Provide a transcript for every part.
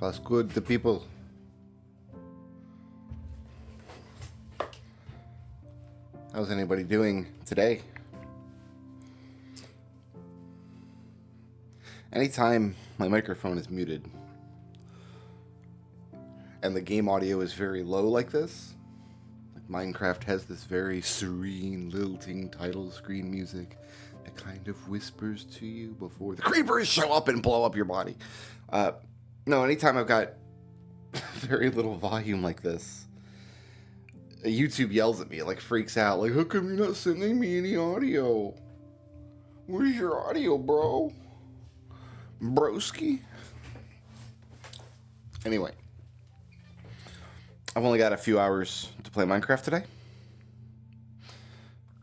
What's good, the people? How's anybody doing today? Anytime my microphone is muted and the game audio is very low like this, like Minecraft has this very serene, lilting title screen music that kind of whispers to you before the creepers show up and blow up your body. No, anytime I've got very little volume like this, YouTube yells at me, it like freaks out, like, how come you're not sending me any audio? Where's your audio, bro? Broski? Anyway, I've only got a few hours to play Minecraft today,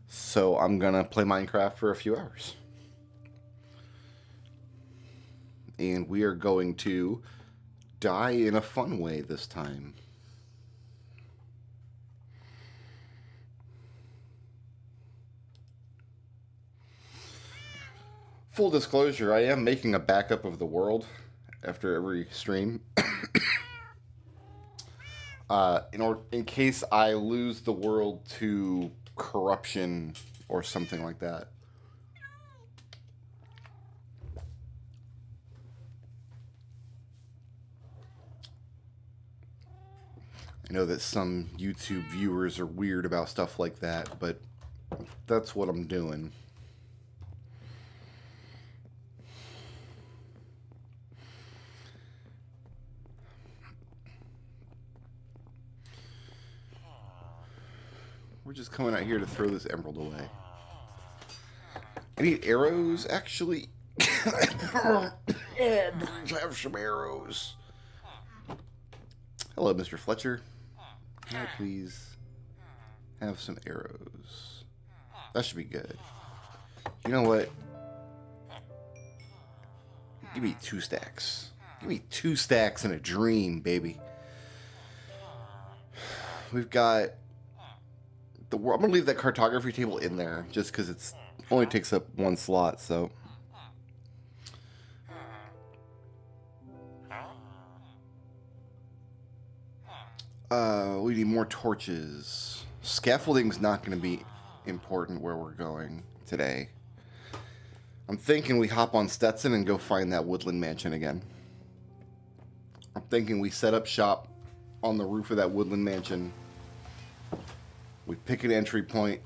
so I'm gonna play Minecraft for a few hours. And we are going to die in a fun way this time. Full disclosure, I am making a backup of the world after every stream. In case I lose the world to corruption or something like that. I know that some YouTube viewers are weird about stuff like that, but that's what I'm doing. We're just coming out here to throw this emerald away. I need arrows, actually. I have some arrows. Hello, Mr. Fletcher. Can I please have some arrows? That should be good. You know what? Give me 2 stacks. Give me 2 stacks and a dream, baby. We've got the world. I'm gonna leave that cartography table in there just because it's only takes up 1 slot. So. We need more torches. Scaffolding's not going to be important where we're going today. I'm thinking we hop on Stetson and go find that woodland mansion again. I'm thinking we set up shop on the roof of that woodland mansion. We pick an entry point.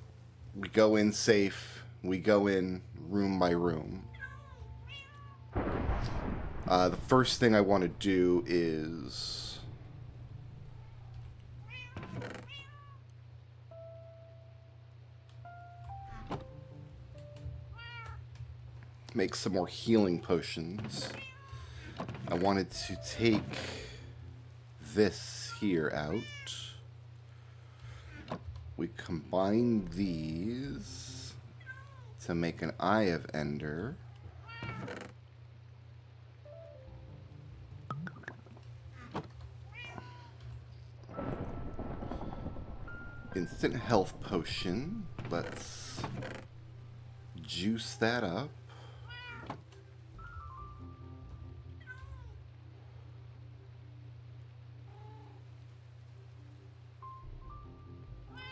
We go in safe. We go in room by room. The first thing I want to do is make some more healing potions. I wanted to take this here out. We combine these to make an Eye of Ender. Instant health potion. Let's juice that up.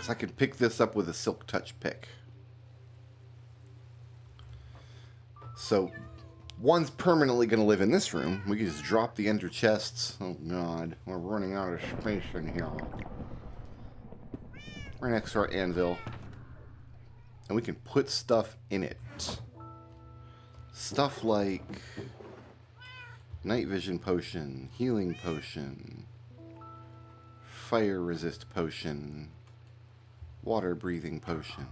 I can pick this up with a Silk Touch pick. So, one's permanently going to live in this room. We can just drop the ender chests. Oh god, we're running out of space in here. Right next to our anvil. And we can put stuff in it. Stuff like night vision potion, healing potion, fire resist potion, water breathing potion.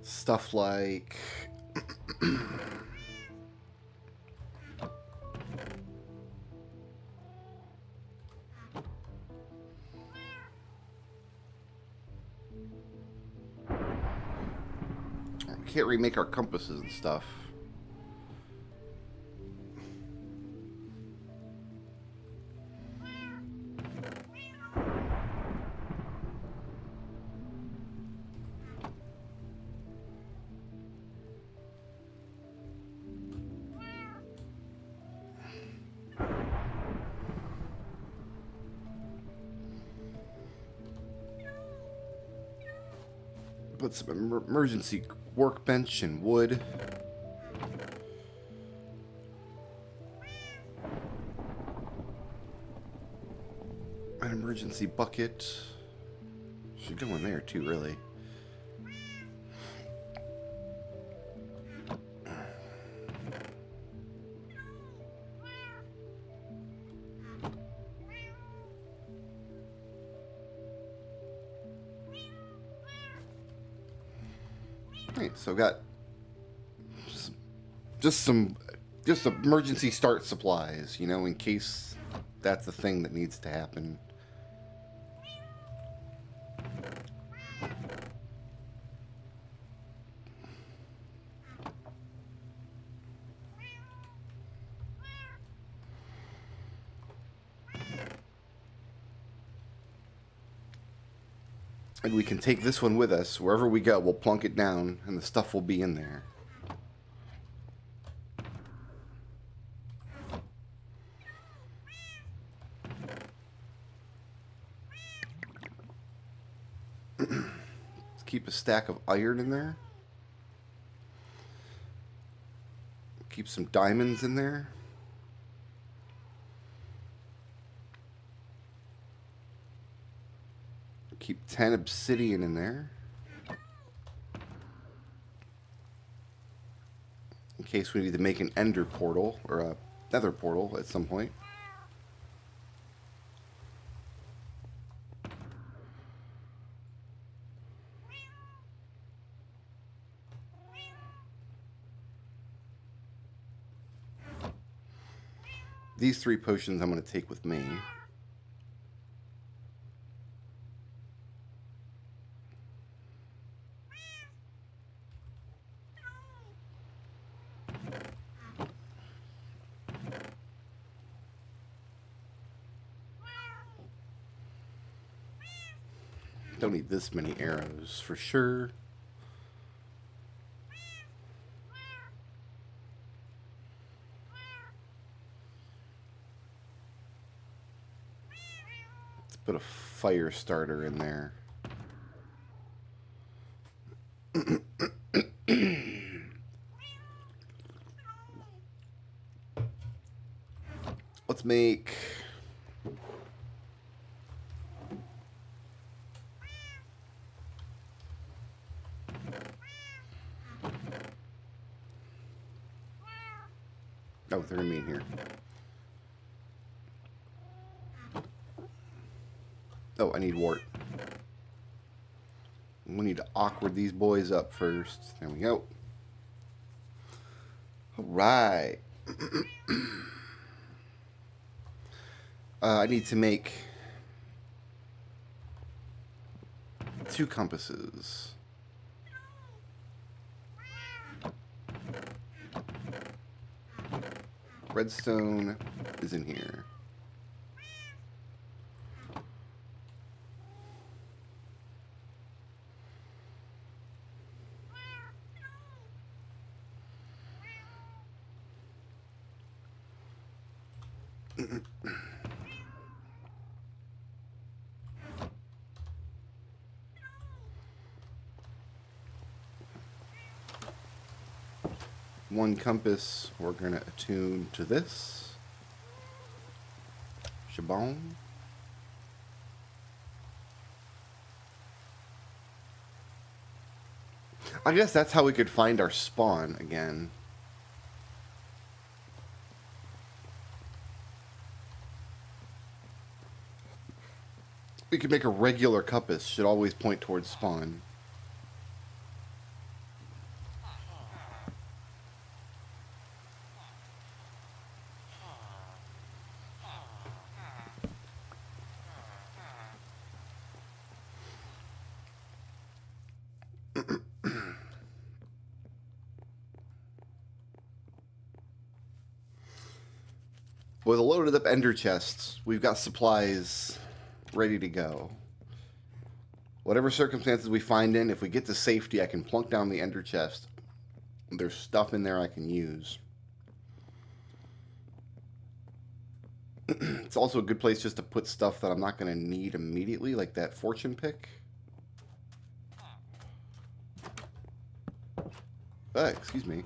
Stuff like can't remake our compasses and stuff. Put some emergency workbench and wood. An emergency bucket. Should go in there too, really. Right, so got just emergency start supplies, you know, in case that's the thing that needs to happen. And we can take this one with us. Wherever we go, we'll plunk it down, and the stuff will be in there. Let's keep a stack of iron in there. Keep some diamonds in there. Keep 10 obsidian in there. In case we need to make an ender portal or a nether portal at some point. These 3 potions I'm going to take with me. Don't need this many arrows for sure. Let's put a fire starter in there. Let's make they're gonna be in here. Oh, I need wart. We need to awkward these boys up first. There we go. All right. I need to make 2 compasses. Redstone is in here. One compass we're going to attune to this. Shabong. I guess that's how we could find our spawn again. We could make a regular compass. Should always point towards spawn. With a loaded up ender chests, we've got supplies ready to go. Whatever circumstances we find in, if we get to safety, I can plunk down the ender chest. There's stuff in there I can use. It's also a good place just to put stuff that I'm not going to need immediately, like that fortune pick. Excuse me.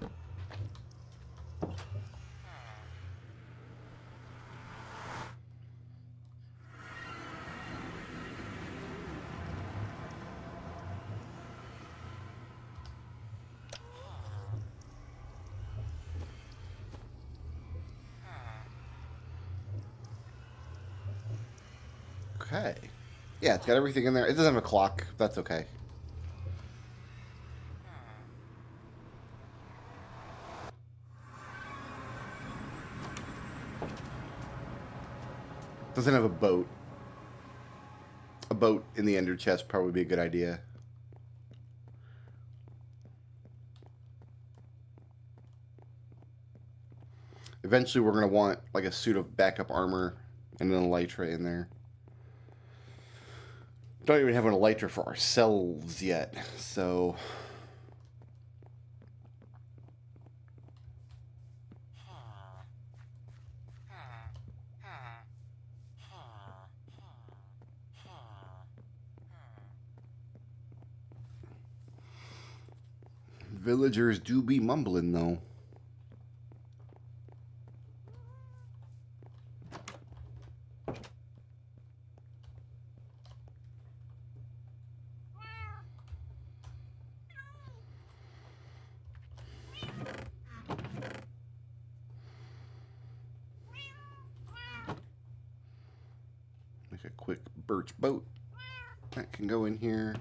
Okay. Yeah, it's got everything in there. It doesn't have a clock. That's okay. Doesn't have a boat. A boat in the ender chest probably be a good idea. Eventually we're going to want like a suit of backup armor and an elytra in there. Don't even have an elytra for ourselves yet, so... Villagers do be mumbling, though. Make a quick birch boat. That can go in here.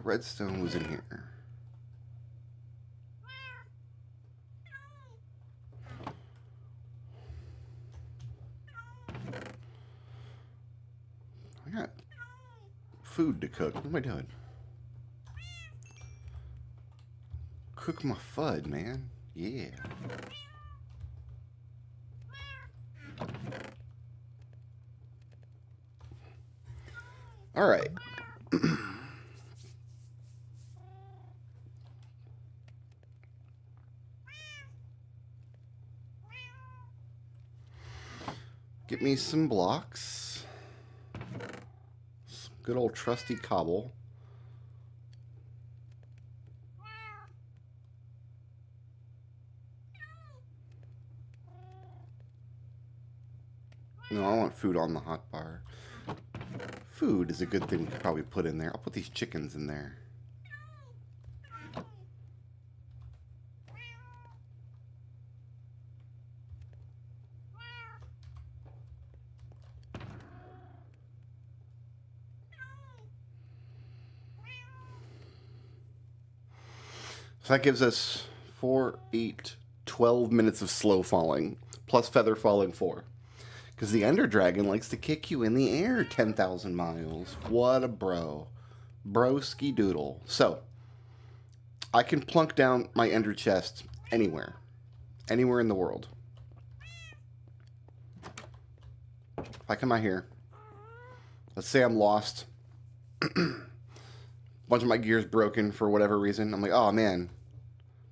Redstone was in here. I got food to cook. What am I doing? Cook my FUD, man. Yeah. All right. Get me some blocks. Some good old trusty cobble. No, I want food on the hotbar. Food is a good thing we could probably put in there. I'll put these chickens in there. So that gives us 4, 8, 12 minutes of slow falling, plus feather falling 4. Because the Ender Dragon likes to kick you in the air 10,000 miles. What a bro. Broski doodle. So, I can plunk down my Ender chest anywhere. Anywhere in the world. If I come out here, let's say I'm lost. Bunch of my gear's broken for whatever reason. I'm like, oh man.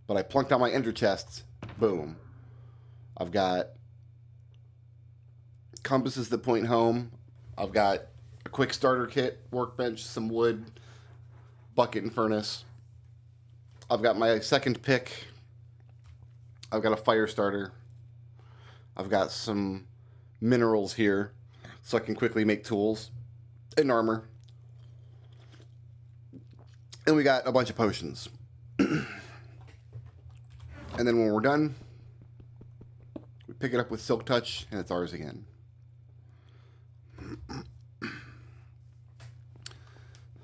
But I plunked down my ender chests. Boom. I've got compasses that point home. I've got a quick starter kit, workbench, some wood, bucket and furnace. I've got my second pick. I've got a fire starter. I've got some minerals here so I can quickly make tools and armor. And we got a bunch of potions. And then when we're done, we pick it up with Silk Touch, and it's ours again.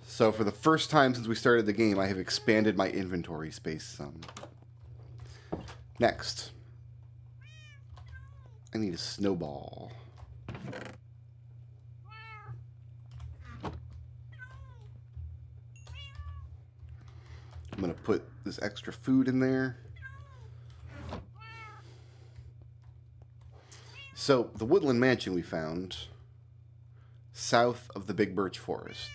So for the first time since we started the game, I have expanded my inventory space some. Next, I need a snowball. I'm going to put this extra food in there. So, the woodland mansion we found south of the Big Birch Forest.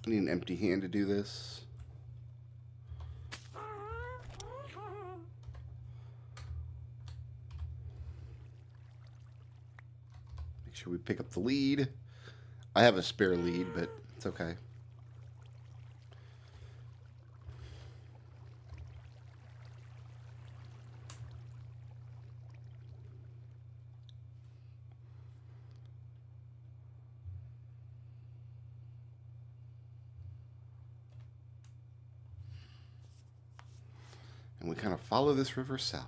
I need an empty hand to do this. Make sure we pick up the lead. I have a spare lead, but it's okay. And we kind of follow this river south.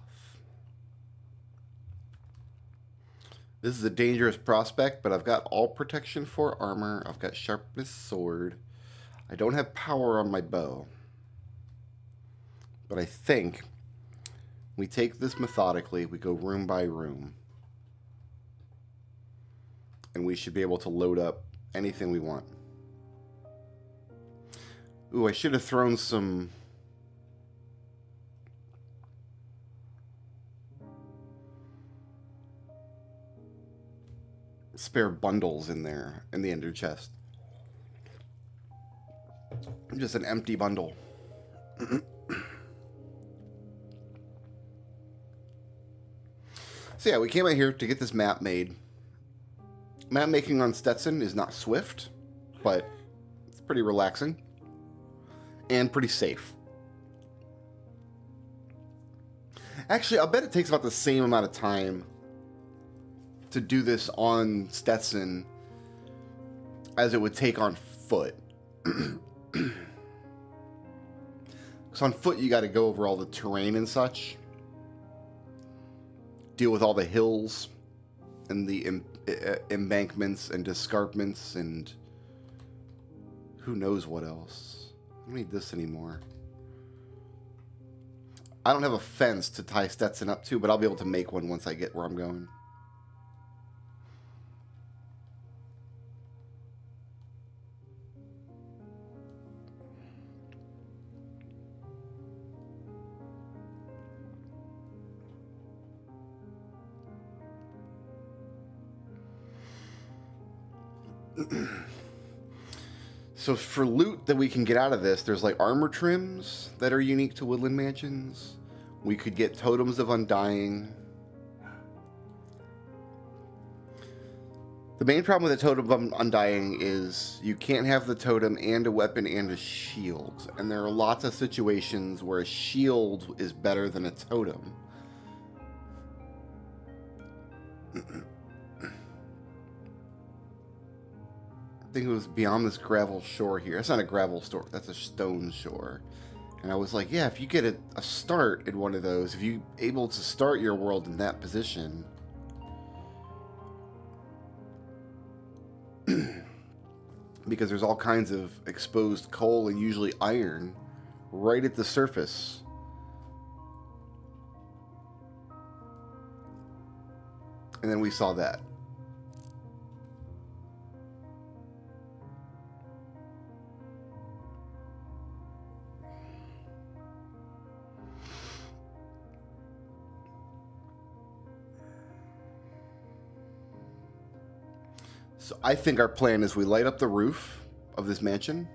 This is a dangerous prospect, but I've got all protection for armor. I've got sharpness sword. I don't have power on my bow. But I think we take this methodically. We go room by room. And we should be able to load up anything we want. Ooh, I should have thrown some... spare bundles in there in the ender chest. Just an empty bundle. So yeah, we came out here to get this map made. Map making on Stetson is not swift, but it's pretty relaxing and pretty safe. Actually, I'll bet it takes about the same amount of time to do this on Stetson as it would take on foot. Because on foot you got to go over all the terrain and such, deal with all the hills and the embankments and escarpments and who knows what else. I don't need this anymore. I don't have a fence to tie Stetson up to, but I'll be able to make one once I get where I'm going. So for loot that we can get out of this, there's like armor trims that are unique to woodland mansions. We could get totems of undying. The main problem with the totem of undying is you can't have the totem and a weapon and a shield. And there are lots of situations where a shield is better than a totem. I think it was beyond this gravel shore here. That's not a gravel shore, that's a stone shore. And I was like, yeah, if you get a start in one of those, if you're able to start your world in that position, because there's all kinds of exposed coal and usually iron right at the surface. And then we saw that. So I think our plan is we light up the roof of this mansion.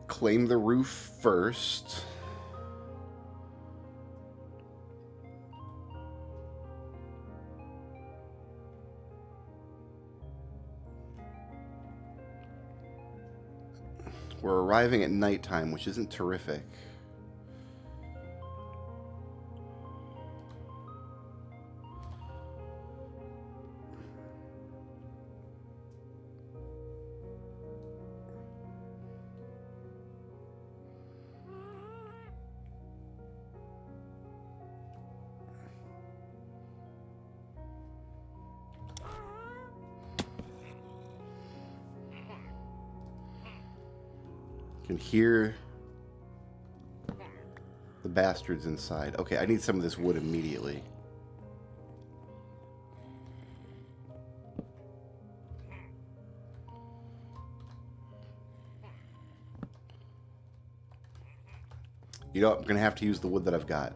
Claim the roof first. We're arriving at nighttime, which isn't terrific. Can hear the bastards inside. Okay, I need some of this wood immediately. You know what? I'm going to have to use the wood that I've got.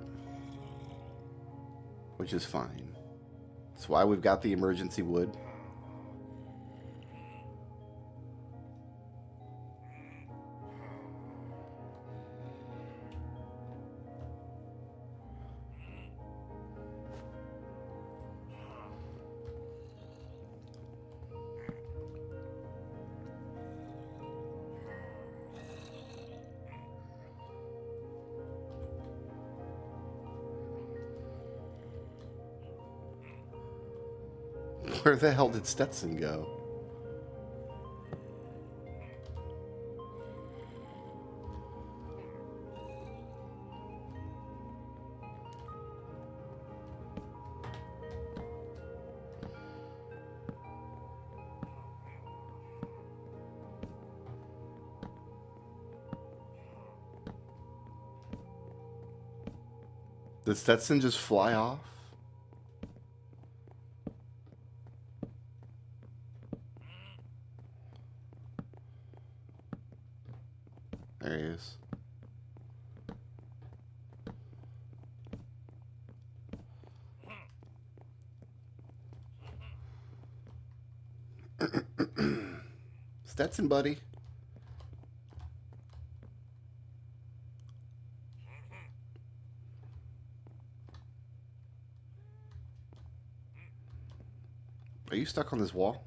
Which is fine. That's why we've got the emergency wood. Where the hell did Stetson go? Did Stetson just fly off? There he is. Stetson, buddy. Are you stuck on this wall?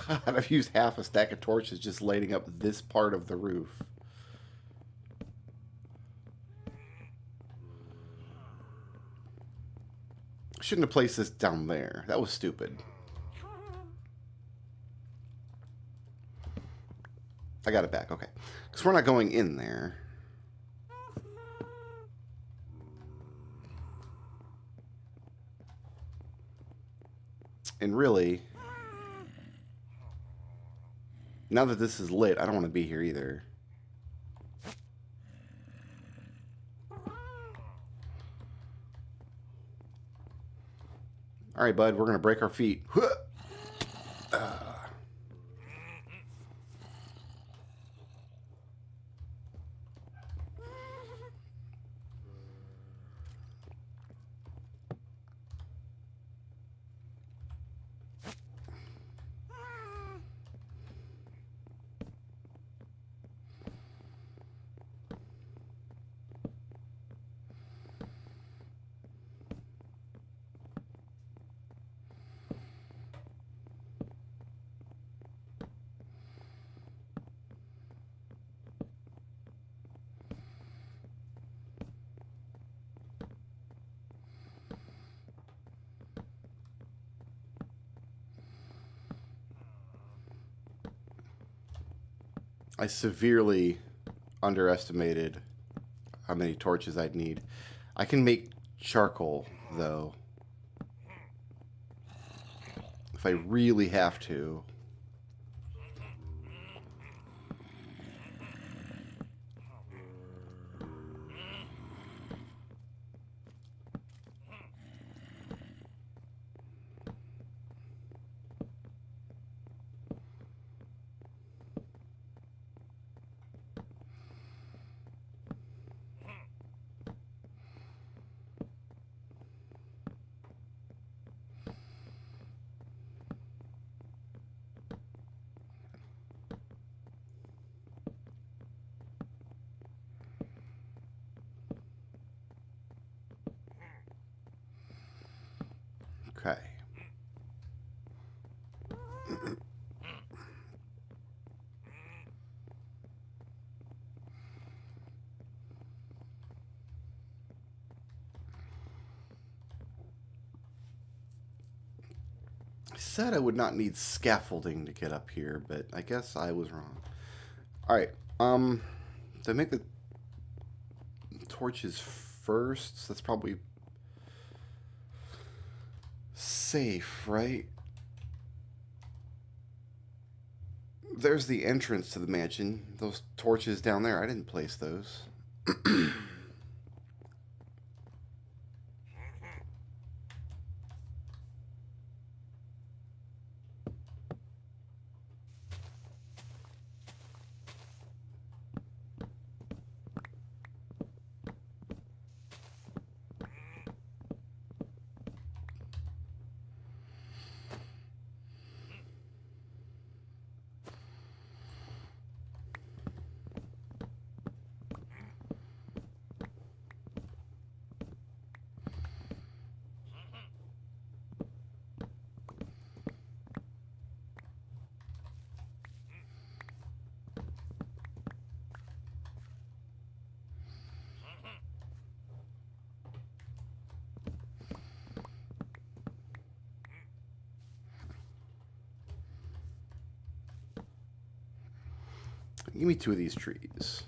God, I've used half a stack of torches just lighting up this part of the roof. Shouldn't have placed this down there. That was stupid. I got it back, okay. Because we're not going in there. And really, now that this is lit, I don't want to be here either. All right, bud, we're going to break our feet. I severely underestimated how many torches I'd need. I can make charcoal, though, if I really have to. Okay. I said I would not need scaffolding to get up here, but I guess I was wrong. All right. To make the torches first, so that's probably safe, right? There's the entrance to the mansion. Those torches down there, I didn't place those. Give me 2 of these trees.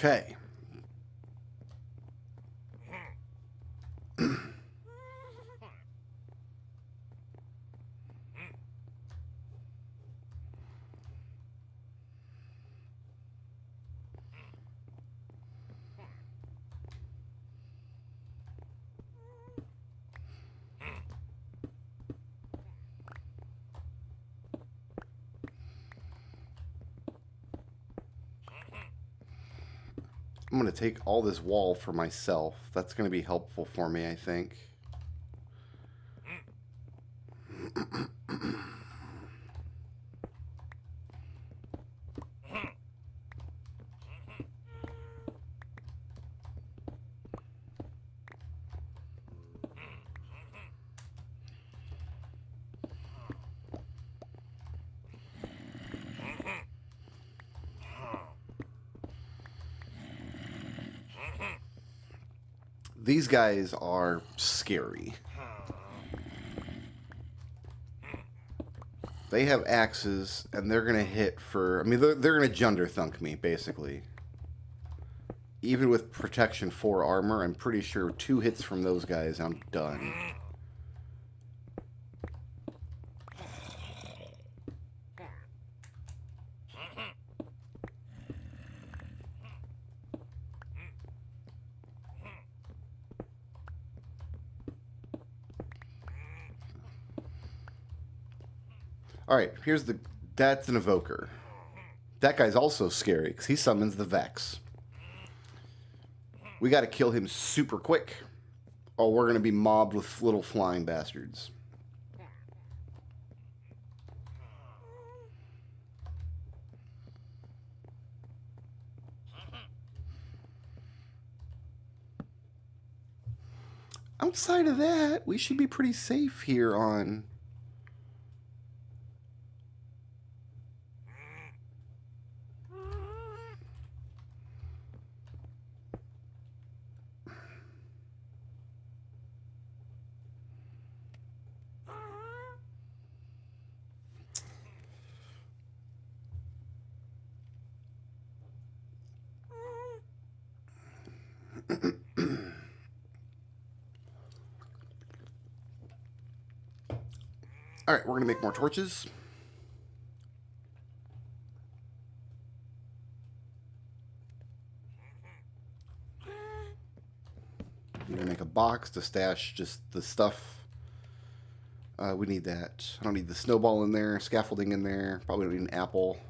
Okay. I'm going to take all this wall for myself. That's going to be helpful for me, I think. These guys are scary. They have axes, and they're going to hit for... I mean, they're going to Junder thunk me, basically. Even with protection 4 armor, I'm pretty sure 2 hits from those guys, I'm done. Alright, here's the... That's an evoker. That guy's also scary, because he summons the Vex. We got to kill him super quick, or we're going to be mobbed with little flying bastards. Outside of that, we should be pretty safe here on... Alright, we're going to make more torches. I'm going to make a box to stash just the stuff. We need that. I don't need the snowball in there, scaffolding in there. Probably don't need an apple.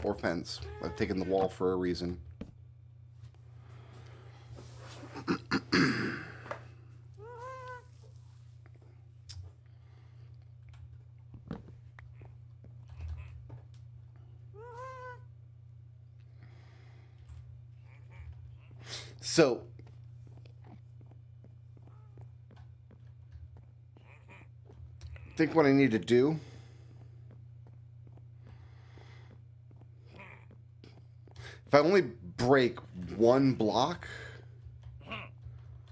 Or fence. I've taken the wall for a reason. So, I think what I need to do, if I only break one block,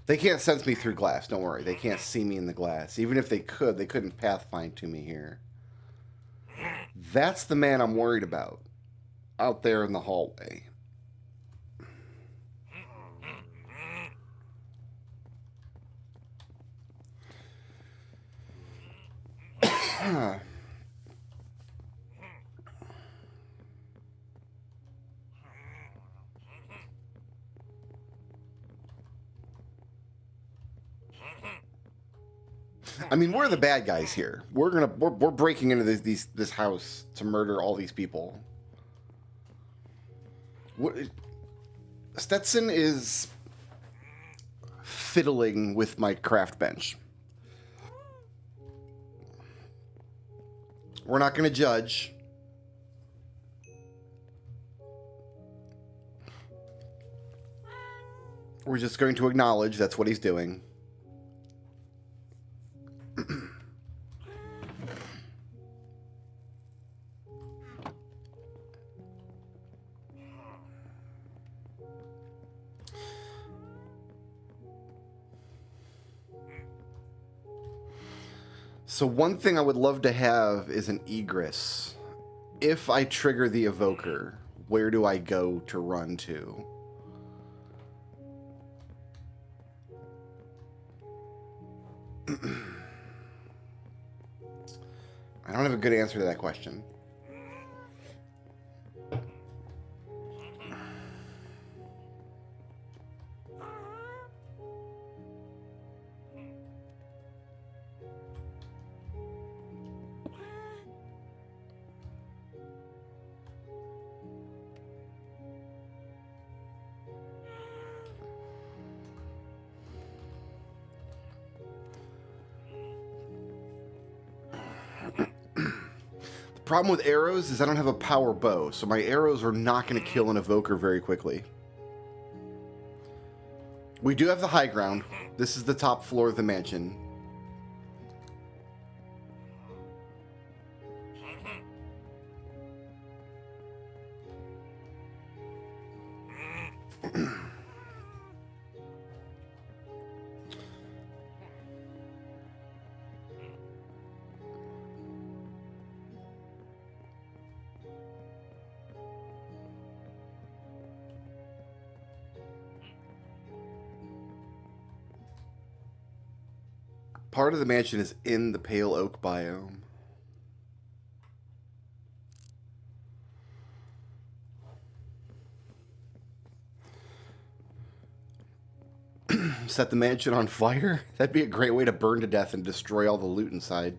they can't sense me through glass, don't worry. They can't see me in the glass. Even if they could, they couldn't pathfind to me here. That's the man I'm worried about, out there in the hallway. I mean, we're the bad guys here. We're breaking into this house to murder all these people. Stetson is fiddling with my craft bench. We're not going to judge. We're just going to acknowledge that's what he's doing. So one thing I would love to have is an egress. If I trigger the evoker, where do I go to run to? I don't have a good answer to that question. Problem with arrows is I don't have a power bow, so my arrows are not going to kill an evoker very quickly. We do have the high ground. This is the top floor of the mansion. Part of the mansion is in the pale oak biome. Set the mansion on fire? That'd be a great way to burn to death and destroy all the loot inside.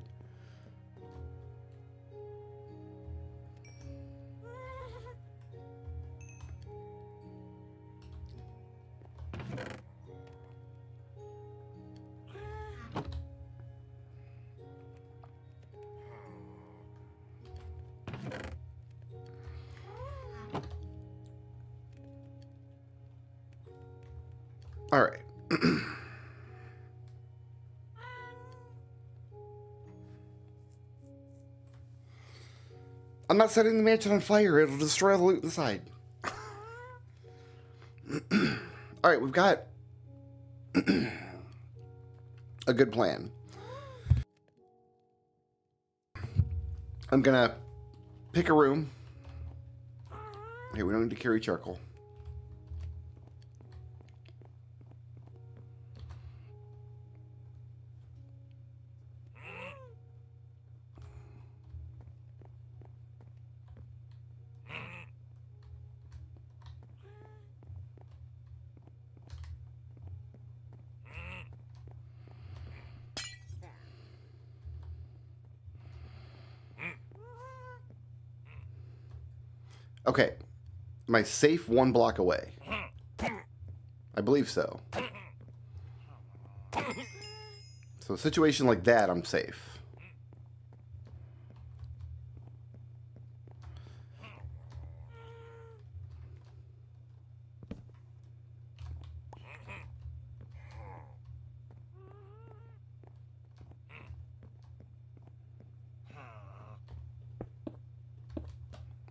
All right. I'm not setting the mansion on fire. It'll destroy all the loot inside. All right, we've got a good plan. I'm going to pick a room. Here, we don't need to carry charcoal. Okay. Am I safe 1 block away? I believe so. So a situation like that, I'm safe.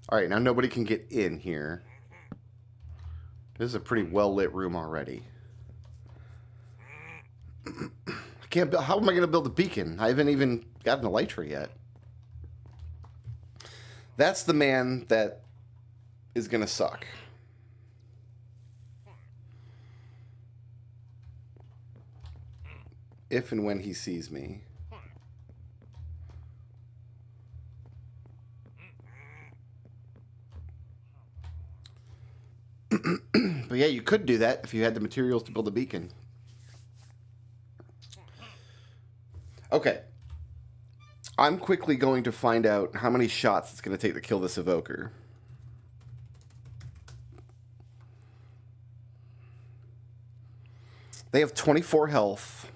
Alright, now nobody can get in here. This is a pretty well-lit room already. I can't build, how am I going to build a beacon? I haven't even gotten the elytra yet. That's the man that is going to suck. If and when he sees me. But yeah, you could do that if you had the materials to build a beacon. Okay. I'm quickly going to find out how many shots it's going to take to kill this evoker. They have 24 health.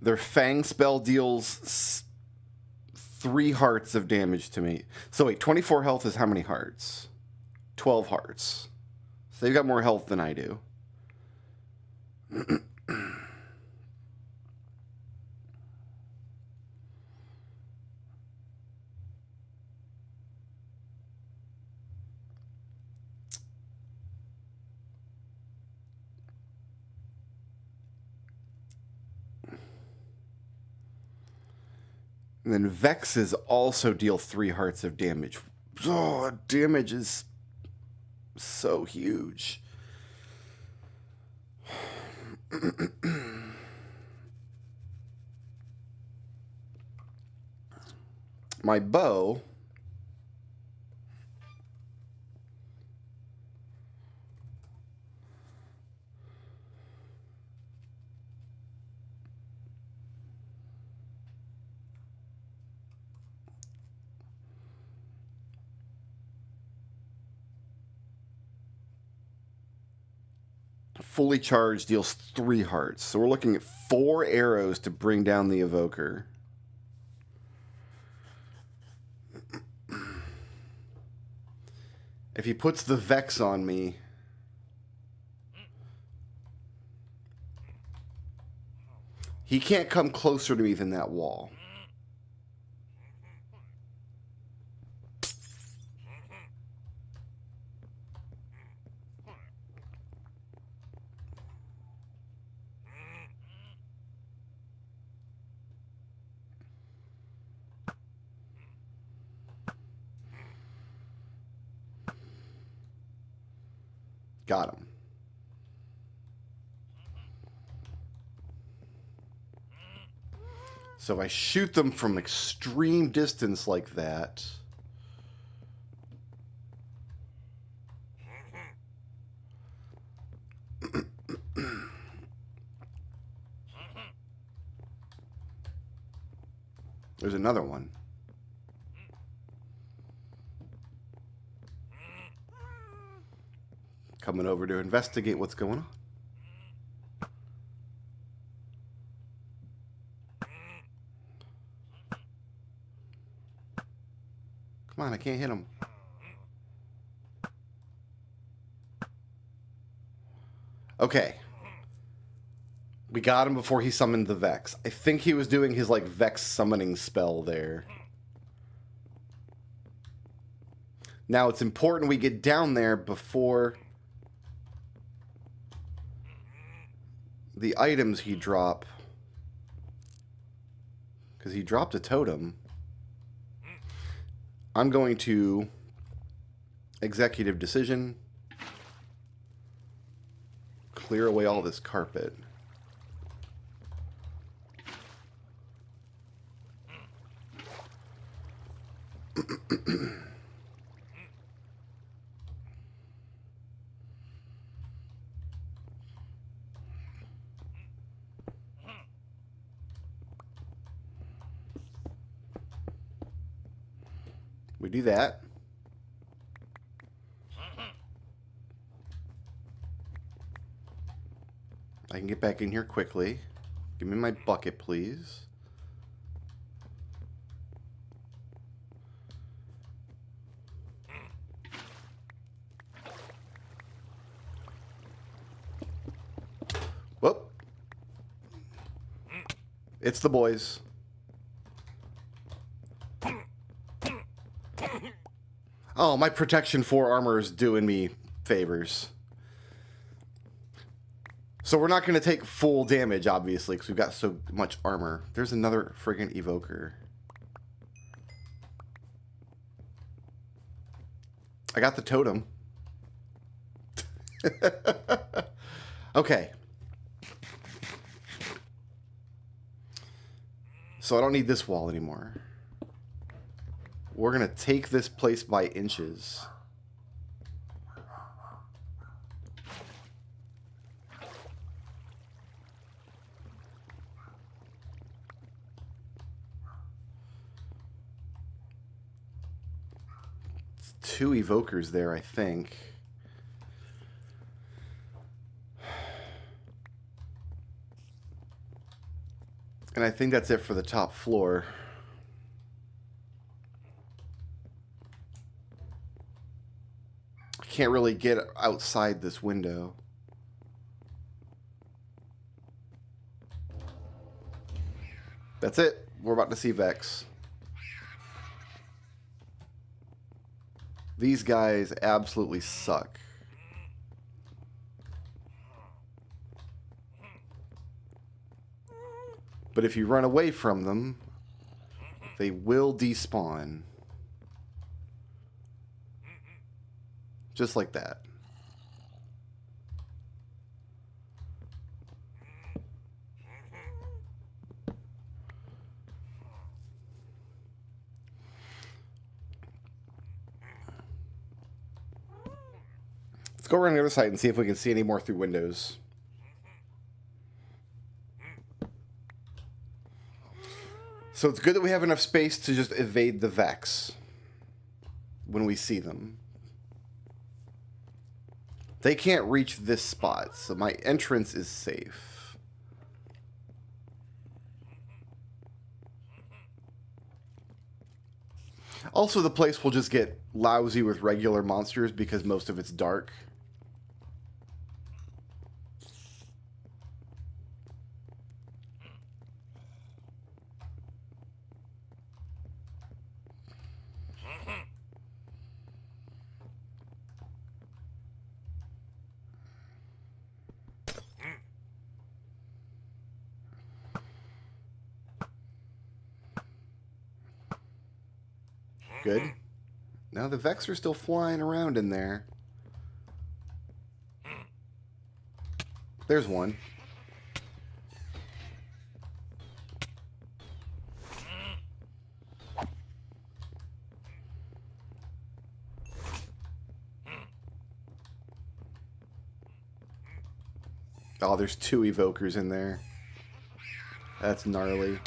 Their Fang spell deals 3 hearts of damage to me. So wait, 24 health is how many hearts? 12 hearts. So they've got more health than I do. And then Vexes also deal 3 hearts of damage. Oh, damage is so huge. My bow fully charged deals 3 hearts. So we're looking at 4 arrows to bring down the evoker. If he puts the Vex on me, he can't come closer to me than that wall. Got him. So if I shoot them from extreme distance like that, there's another one. Coming over to investigate what's going on. Come on, I can't hit him. Okay. We got him before he summoned the Vex. I think he was doing his, like, Vex summoning spell there. Now, it's important we get down there before the items he drop, because he dropped a totem, I'm going to executive decision, clear away all this carpet. We do that. I can get back in here quickly. Give me my bucket, please. Whoop. It's the boys. Oh, my protection 4 armor is doing me favors. So we're not going to take full damage, obviously, because we've got so much armor. There's another friggin' evoker. I got the totem. Okay. So I don't need this wall anymore. We're going to take this place by inches. It's 2 evokers there, I think. And I think that's it for the top floor. Can't really get outside this window. That's it. We're about to see Vex. These guys absolutely suck. But if you run away from them, they will despawn. Just like that. Let's go around the other side and see if we can see any more through windows. So it's good that we have enough space to just evade the Vex when we see them. They can't reach this spot, so my entrance is safe. Also, the place will just get lousy with regular monsters because most of it's dark. Good. Now the Vex are still flying around in there. There's one. Oh, there's 2 evokers in there. That's gnarly.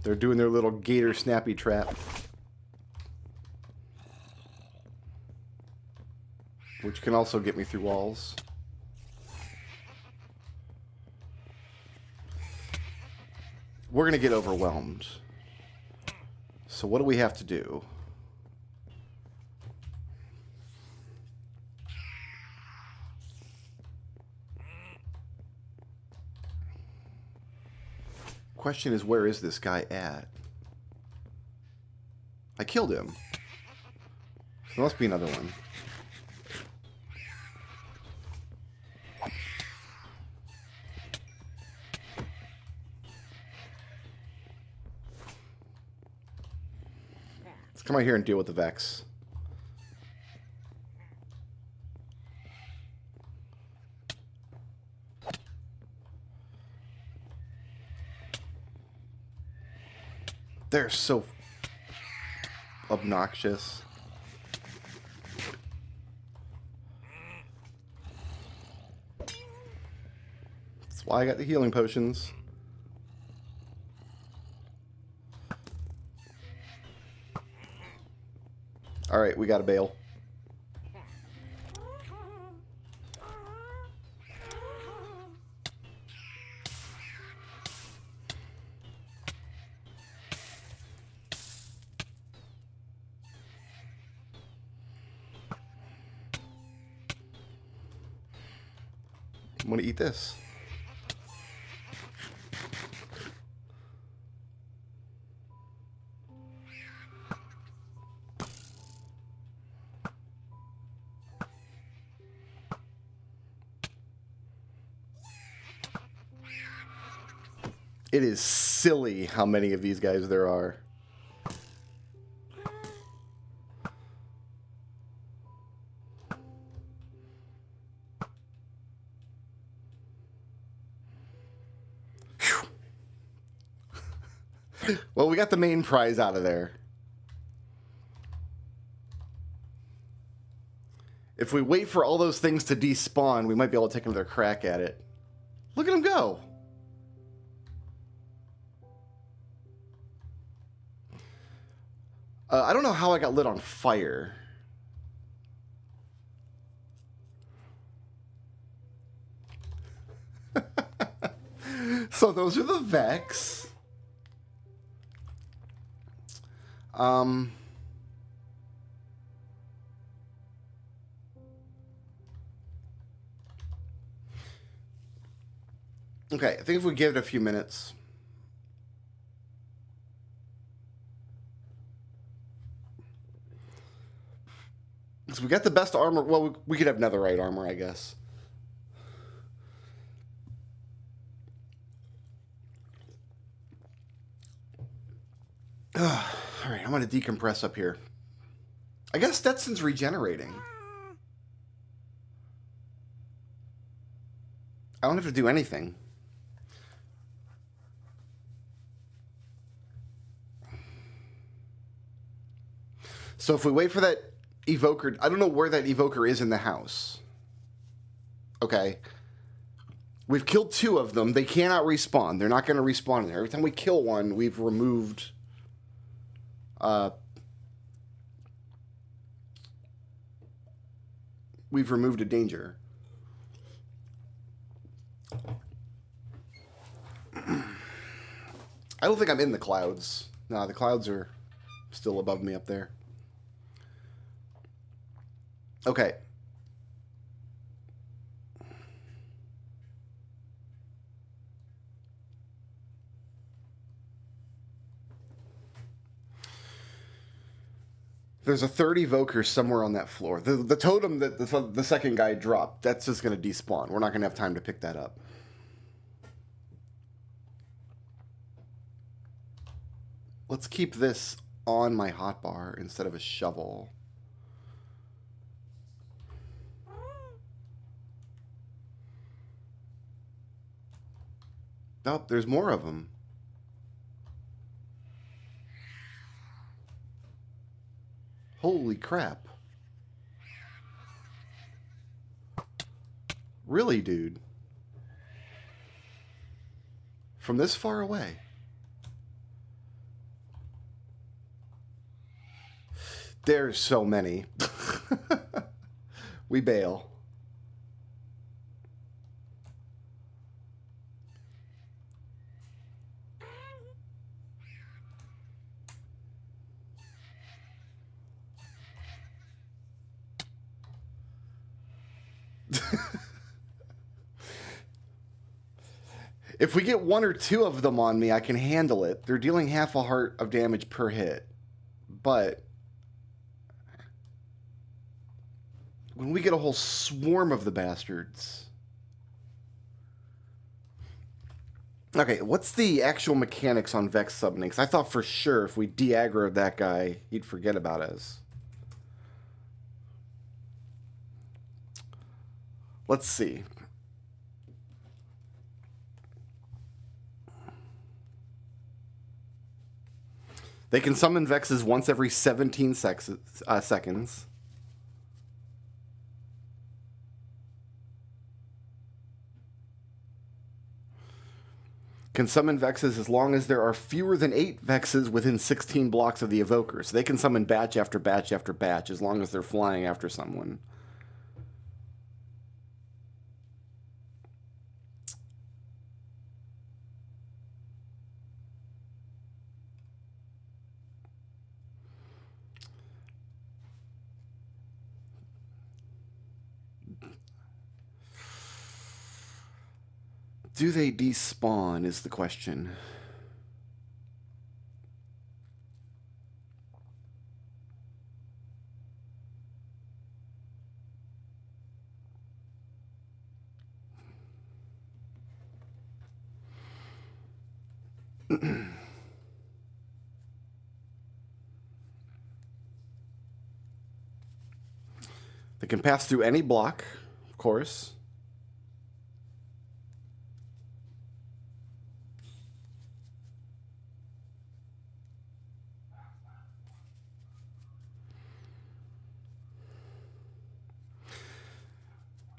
They're doing their little gator snappy trap. Which can also get me through walls. We're going to get overwhelmed. So what do we have to do? Question is, where is this guy at? I killed him. There must be another one. Let's come out here and deal with the Vex. They're so obnoxious. That's why I got the healing potions. Alright, we got a bail. I'm gonna eat this. It is silly how many of these guys there are. Well, we got the main prize out of there. If we wait for all those things to despawn, we might be able to take another crack at it. Look at him go. I don't know how I got lit on fire. So those are the Vex. Okay, I think if we give it a few minutes. So we got the best armor. Well, we could have netherite armor, I guess. All right, I'm going to decompress up here. I guess Stetson's regenerating. I don't have to do anything. So if we wait for that evoker, I don't know where that evoker is in the house. Okay. We've killed 2 of them. They cannot respawn. They're not going to respawn in there. Every time we kill one, we've removed... we've removed a danger. I don't think I'm in the clouds. No, the clouds are still above me up there. Okay. There's a 3rd evoker somewhere on that floor. The totem that the second guy dropped, that's just going to despawn. We're not going to have time to pick that up. Let's keep this on my hotbar instead of a shovel. Oh, there's more of them. Holy crap. Really, dude? From this far away? There's so many. We bail. If we get 1 or 2 of them on me, I can handle it. They're dealing half a heart of damage per hit. But when we get a whole swarm of the bastards... Okay, what's the actual mechanics on Vex summoning? 'Cause I thought for sure if we de-aggroed that guy, he'd forget about us. Let's see. They can summon Vexes once every 17 seconds. Can summon Vexes as long as there are fewer than 8 Vexes within 16 blocks of the Evoker. So they can summon batch after batch after batch as long as they're flying after someone. Do they despawn is the question. They can pass through any block, of course.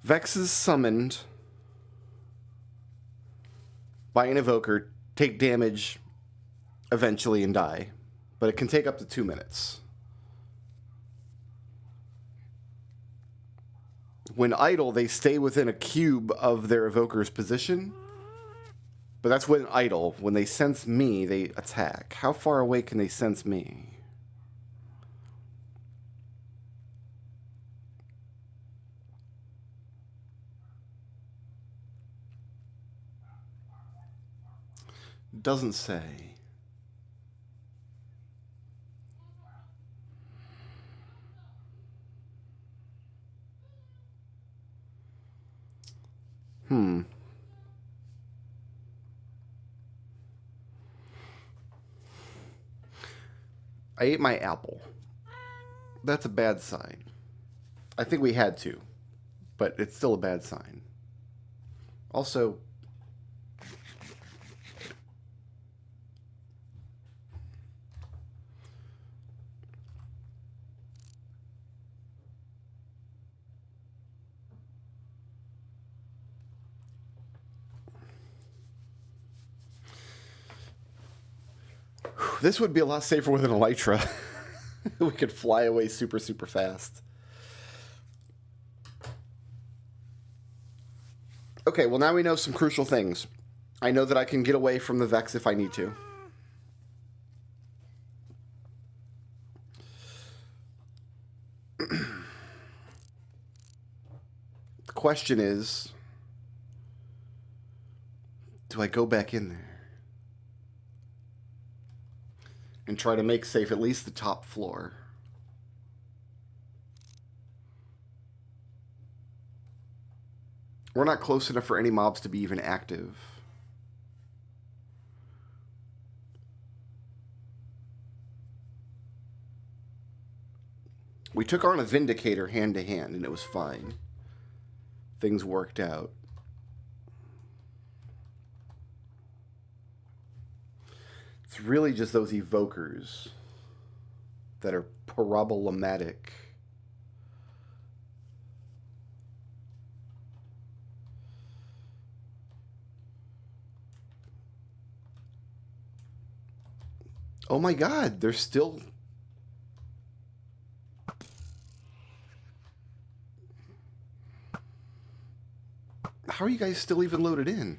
Vexes summoned by an Evoker take damage eventually and die, but it can take up to 2 minutes. When idle, they stay within a cube of their Evoker's position, but that's when idle. When they sense me, they attack. How far away can they sense me? Doesn't say. I ate my apple. That's a bad sign. I think we had to, but it's still a bad sign. Also, this would be a lot safer with an Elytra. We could fly away super, super fast. Okay, well now we know some crucial things. I know that I can get away from the Vex if I need to. The question is, do I go back in there and try to make safe at least the top floor? We're not close enough for any mobs to be even active. We took on a Vindicator hand to hand and it was fine. Things worked out. It's really just those Evokers that are problematic. Oh my god, they're still... How are you guys still even loaded in?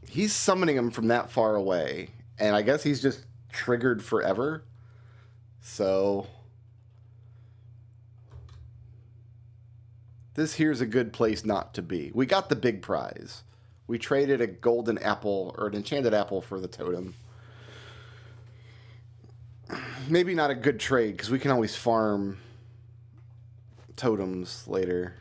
He's summoning them from that far away, and I guess he's just triggered forever. So... this here's a good place not to be. We got the big prize. We traded a golden apple, or an enchanted apple, for the totem. maybe not a good trade, because we can always farm totems later.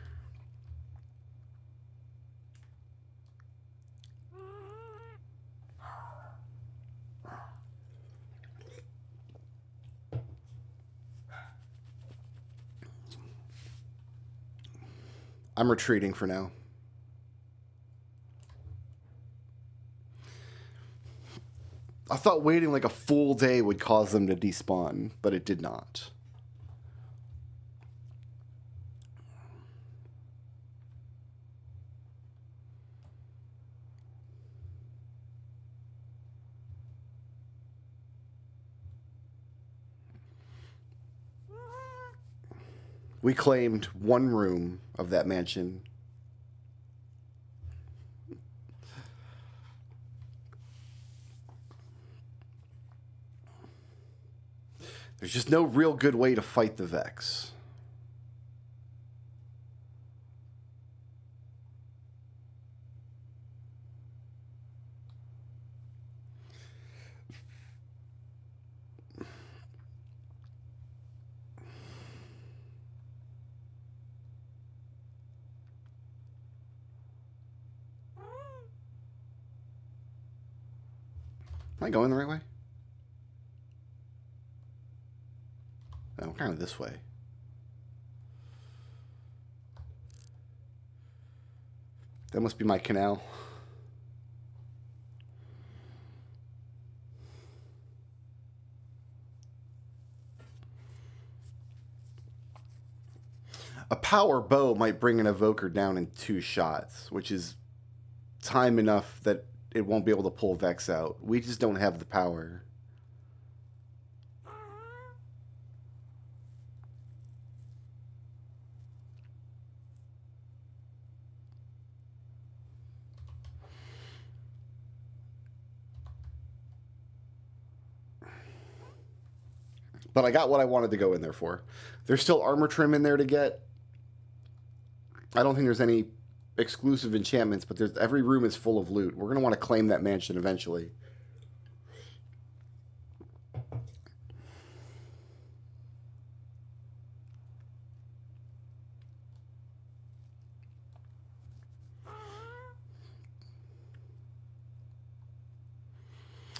I'm retreating for now. I thought waiting like a full day would cause them to despawn, but it did not. We claimed one room of that mansion. There's just no real good way to fight the Vex. Am I going the right way? No, kind of this way. That must be my canal. A power bow might bring an evoker down in 2 shots, which is time enough that it won't be able to pull Vex out. We just don't have the power. But I got what I wanted to go in there for. There's still armor trim in there to get. I don't think there's any exclusive enchantments, but there's every room is full of loot. We're going to want to claim that mansion eventually.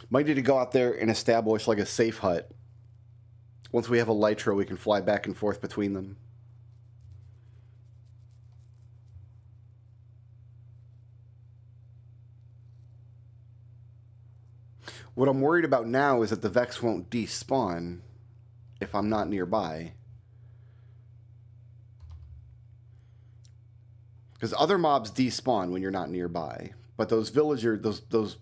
Might need to go out there and establish like a safe hut. Once we have a Lytra, we can fly back and forth between them. What I'm worried about now is that the Vex won't despawn if I'm not nearby. Because other mobs despawn when you're not nearby. But those villagers, those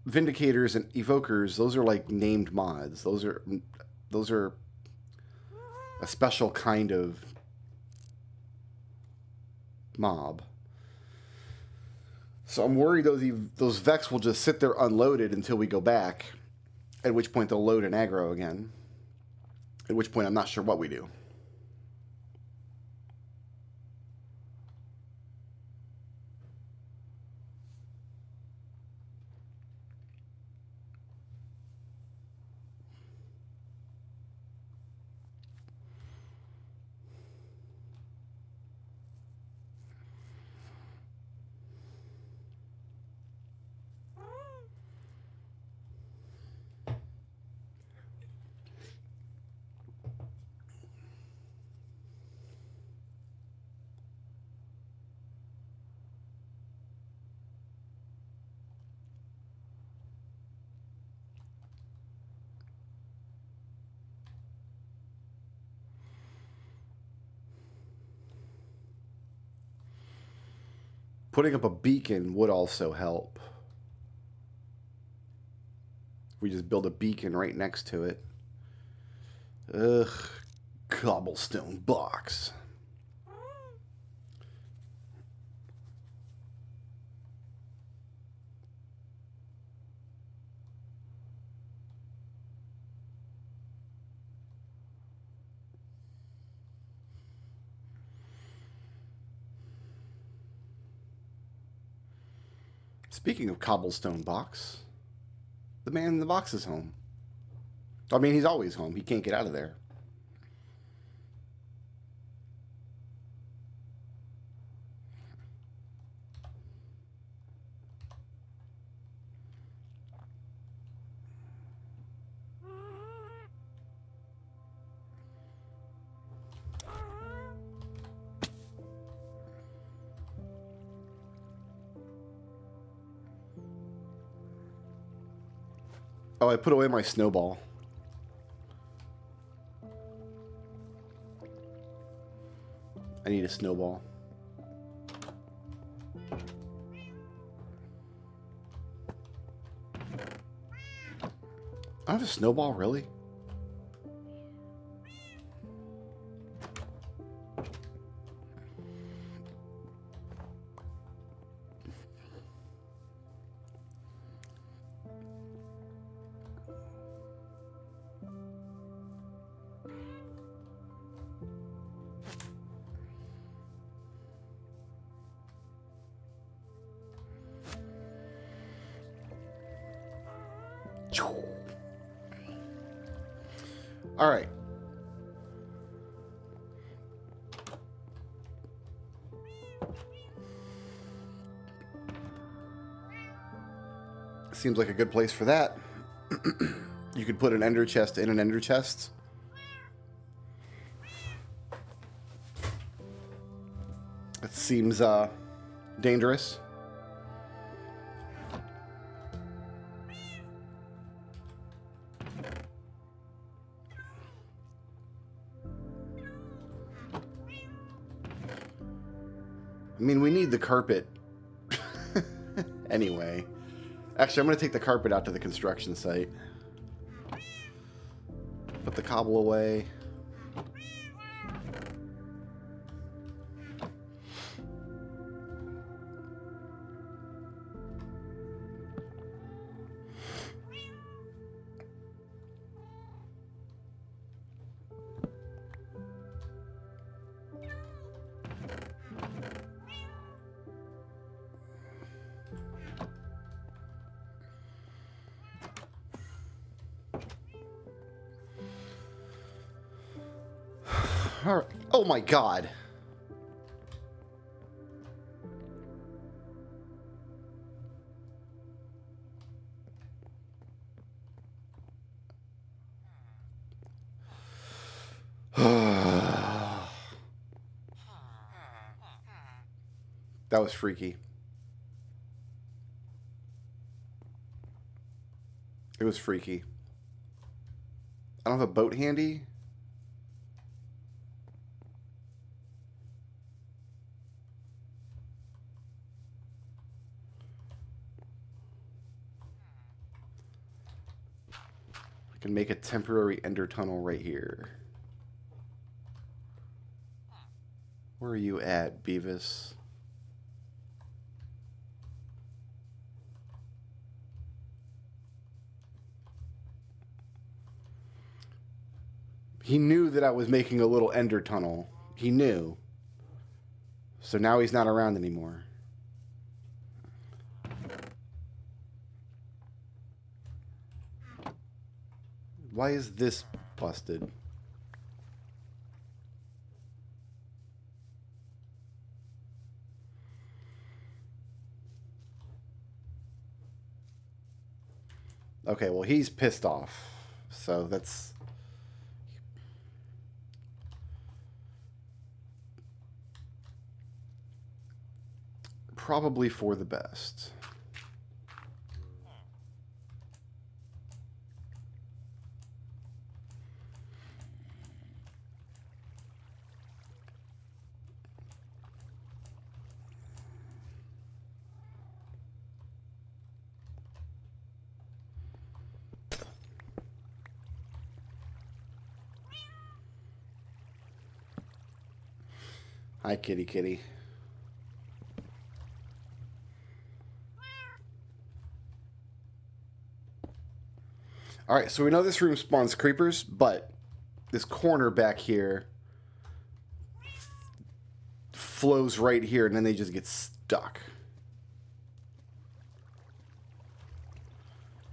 Vindicators and Evokers, those are like named mods. Those are a special kind of mob. So I'm worried those Vex will just sit there unloaded until we go back, at which point they'll load and aggro again, at which point I'm not sure what we do. Putting up a beacon would also help. We just build a beacon right next to it. Ugh, cobblestone box. Speaking of cobblestone box, the man in the box is home. I mean, he's always home. He can't get out of there. Oh, I put away my snowball. I need a snowball. I have a snowball, really? All right. Seems like a good place for that. You could put an ender chest in an ender chest. That seems dangerous. I mean, we need the carpet. Anyway. Actually, I'm going to take the carpet out to the construction site. Put the cobble away. All right. Oh my God. That was freaky. It was freaky. I don't have a boat handy. I can make a temporary ender tunnel right here. Where are you at, Beavis? He knew that I was making a little ender tunnel. He knew. So now he's not around anymore. Why is this busted? Okay, well, he's pissed off. So that's... probably for the best. Hi, kitty kitty. Alright, so we know this room spawns creepers, but this corner back here flows right here, and then they just get stuck.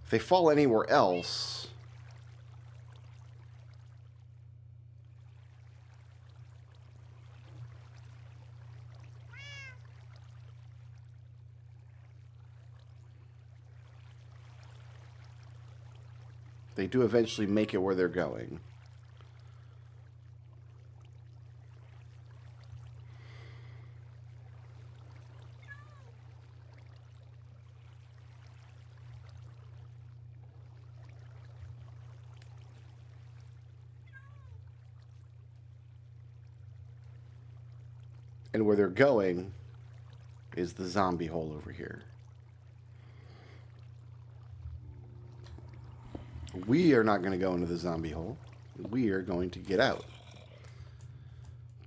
If they fall anywhere else, They do eventually make it where they're going. And where they're going is the zombie hole over here. We are not going to go into the zombie hole. We are going to get out.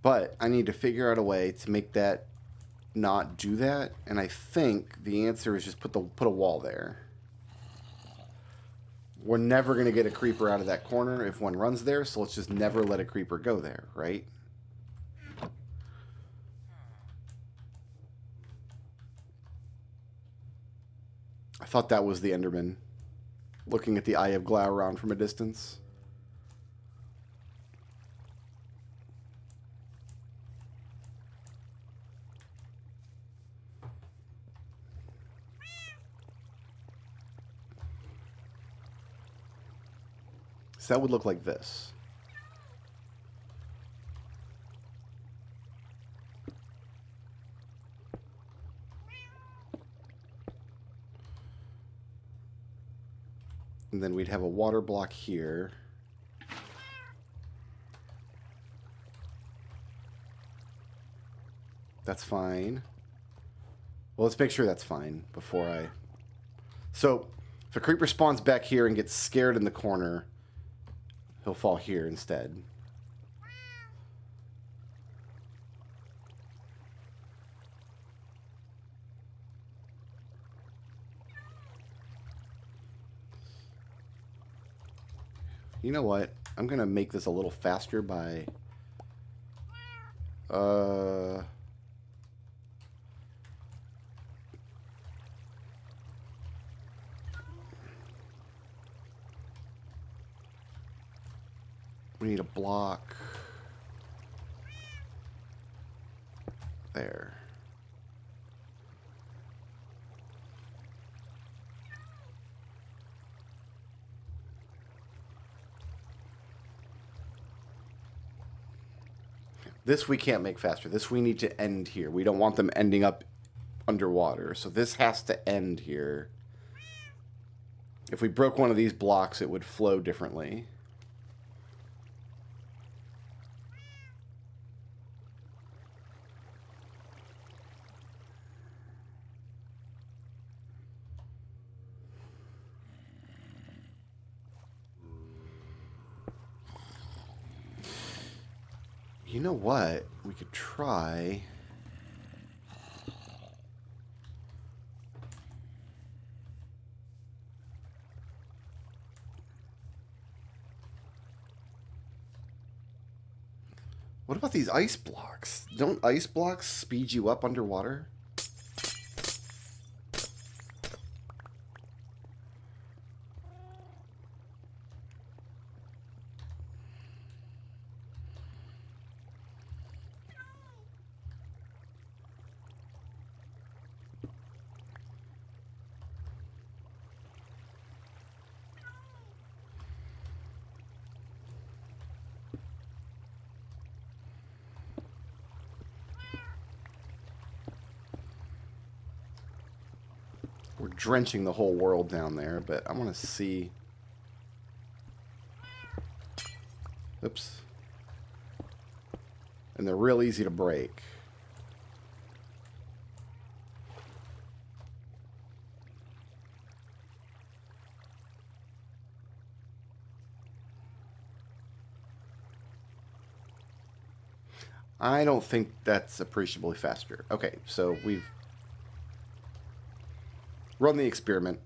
But I need to figure out a way to make that not do that. And I think the answer is just put a wall there. We're never going to get a creeper out of that corner if one runs there. So let's just never let a creeper go there, right? I thought that was the Enderman. Looking at the Eye of Glaurung from a distance. So that would look like this. And then we'd have a water block here. That's fine. Well, let's make sure that's fine before I... So, if a creeper spawns back here and gets scared in the corner, he'll fall here instead. You know what? I'm going to make this a little faster by... We need a block. There. This we can't make faster. This we need to end here. We don't want them ending up underwater. So this has to end here. If we broke one of these blocks, it would flow differently. You know what? We could try... What about these ice blocks? Don't ice blocks speed you up underwater? We're drenching the whole world down there, but I want to see... Oops. And they're real easy to break. I don't think that's appreciably faster. Okay, so we've run the experiment.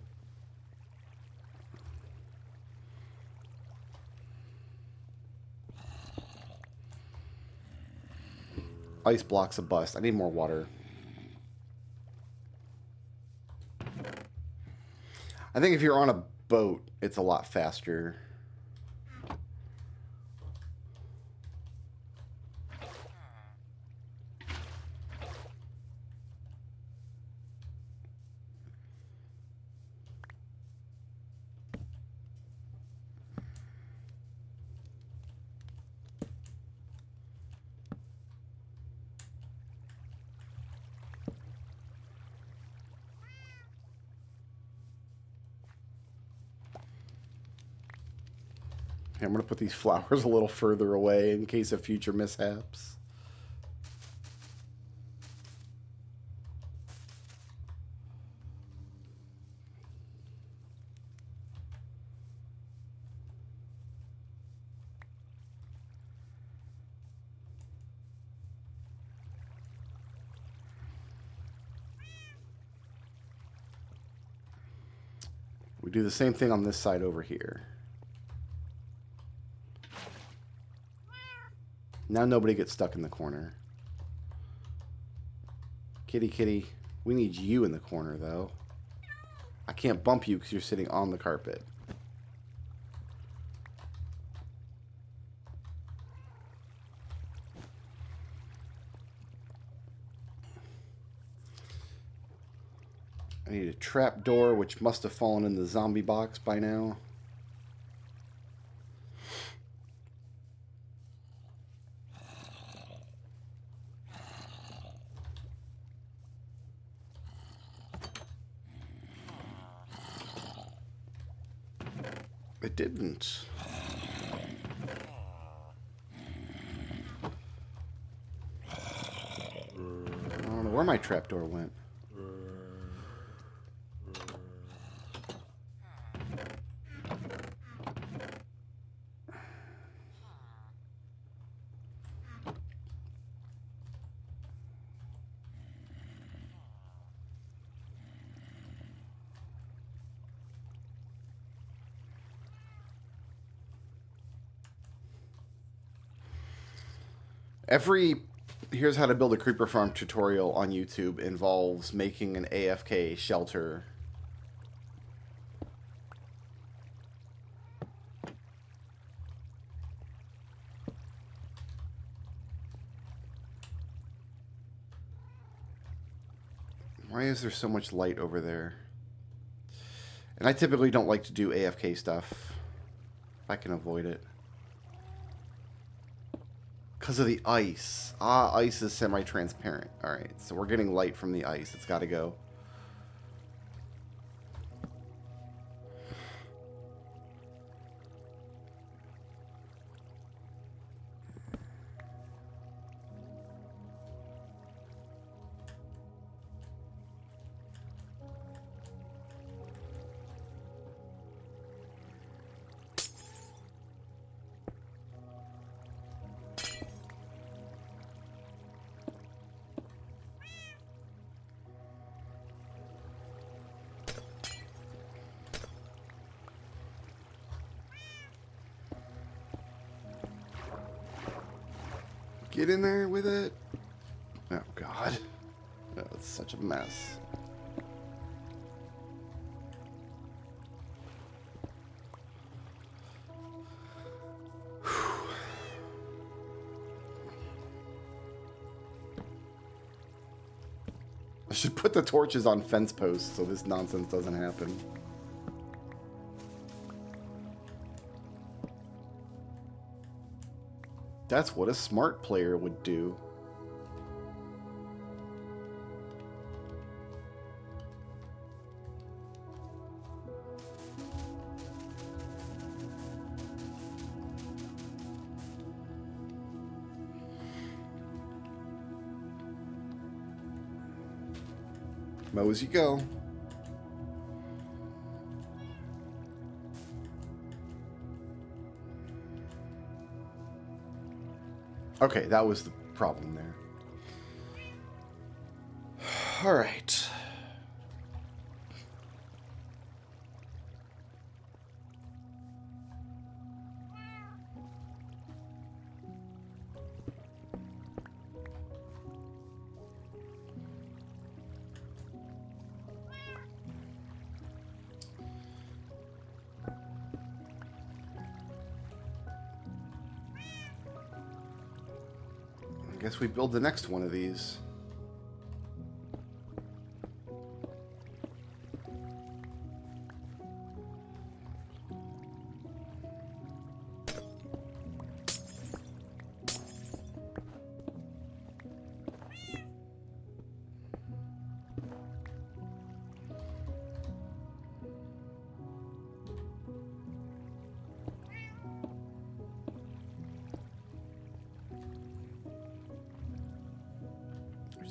Ice blocks a bust. I need more water. I think if you're on a boat, it's a lot faster. Okay, I'm going to put these flowers a little further away in case of future mishaps. We do the same thing on this side over here. Now nobody gets stuck in the corner. Kitty, kitty. We need you in the corner, though. I can't bump you because you're sitting on the carpet. I need a trap door, which must have fallen in the zombie box by now. It didn't. I don't know where my trapdoor went. Every here's how to build a creeper farm tutorial on YouTube involves making an AFK shelter. Why is there so much light over there? And I typically don't like to do AFK stuff if I can avoid it. Because of the ice. Ah, ice is semi-transparent. Alright, so we're getting light from the ice. It's got to go. Get in there with it. Oh, God. Oh, it's such a mess. I should put the torches on fence posts so this nonsense doesn't happen. That's what a smart player would do. Mow as you go. Okay, that was the problem there. All right. I guess we build the next one of these.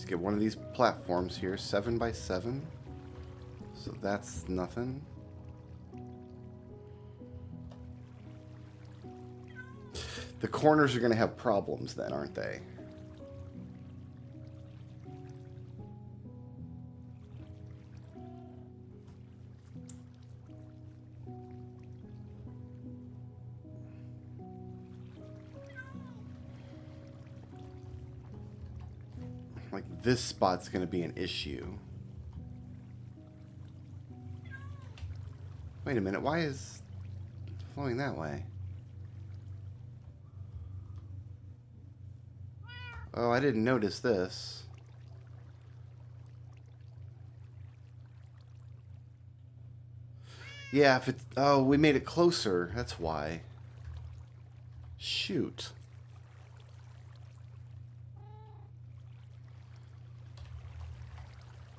Just get one of these platforms here, 7 by 7. So that's nothing. The corners are going to have problems then, aren't they? Like, this spot's going to be an issue. Wait a minute, why is it flowing that way? Oh, I didn't notice this. Yeah, if it's... Oh, we made it closer. That's why. Shoot.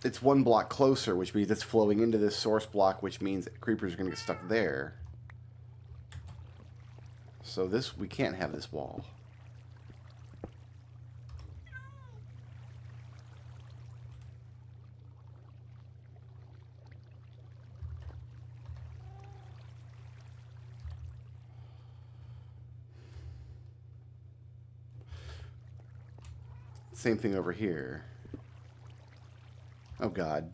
It's one block closer, which means it's flowing into this source block, which means creepers are going to get stuck there. So this, we can't have this wall. Same thing over here. Oh, God.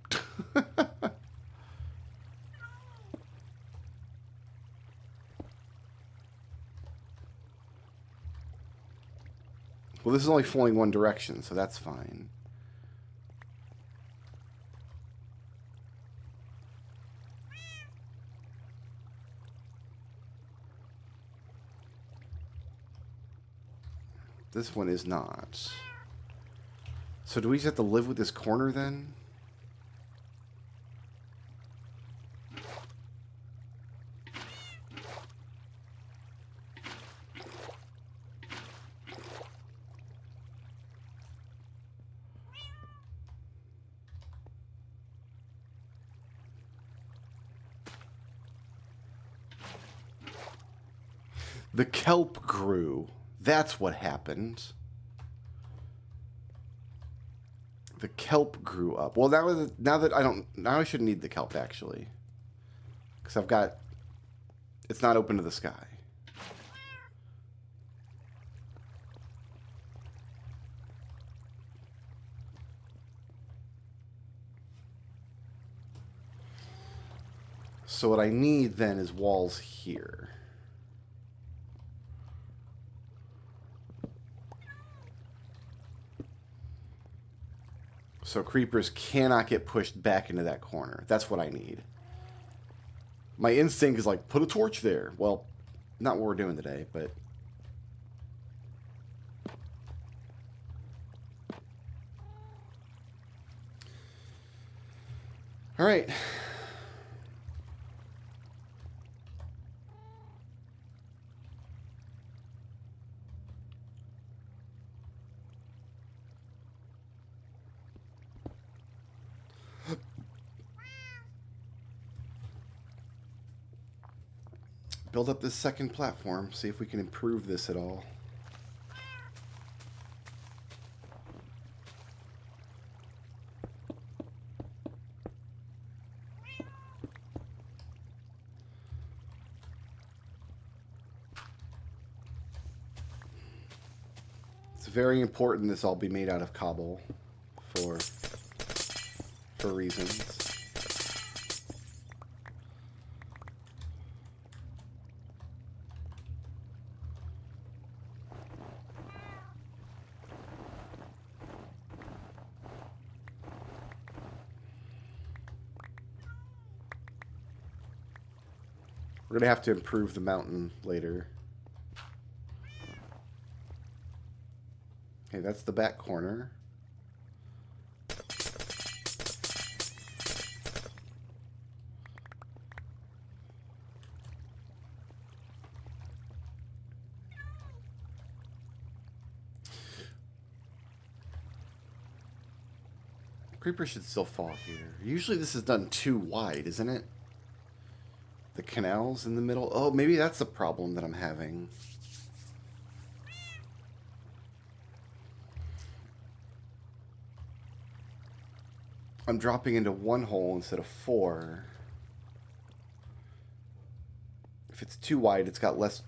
Well, this is only flowing one direction, so that's fine. This one is not. So do we just have to live with this corner then? The kelp grew. That's what happened. The kelp grew up. Well, now I shouldn't need the kelp actually, because I've got. It's not open to the sky. So what I need then is walls here. So creepers cannot get pushed back into that corner. That's what I need. My instinct is like, put a torch there. Well, not what we're doing today, but... All right. Build up this second platform, see if we can improve this at all. It's very important this all be made out of cobble for reasons. We're going to have to improve the mountain later. Okay, that's the back corner. Creeper should still fall here. Usually this is done too wide, isn't it? The canals in the middle. Oh, maybe that's the problem that I'm having. I'm dropping into one hole instead of 4. If it's too wide, it's got less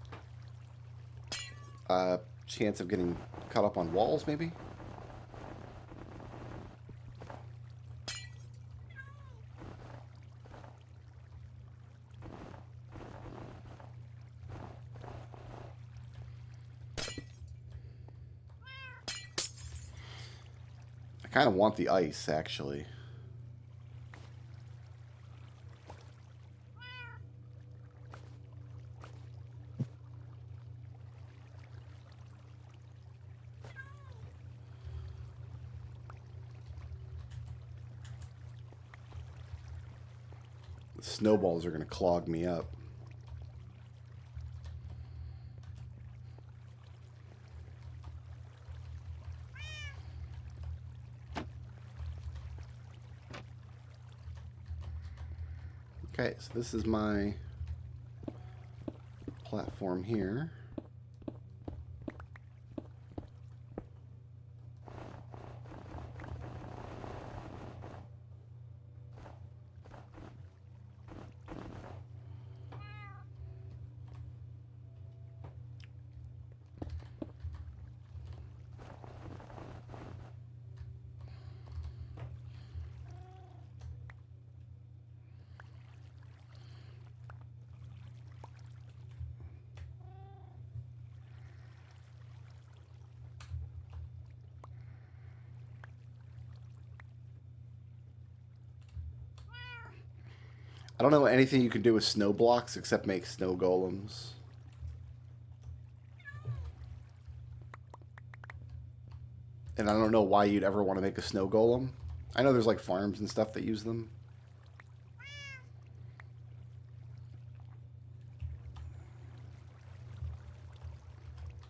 chance of getting caught up on walls, maybe? I kind of want the ice, actually. The snowballs are going to clog me up. Okay, so this is my platform here. I don't know anything you can do with snow blocks except make snow golems. And I don't know why you'd ever want to make a snow golem. I know there's like farms and stuff that use them.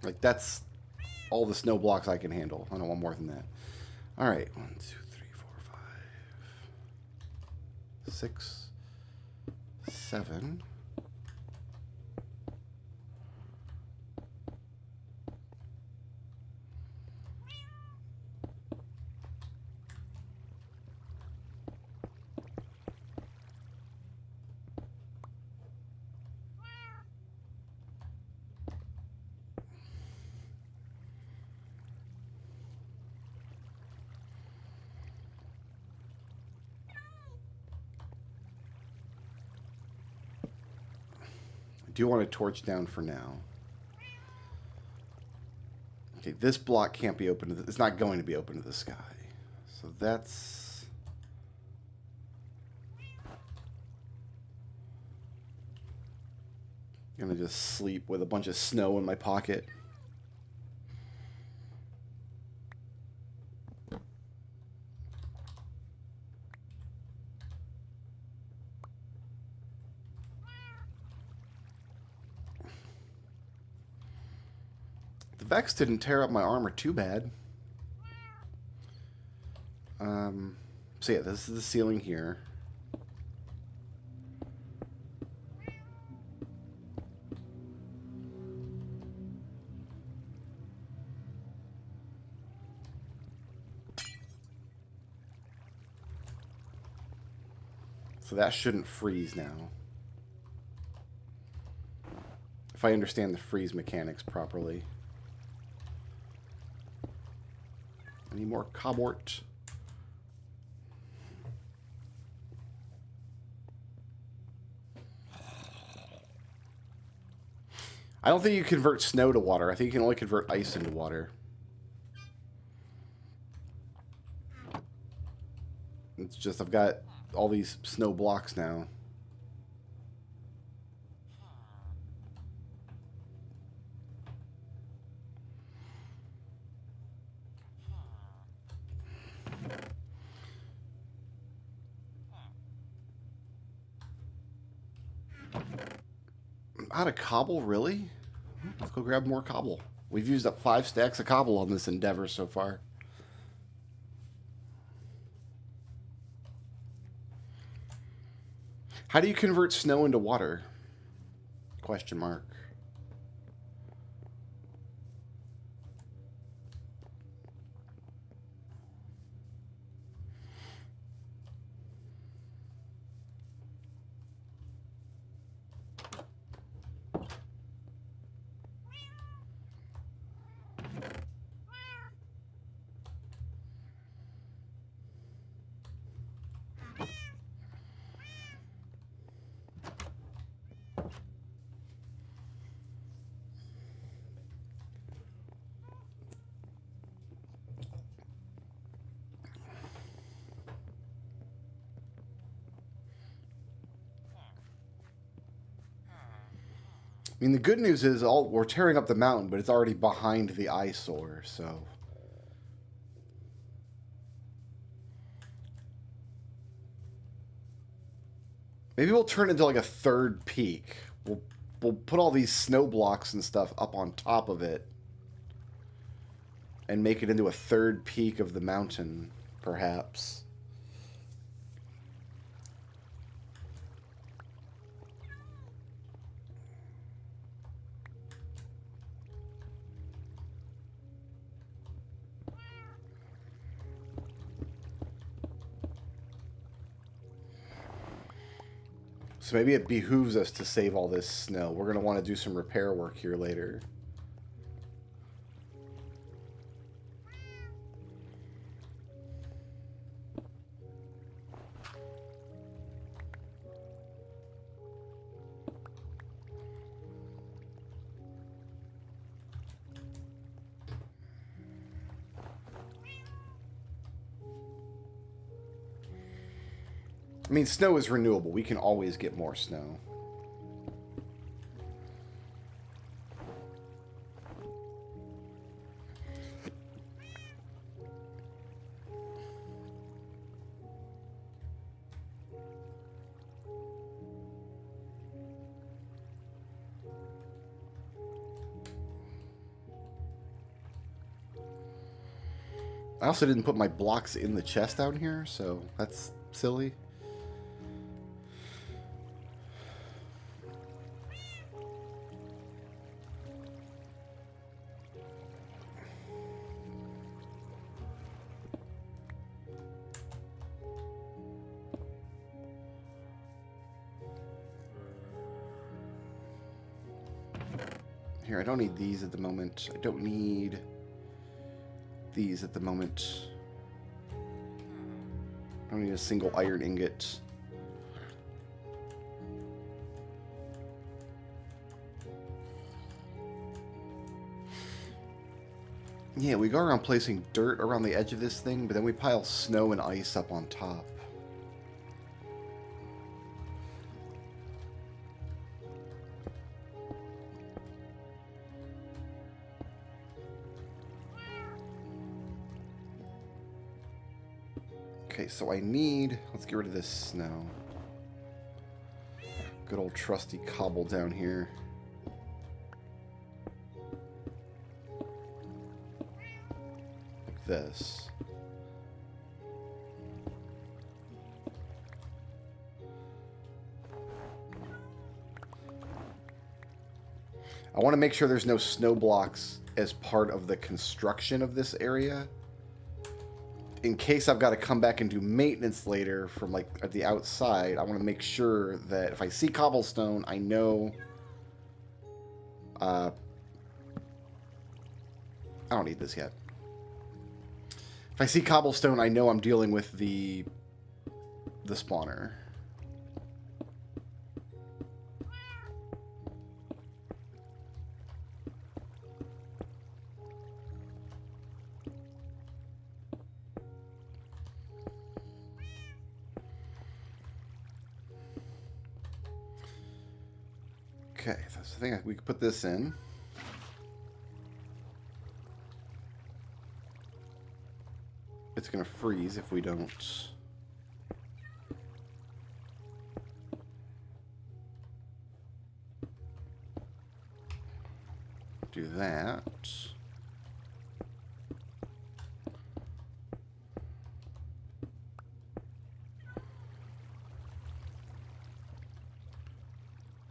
Like, that's all the snow blocks I can handle. I don't want more than that. All right. 1, 2, 3, 4, 5, 6, 7. I do want to torch down for now. Okay, this block can't be open to the, it's not going to be open to the sky. So that's gonna just sleep with a bunch of snow in my pocket. The Vex didn't tear up my armor too bad. So yeah, this is the ceiling here. So that shouldn't freeze now. If I understand the freeze mechanics properly. Any more cobwort? I don't think you convert snow to water. I think you can only convert ice into water. It's just I've got all these snow blocks now. Out of cobble, really? Let's go grab more cobble. We've used up 5 stacks of cobble on this endeavor so far. How do you convert snow into water? Question mark. I mean, the good news is we're tearing up the mountain, but it's already behind the eyesore, so... Maybe we'll turn it into like a third peak. We'll put all these snow blocks and stuff up on top of it and make it into a third peak of the mountain, perhaps. So maybe it behooves us to save all this snow. We're going to want to do some repair work here later. I mean, snow is renewable. We can always get more snow. I also didn't put my blocks in the chest down here, so that's silly. Here, I don't need these at the moment. I don't need these at the moment. I don't need a single iron ingot. Yeah, we go around placing dirt around the edge of this thing, but then we pile snow and ice up on top. Okay, so I need... Let's get rid of this snow. Good old trusty cobble down here. Like this. I want to make sure there's no snow blocks as part of the construction of this area. In case I've got to come back and do maintenance later from like at the outside, I want to make sure that if I see cobblestone, I know. I don't need this yet. If I see cobblestone, I know I'm dealing with the spawner. Okay, so I think we could put this in. It's going to freeze if we don't. Do that.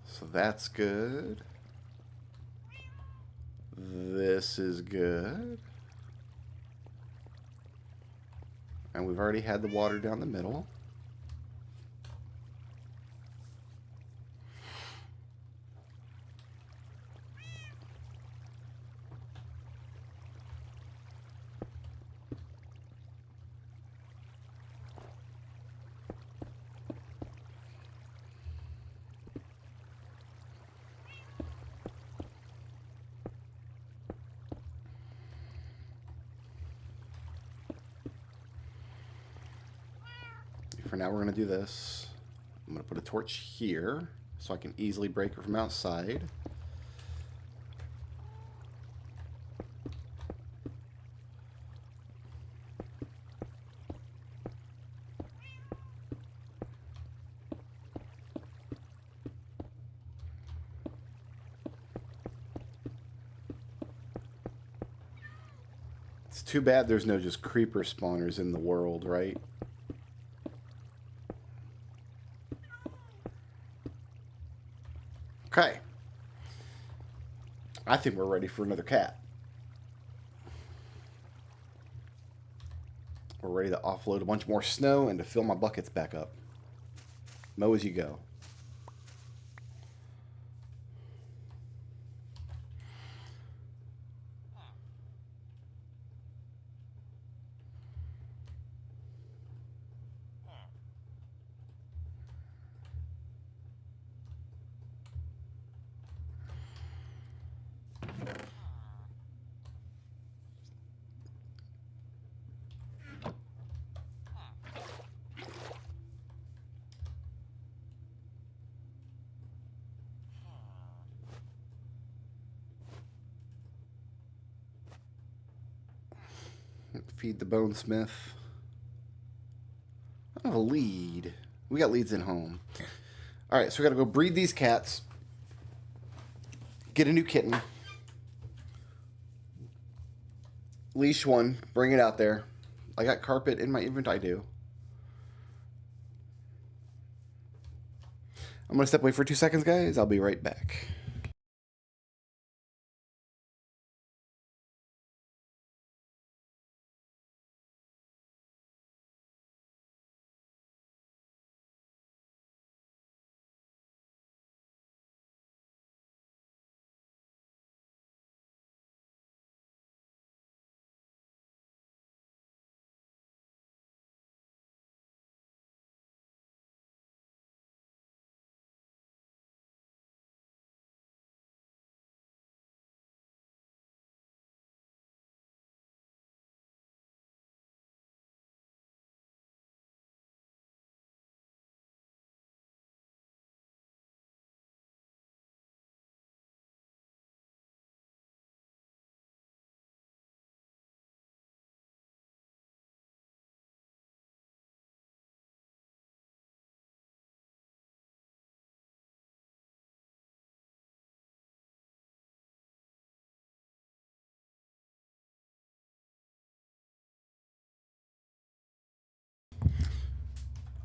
So that's good. This is good. And we've already had the water down the middle. For now, we're going to do this. I'm going to put a torch here so I can easily break it from outside. It's too bad there's no just creeper spawners in the world, right? Okay. I think we're ready for another cat. We're ready to offload a bunch more snow and to fill my buckets back up. Mow as you go. Feed the bonesmith. I have a lead. We got leads in home. Alright, so we gotta go breed these cats. Get a new kitten. Leash one. Bring it out there. I got carpet in my inventory. I do. I'm gonna step away for 2 seconds, guys. I'll be right back.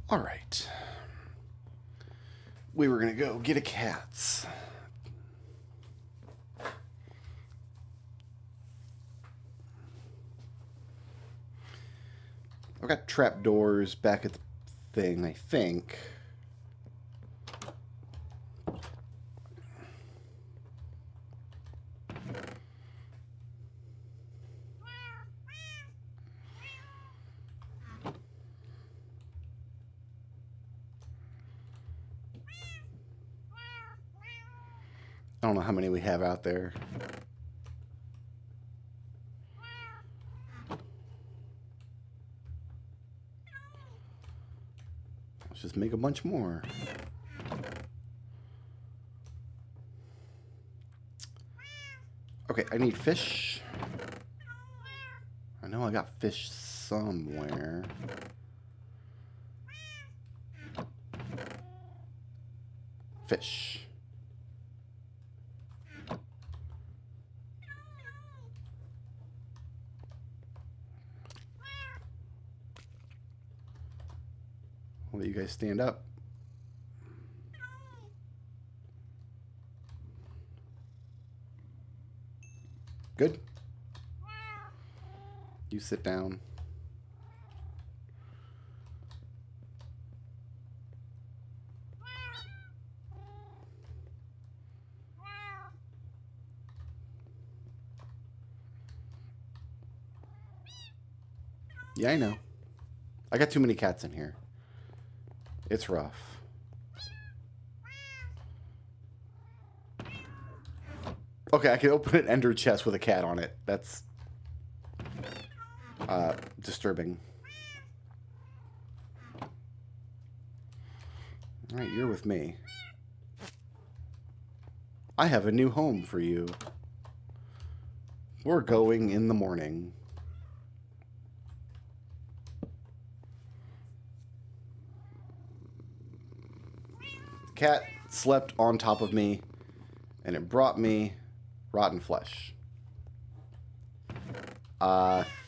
All right. We were going to go get a cats. I've got trapdoors back at the thing, I think. I don't know how many we have out there. Let's just make a bunch more. Okay, I need fish. I know I got fish somewhere. Fish. I'll let you guys stand up. Good. You sit down. Yeah, I know. I got too many cats in here. It's rough. Okay, I can open an ender chest with a cat on it. That's disturbing. Alright, you're with me. I have a new home for you. We're going in the morning. The cat slept on top of me, and it brought me rotten flesh.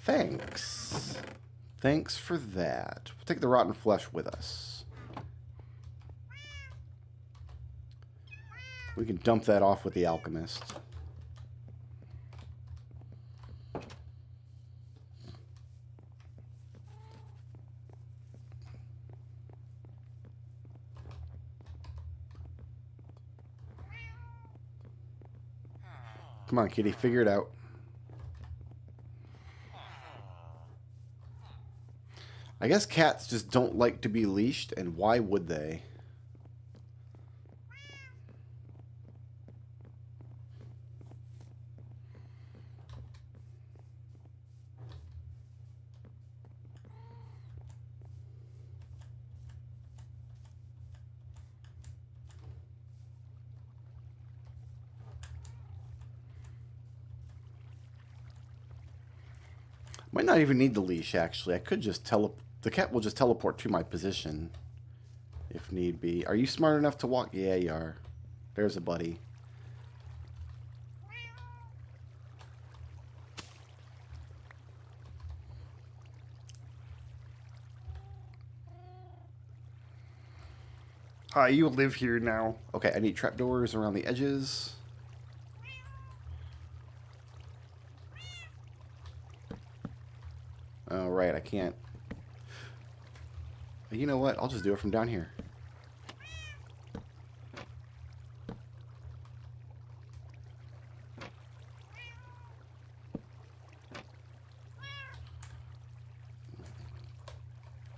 Thanks. Thanks for that. We'll take the rotten flesh with us. We can dump that off with the alchemist. Come on, kitty, figure it out. I guess cats just don't like to be leashed, and why would they? Might not even need the leash, actually. I could just the cat will just teleport to my position if need be. Are you smart enough to walk? Yeah, you are. There's a buddy. Hi, you live here now. Okay, I need trapdoors around the edges. Oh, right, I can't. You know what? I'll just do it from down here.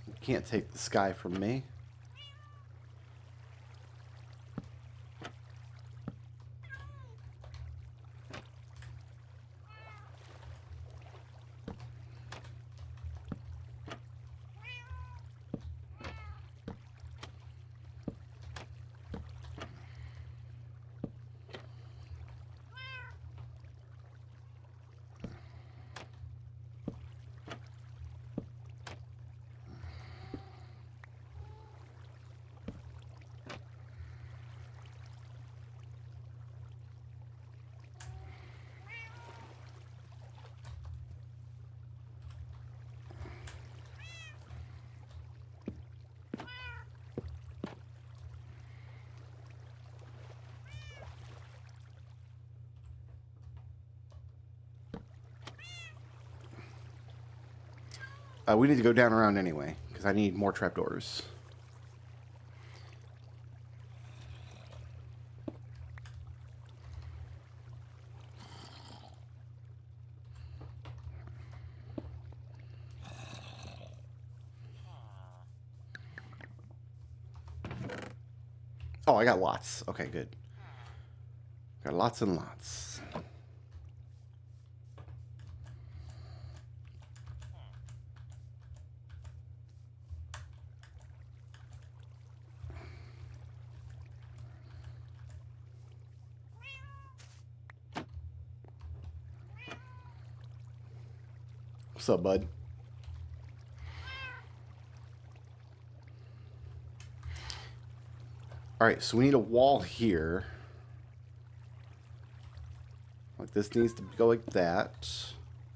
You can't take the sky from me. We need to go down around anyway, because I need more trapdoors. Oh, I got lots. Okay, good. Got lots and lots. What's up, bud? Alright, so we need a wall here. Like this needs to go like that.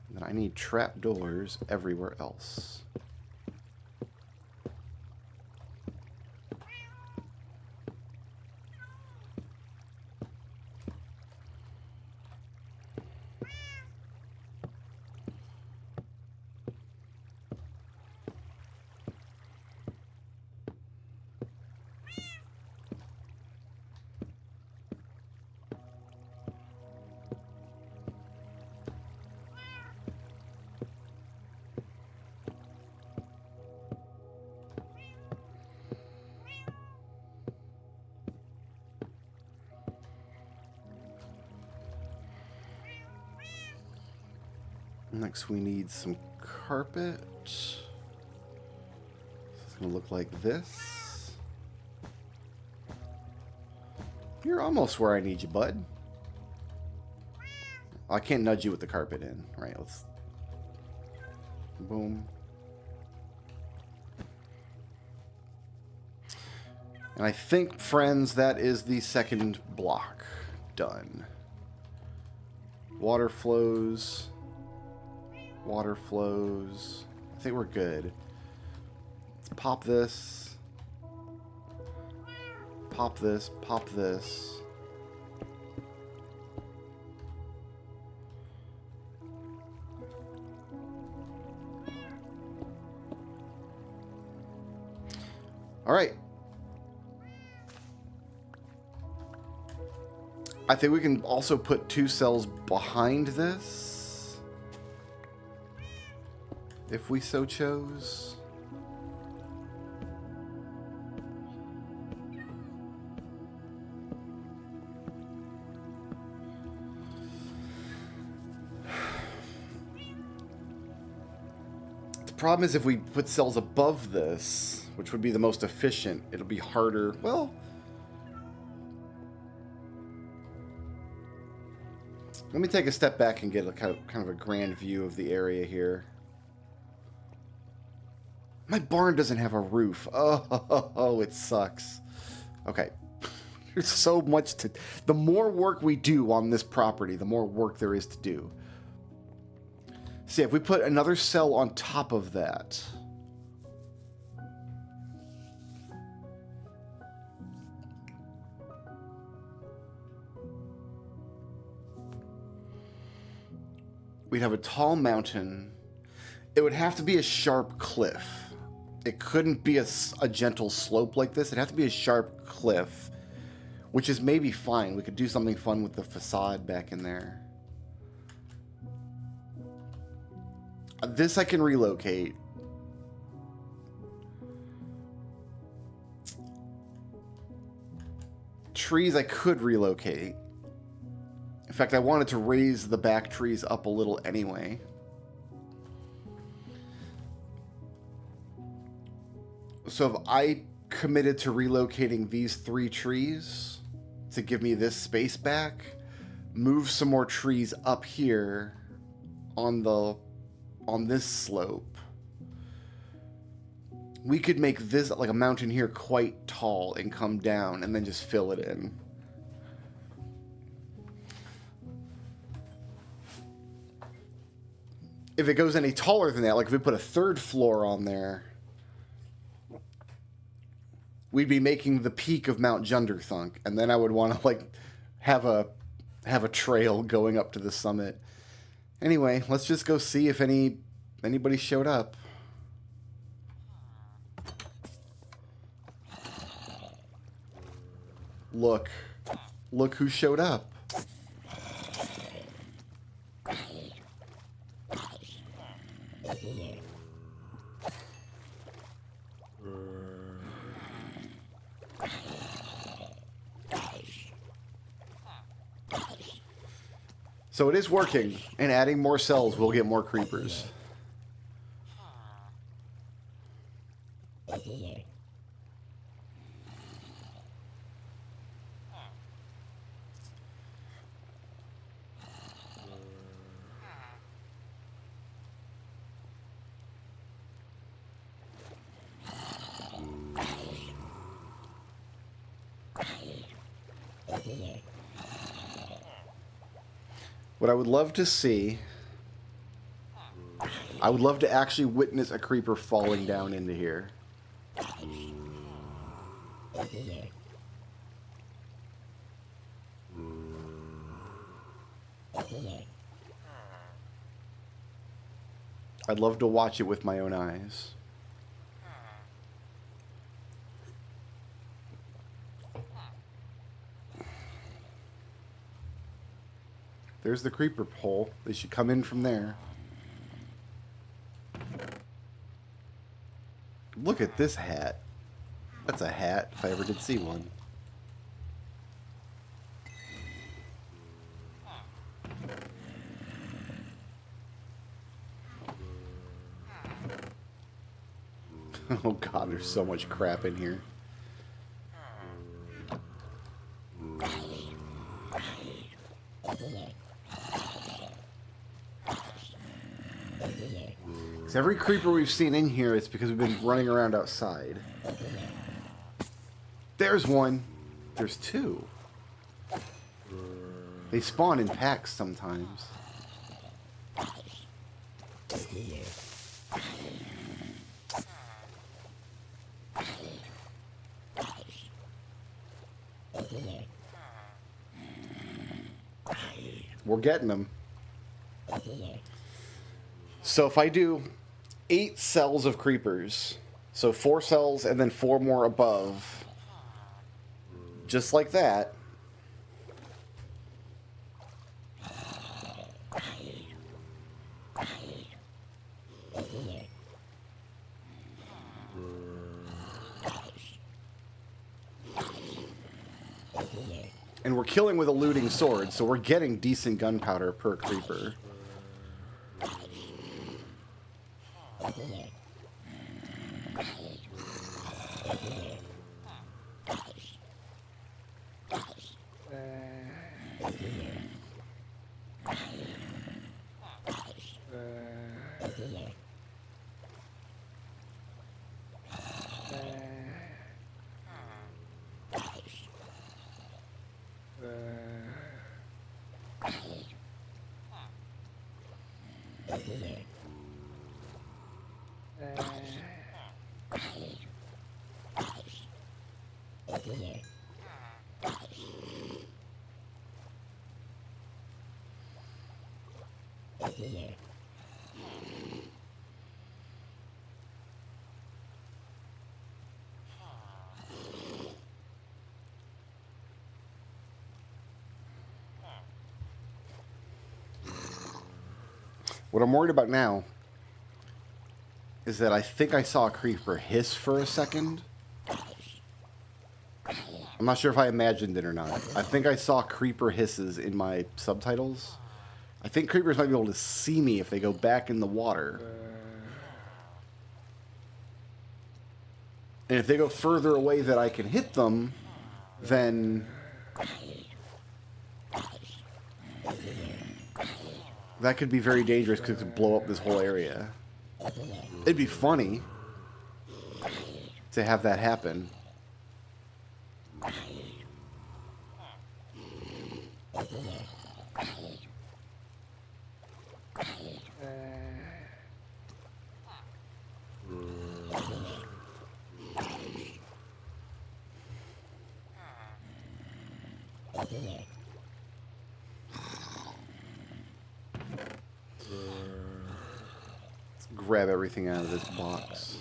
And then I need trapdoors everywhere else. Next we need some carpet. So it's going to look like this. You're almost where I need you, bud. I can't nudge you with the carpet in. Right, let's... Boom. And I think, friends, that is the second block done. Water flows Water flows. I think we're good. Let's pop this. Pop this. Pop this. All right. I think we can also put 2 cells behind this, if we so chose. The problem is if we put cells above this, which would be the most efficient, it'll be harder. Well, let me take a step back and get a kind of a grand view of the area here. My barn doesn't have a roof. Oh, it sucks. Okay. There's so much to... The more work we do on this property, the more work there is to do. See, if we put another cell on top of that... we'd have a tall mountain. It would have to be a sharp cliff. It couldn't be a gentle slope like this. It'd have to be a sharp cliff, which is maybe fine. We could do something fun with the facade back in there. This I can relocate. Trees I could relocate. In fact, I wanted to raise the back trees up a little anyway. So if I committed to relocating these 3 trees to give me this space back, move some more trees up here on this slope, we could make this, like a mountain here, quite tall and come down and then just fill it in. If it goes any taller than that, like if we put a 3rd floor on there, we'd be making the peak of Mount Junderthunk, and then I would want to like have a trail going up to the summit. Anyway, let's just go see if anybody showed up. Look who showed up. So it is working, and adding more cells will get more creepers. What I would love to see, I would love to actually witness a creeper falling down into here. I'd love to watch it with my own eyes. There's the creeper hole. They should come in from there. Look at this hat. That's a hat, if I ever did see one. Oh god, there's so much crap in here. Every creeper we've seen in here, it's because we've been running around outside. There's one. There's 2. They spawn in packs sometimes. We're getting them. So if I do 8 cells of creepers, so 4 cells and then 4 more above, just like that. And we're killing with a looting sword, so we're getting decent gunpowder per creeper. What I'm worried about now is that I think I saw a creeper hiss for a second. I'm not sure if I imagined it or not. I think I saw creeper hisses in my subtitles. I think creepers might be able to see me if they go back in the water. And if they go further away that I can hit them, then that could be very dangerous because it could blow up this whole area. It'd be funny to have that happen. Let's grab everything out of this box.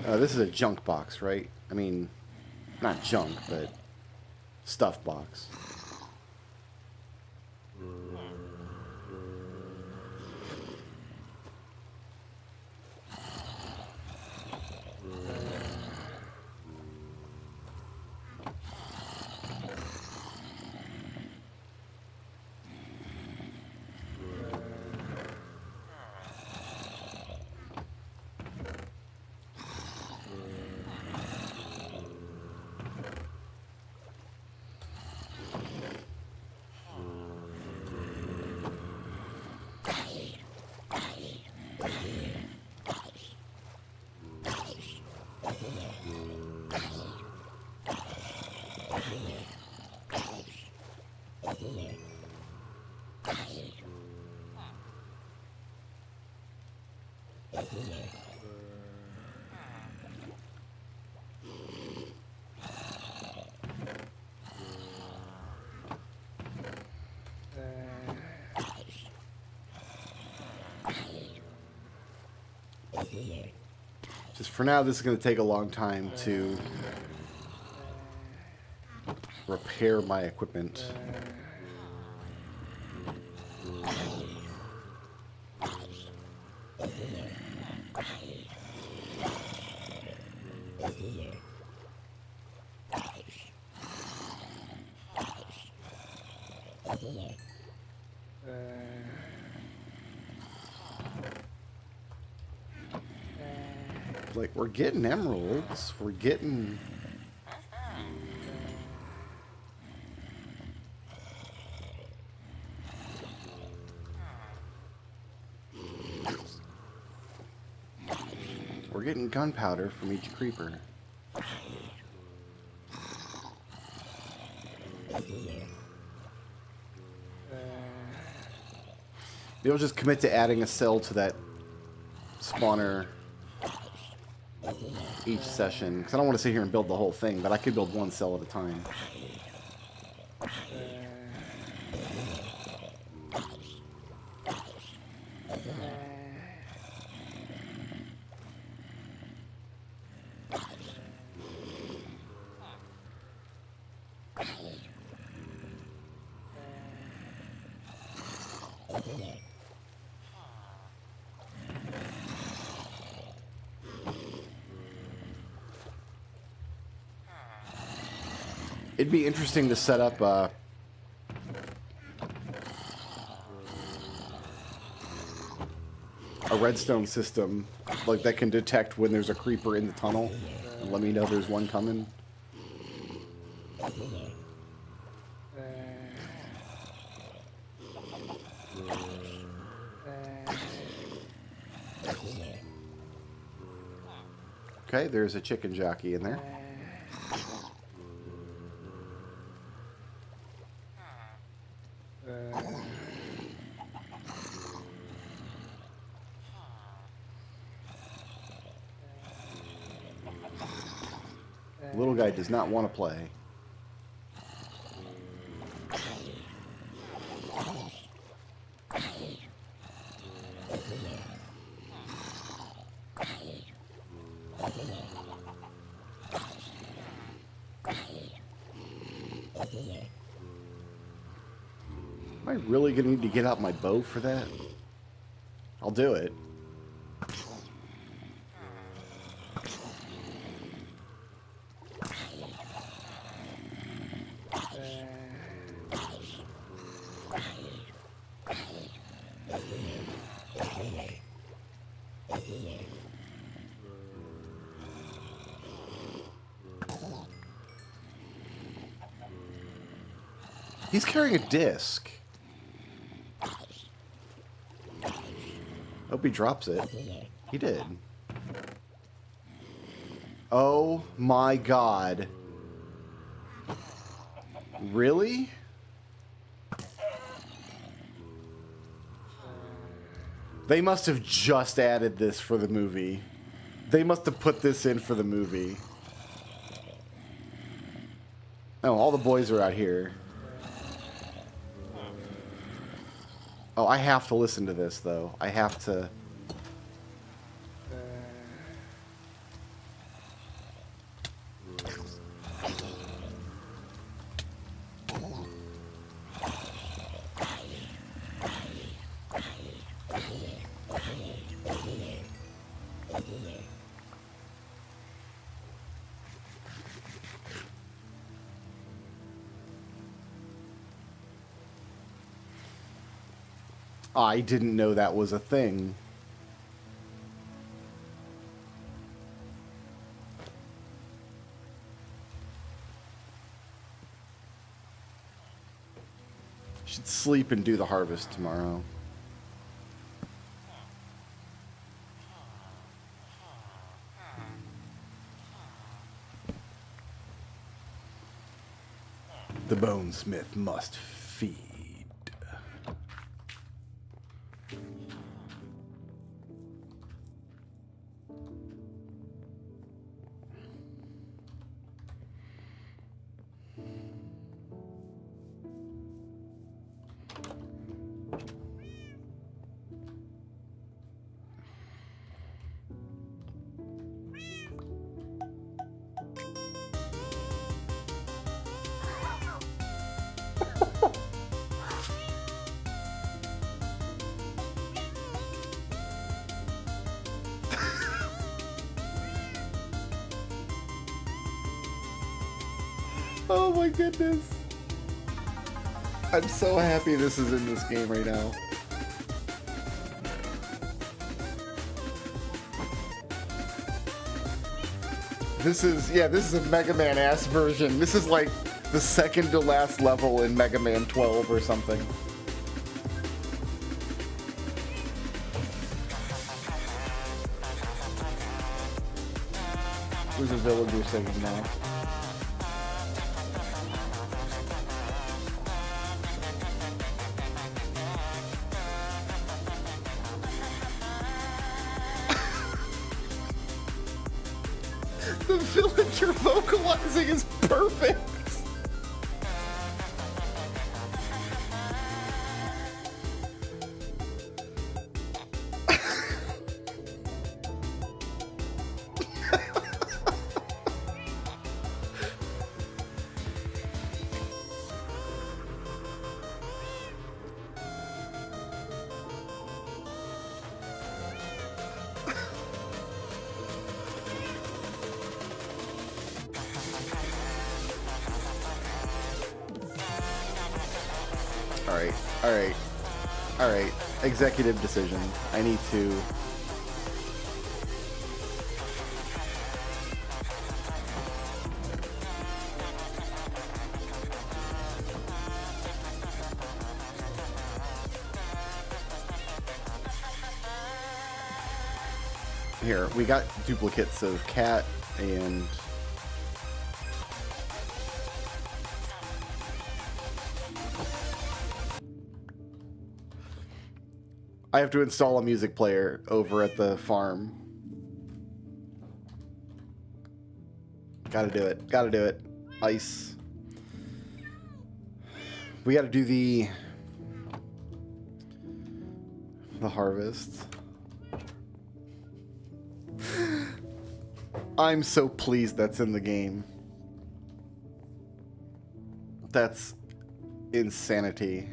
This is a junk box, right? I mean, not junk, but stuff box. Just for now, this is going to take a long time to repair my equipment. Like, we're getting emeralds. We're getting... We're getting gunpowder from each creeper. Maybe I'll just commit to adding a cell to that spawner each session, because I don't want to sit here and build the whole thing, but I could build one cell at a time. It'd be interesting to set up a redstone system like that can detect when there's a creeper in the tunnel and let me know there's one coming. Okay, there's a chicken jockey in there. Little guy does not want to play. Am I really going to need to get out my bow for that? I'll do it. He's carrying a disc. Hope he drops it. He did. Oh my god. Really? They must have just added this for the movie. They must have put this in for the movie. Oh, all the boys are out here. Oh, I have to listen to this, though. I have to... I didn't know that was a thing. Should sleep and do the harvest tomorrow. The bonesmith must feed. Oh my goodness. I'm so happy this is in this game right now. This is a Mega Man ass version. This is like the second to last level in Mega Man 12 or something. There's a villager singing now. The villager vocalizing is perfect. Alright. Executive decision. I need to... Here, we got duplicates of Cat and... I have to install a music player over at the farm. Gotta do it. Ice. We gotta do the harvest. I'm so pleased that's in the game. That's insanity.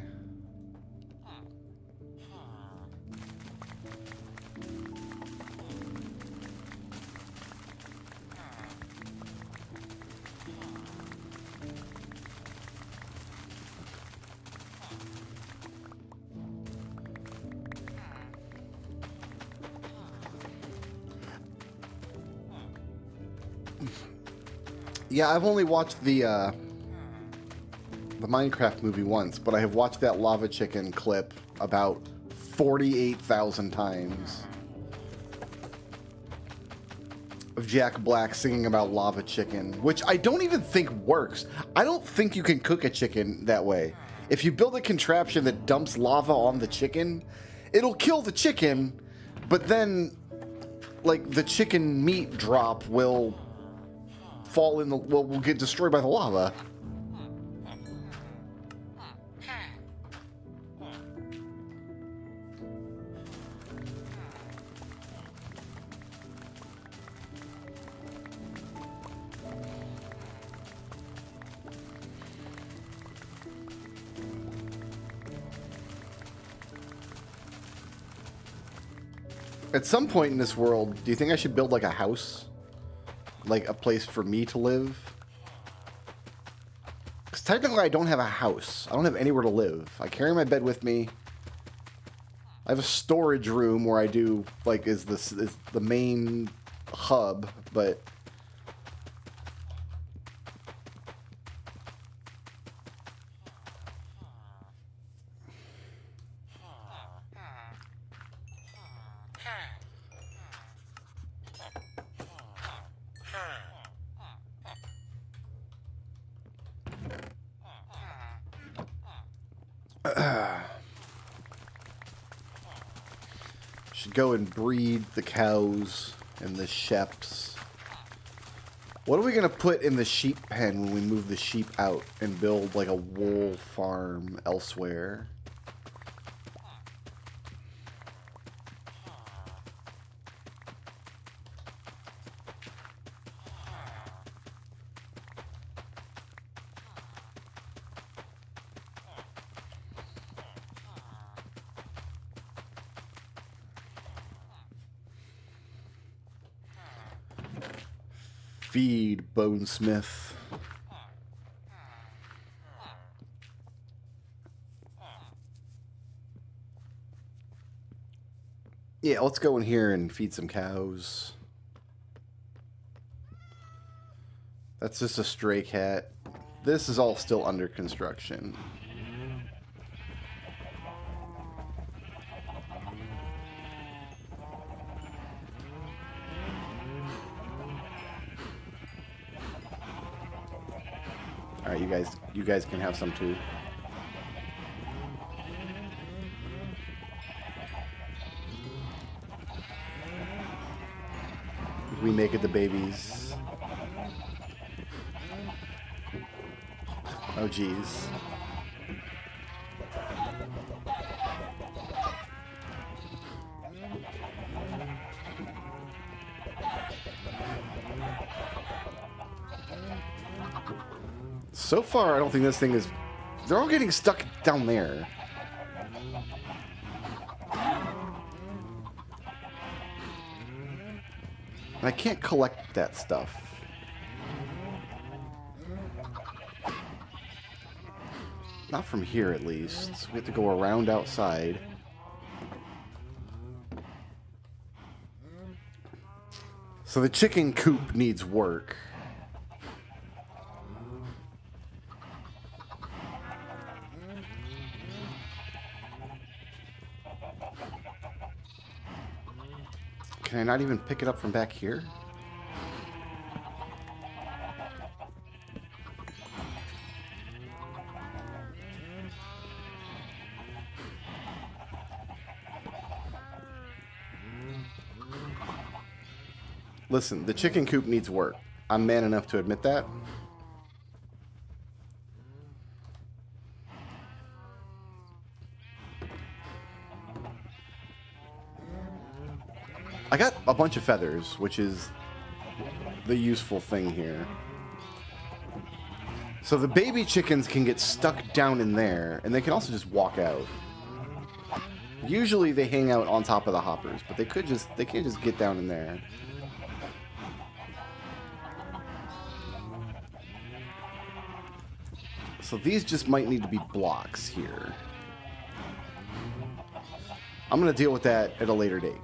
Yeah, I've only watched the Minecraft movie once, but I have watched that lava chicken clip about 48,000 times of Jack Black singing about lava chicken, which I don't even think works. I don't think you can cook a chicken that way. If you build a contraption that dumps lava on the chicken, it'll kill the chicken, but then, like, the chicken meat drop will fall in the... will get destroyed by the lava. At some point in this world, do you think I should build, like, a house? Like, a place for me to live? Because technically I don't have a house. I don't have anywhere to live. I carry my bed with me. I have a storage room where I do, like, is the main hub, but... Should go and breed the cows and the sheps. What are we going to put in the sheep pen when we move the sheep out and build like a wool farm elsewhere? Feed Bonesmith. Yeah, let's go in here and feed some cows. That's just a stray cat. This is all still under construction. All right, you guys can have some too. We make it the babies. Oh, geez. So far, I don't think this thing is... They're all getting stuck down there. And I can't collect that stuff. Not from here, at least. We have to go around outside. So the chicken coop needs work. Can I not even pick it up from back here? Listen, the chicken coop needs work. I'm man enough to admit that. I got a bunch of feathers, which is the useful thing here. So the baby chickens can get stuck down in there, and they can also just walk out. Usually they hang out on top of the hoppers, but they can't just get down in there. So these just might need to be blocks here. I'm going to deal with that at a later date.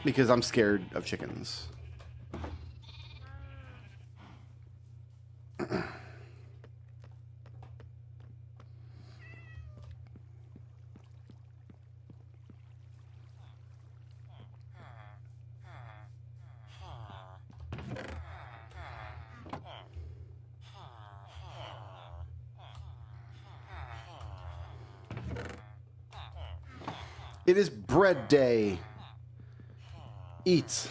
Because I'm scared of chickens. It is bread day. Eat.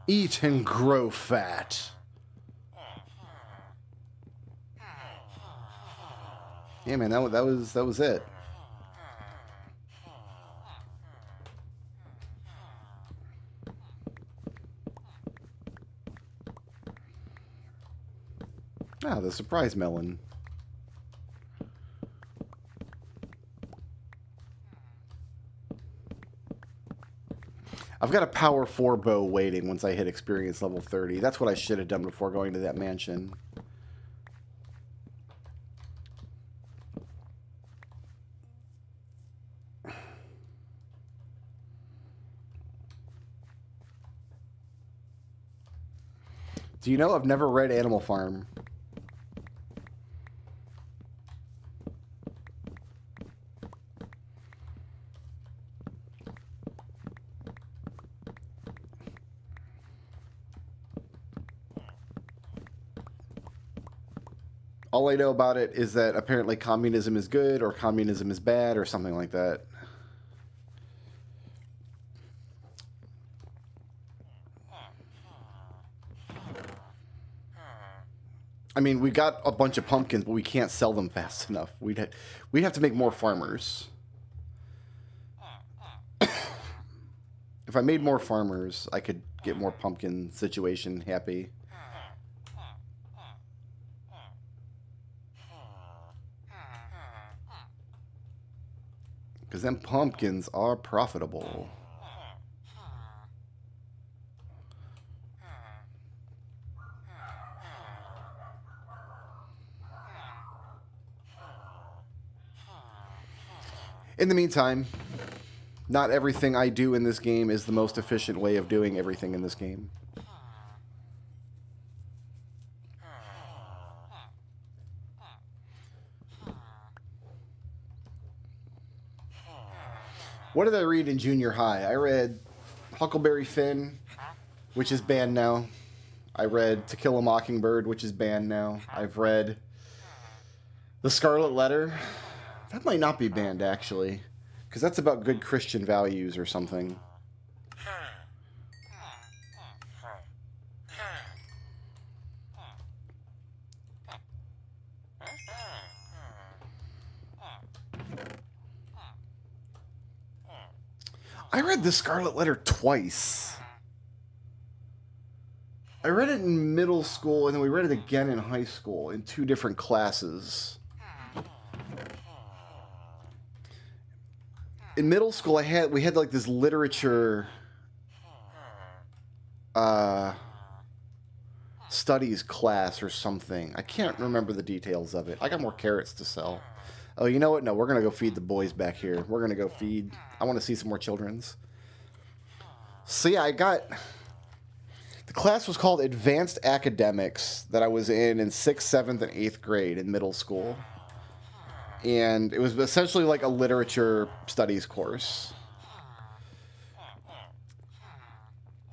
Eat and grow fat. Yeah, man, that was it. Ah, the surprise melon. I've got a power 4 bow waiting once I hit experience level 30. That's what I should have done before going to that mansion. Do you know I've never read Animal Farm? All I know about it is that apparently communism is good or communism is bad or something like that. I mean, we got a bunch of pumpkins, but we can't sell them fast enough. We'd have to make more farmers. If I made more farmers, I could get more pumpkin situation happy. Because them pumpkins are profitable. In the meantime, not everything I do in this game is the most efficient way of doing everything in this game. What did I read in junior high? I read Huckleberry Finn, which is banned now. I read To Kill a Mockingbird, which is banned now. I've read The Scarlet Letter? That might not be banned, actually. Because that's about good Christian values or something. I read The Scarlet Letter twice. I read it in middle school, and then we read it again in high school in 2 different classes. In middle school, we had like this literature studies class or something. I can't remember the details of it. I got more carrots to sell. Oh, you know what? No, we're going to go feed the boys back here. We're going to go feed. I want to see some more children's. So yeah, the class was called Advanced Academics that I was in 6th, 7th, and 8th grade in middle school. And it was essentially like a literature studies course.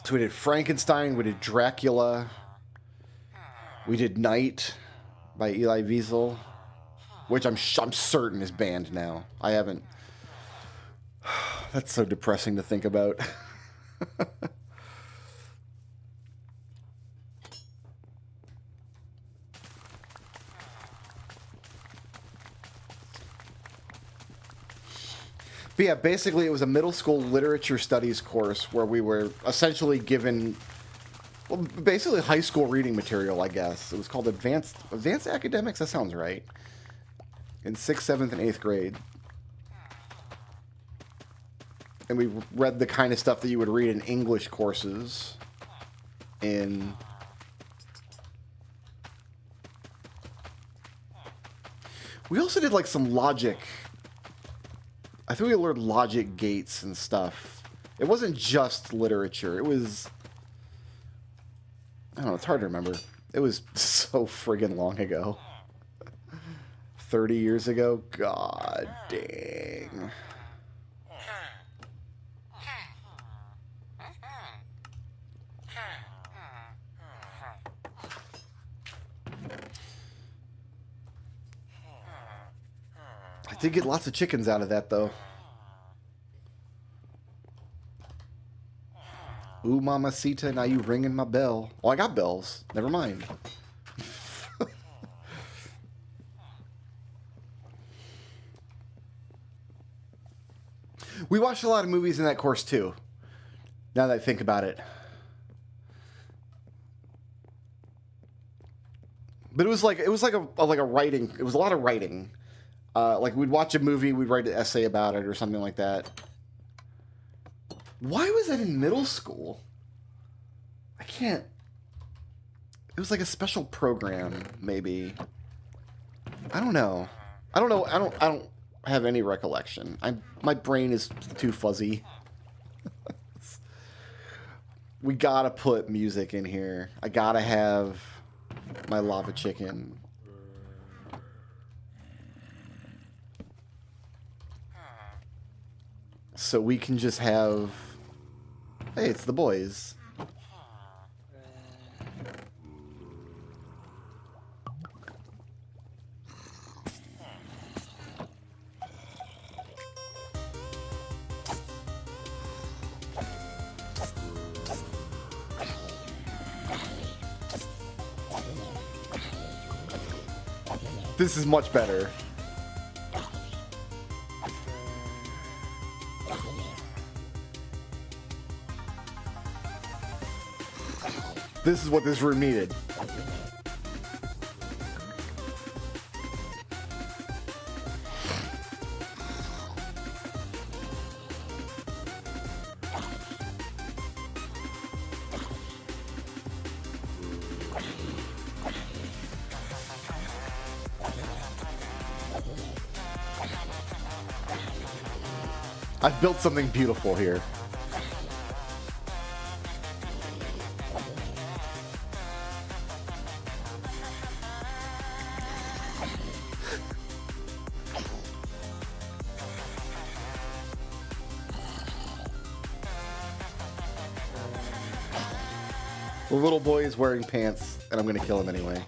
So we did Frankenstein, we did Dracula, we did Night by Elie Wiesel, which I'm certain is banned now. I haven't. That's so depressing to think about. But yeah, basically it was a middle school literature studies course where we were essentially given, well, basically high school reading material, I guess. It was called Advanced Academics, that sounds right. In 6th, 7th, and 8th grade. And we read the kind of stuff that you would read in English courses in... We also did like some logic. I think we learned logic gates and stuff. It wasn't just literature. It was... I don't know, it's hard to remember. It was so friggin' long ago. 30 years ago? God dang. I did get lots of chickens out of that, though. Ooh, mamacita, now you ringing my bell. Oh, I got bells. Never mind. We watched a lot of movies in that course, too. Now that I think about it. But it was like a writing. It was a lot of writing. Like we'd watch a movie, we'd write an essay about it or something like that. Why was that in middle school? I can't. It was like a special program, maybe. I don't know. I don't have any recollection. My brain is too fuzzy. We gotta put music in here. I gotta have my lava chicken. So we can just have... Hey, it's the boys. This is much better. This is what this room needed. I've built something beautiful here. The little boy is wearing pants, and I'm going to kill him anyway.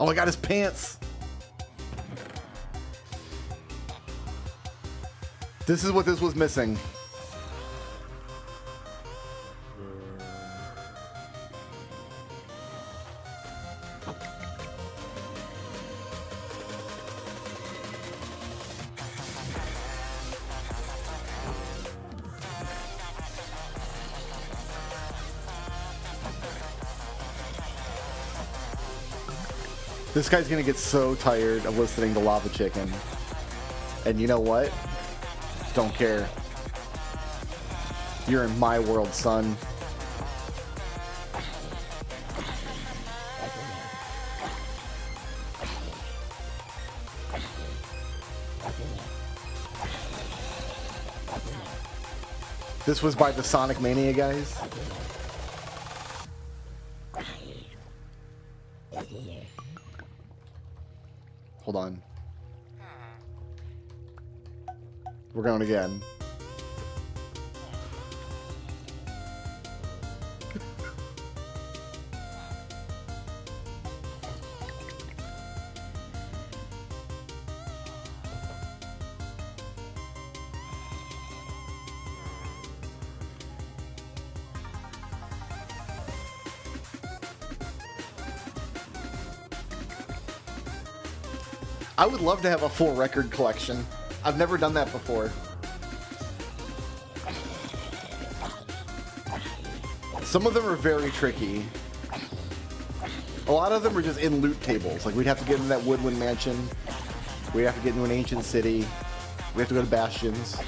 Oh, I got his pants. This is what this was missing. This guy's gonna get so tired of listening to Lava Chicken. And you know what? Don't care. You're in my world, son. This was by the Sonic Mania guys. Hold on. We're going again. I would love to have a full record collection. I've never done that before. Some of them are very tricky. A lot of them are just in loot tables. Like, we'd have to get into that woodland mansion. We'd have to get into an ancient city. We have to go to bastions.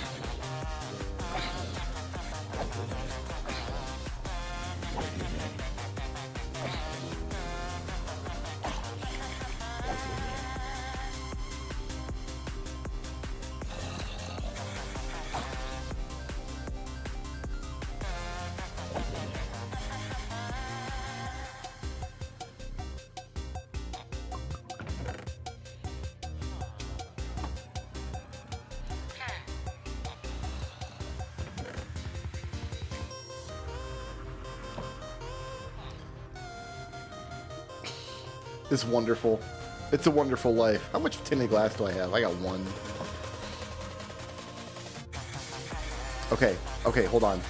It's wonderful. It's a wonderful life. How much tinted glass do I have? I got one. Okay, okay, hold on.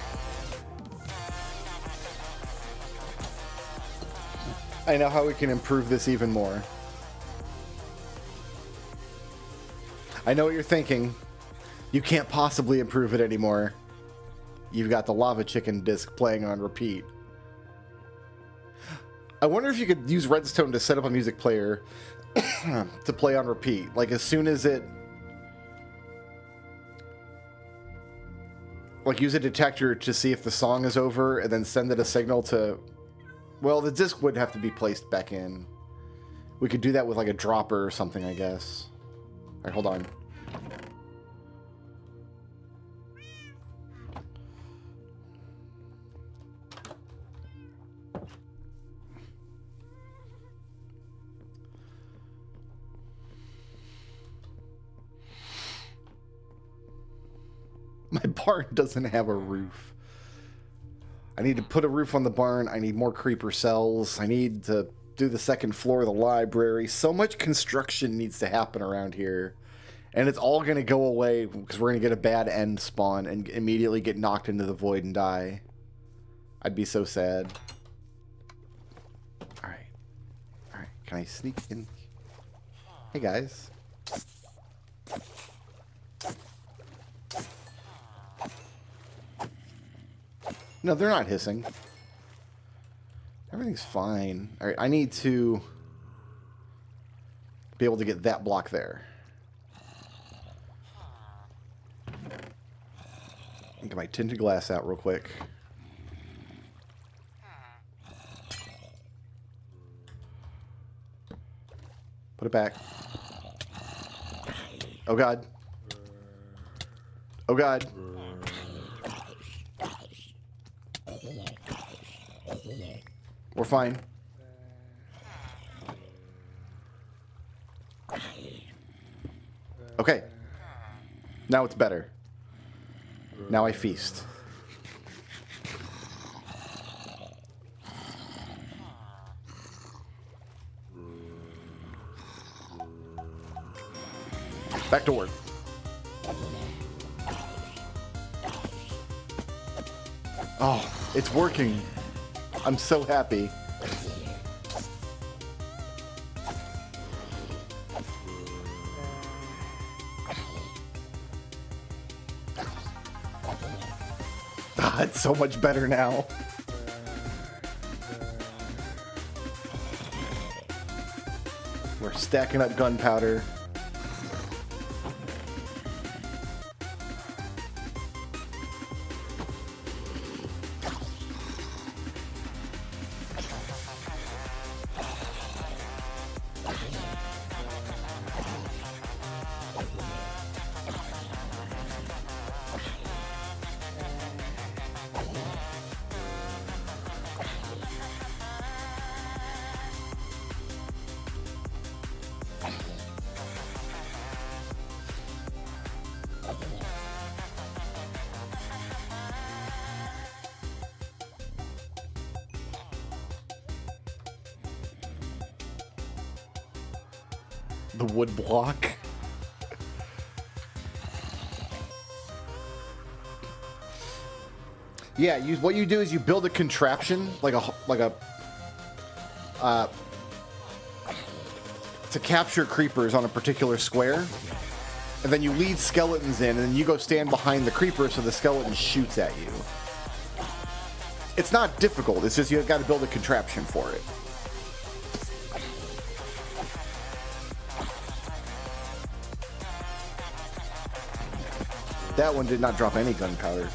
I know how we can improve this even more. I know what you're thinking. You can't possibly improve it anymore. You've got the Lava Chicken disc playing on repeat. I wonder if you could use Redstone to set up a music player to play on repeat. Like, as soon as it... Like, use a detector to see if the song is over, and then send it a signal to... Well, the disc would have to be placed back in. We could do that with, like, a dropper or something, I guess. Alright, hold on. My barn doesn't have a roof. I need to put a roof on the barn. I need more creeper cells. I need to do the second floor of the library. So much construction needs to happen around here. And it's all going to go away because we're going to get a bad end spawn and immediately get knocked into the void and die. I'd be so sad. Alright. Alright. Can I sneak in? Hey, guys. No, they're not hissing. Everything's fine. All right, I need to be able to get that block there. Get my tinted glass out real quick. Put it back. Oh, God. Oh, God. We're fine. Okay. Now it's better. Now I feast. Back to work. Oh, it's working. I'm so happy. Ah, it's so much better now. We're stacking up gunpowder. The wood block. Yeah, what you do is you build a contraption to capture creepers on a particular square, and then you lead skeletons in, and then you go stand behind the creeper so the skeleton shoots at you. It's not difficult. It's just you've got to build a contraption for it. That one did not drop any gunpowder.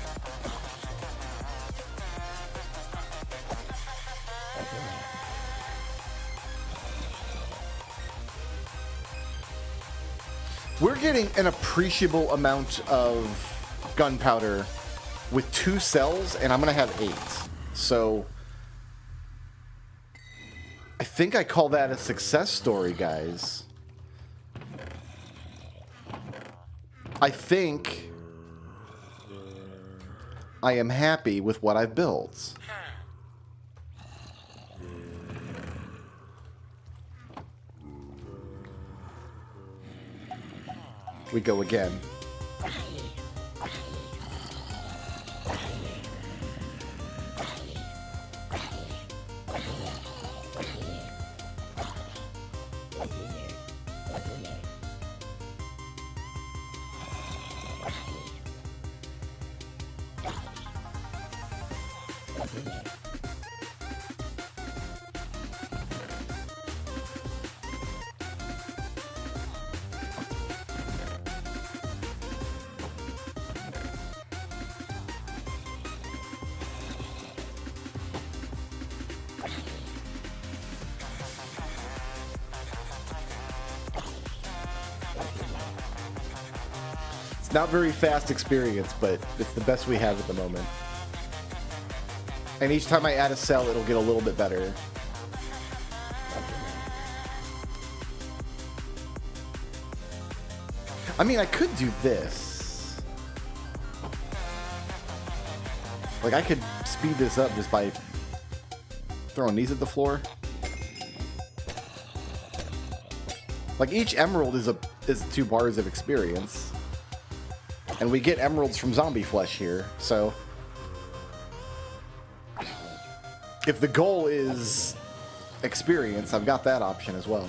We're getting an appreciable amount of gunpowder with 2 cells, and I'm going to have 8. So I think I call that a success story, guys. I think I am happy with what I've built. We go again. Not very fast experience, but it's the best we have at the moment. And each time I add a cell, it'll get a little bit better. I mean, I could do this. Like, I could speed this up just by throwing these at the floor. Like, each emerald is 2 bars of experience. And we get emeralds from zombie flesh here, so if the goal is experience, I've got that option as well.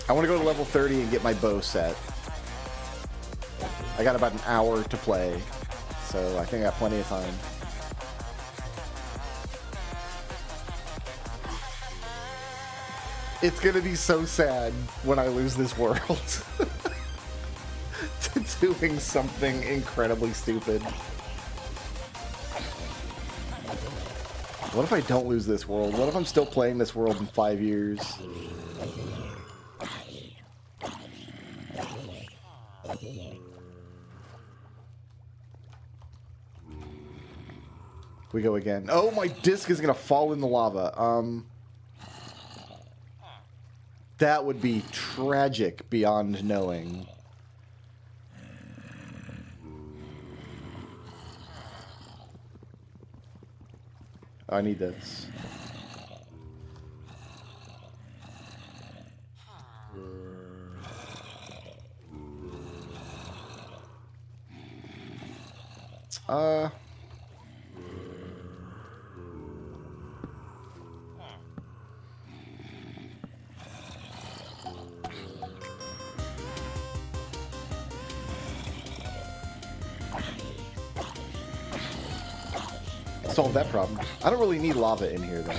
I want to go to level 30 and get my bow set. I got about an hour to play, so I think I got plenty of time. It's gonna be so sad when I lose this world to doing something incredibly stupid. What if I don't lose this world? What if I'm still playing this world in 5 years? We go again. Oh, my disc is gonna fall in the lava. That would be tragic beyond knowing. Oh, I need this. Solve that problem. I don't really need lava in here, though.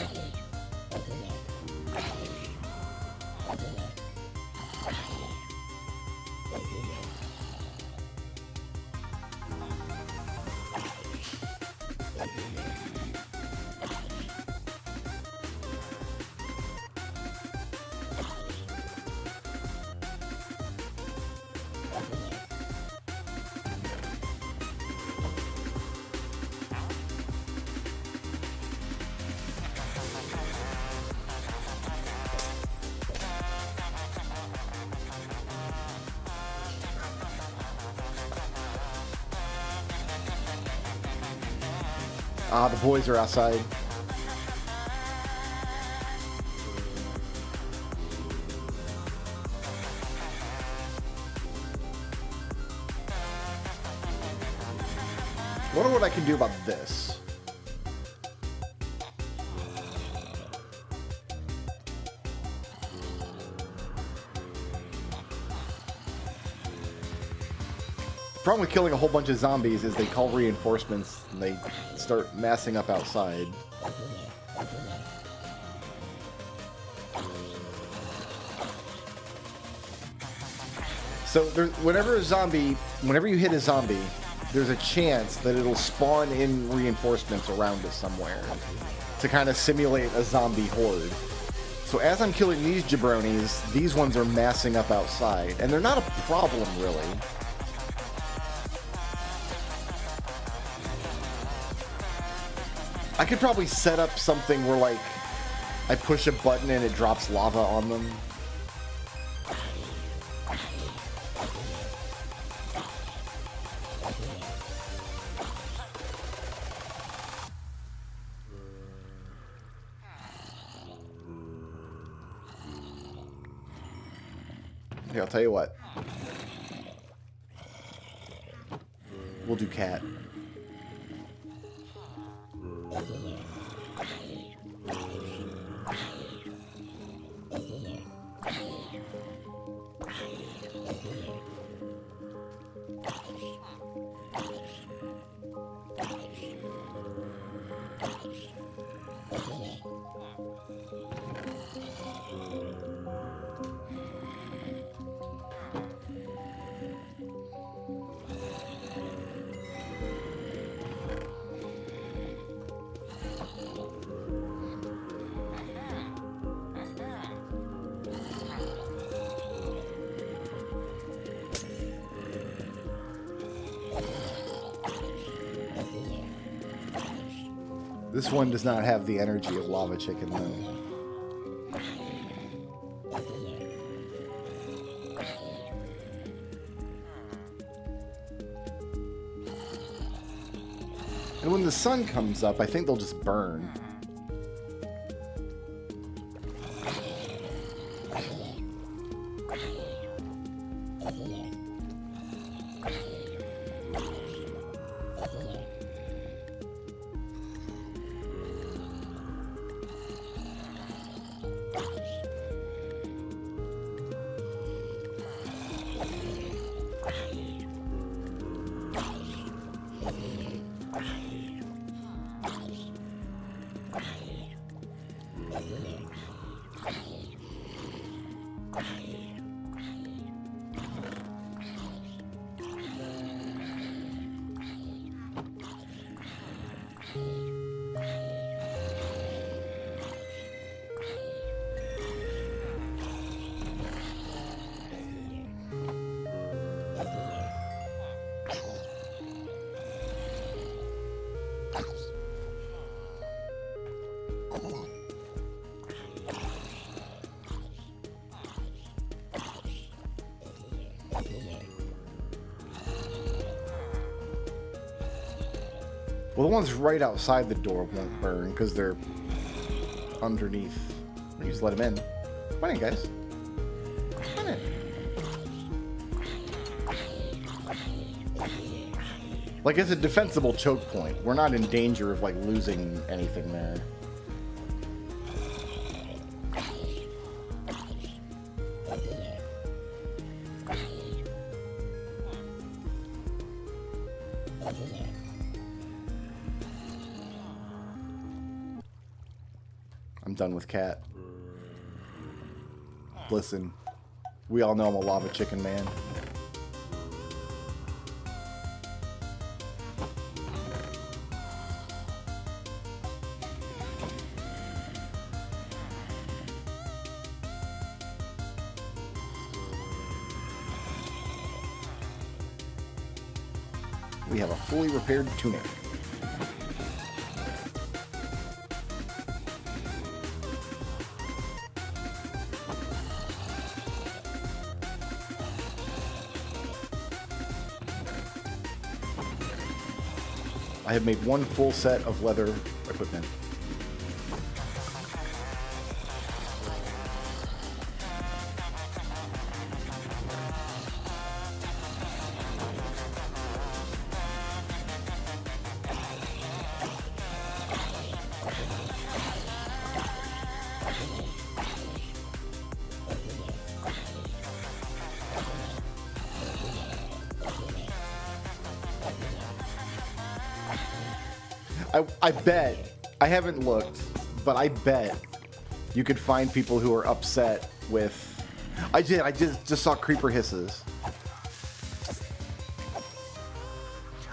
Ah, the boys are outside. Wonder what I can do about this. Problem with killing a whole bunch of zombies is they call reinforcements and they start massing up outside. So whenever you hit a zombie, there's a chance that it'll spawn in reinforcements around it somewhere to kind of simulate a zombie horde. So as I'm killing these jabronis, these ones are massing up outside, and they're not a problem really. I could probably set up something where, like, I push a button and it drops lava on them. Here, I'll tell you what. We'll do cat. This one does not have the energy of Lava Chicken, though. And when the sun comes up, I think they'll just burn. Well, the ones right outside the door won't burn because they're underneath. You just let them in. Come on in, guys. Come on in. Like, it's a defensible choke point. We're not in danger of, like, losing anything there. I'm done with Cat. Listen, we all know I'm a lava chicken man. We have a fully repaired tuner. I have made one full set of leather equipment. I bet, I haven't looked, but I bet you could find people who are upset with... I just saw creeper hisses.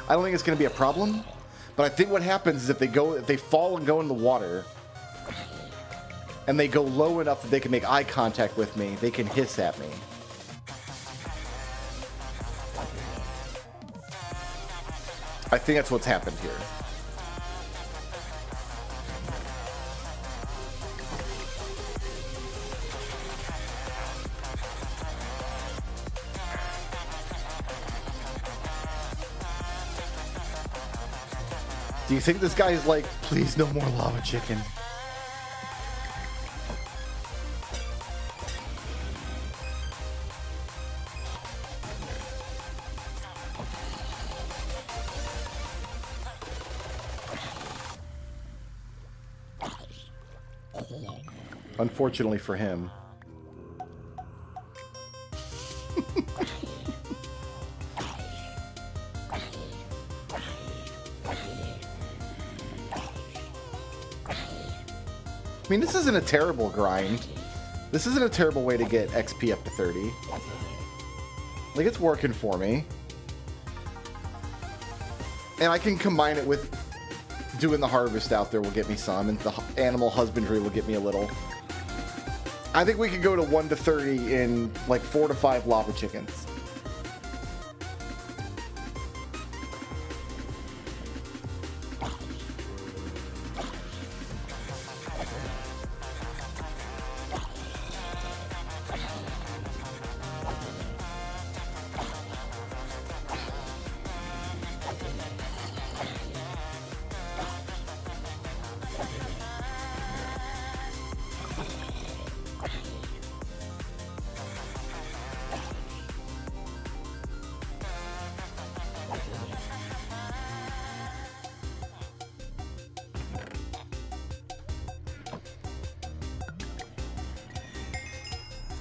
I don't think it's going to be a problem, but I think what happens is if they fall and go in the water, and they go low enough that they can make eye contact with me, they can hiss at me. I think that's what's happened here. Do you think this guy is like, please no more lava chicken? Unfortunately for him. I mean, this isn't a terrible grind. This isn't a terrible way to get XP up to 30. Like, it's working for me. And I can combine it with doing the harvest out there will get me some, and the animal husbandry will get me a little. I think we could go to 1 to 30 in, like, 4 to 5 lava chickens.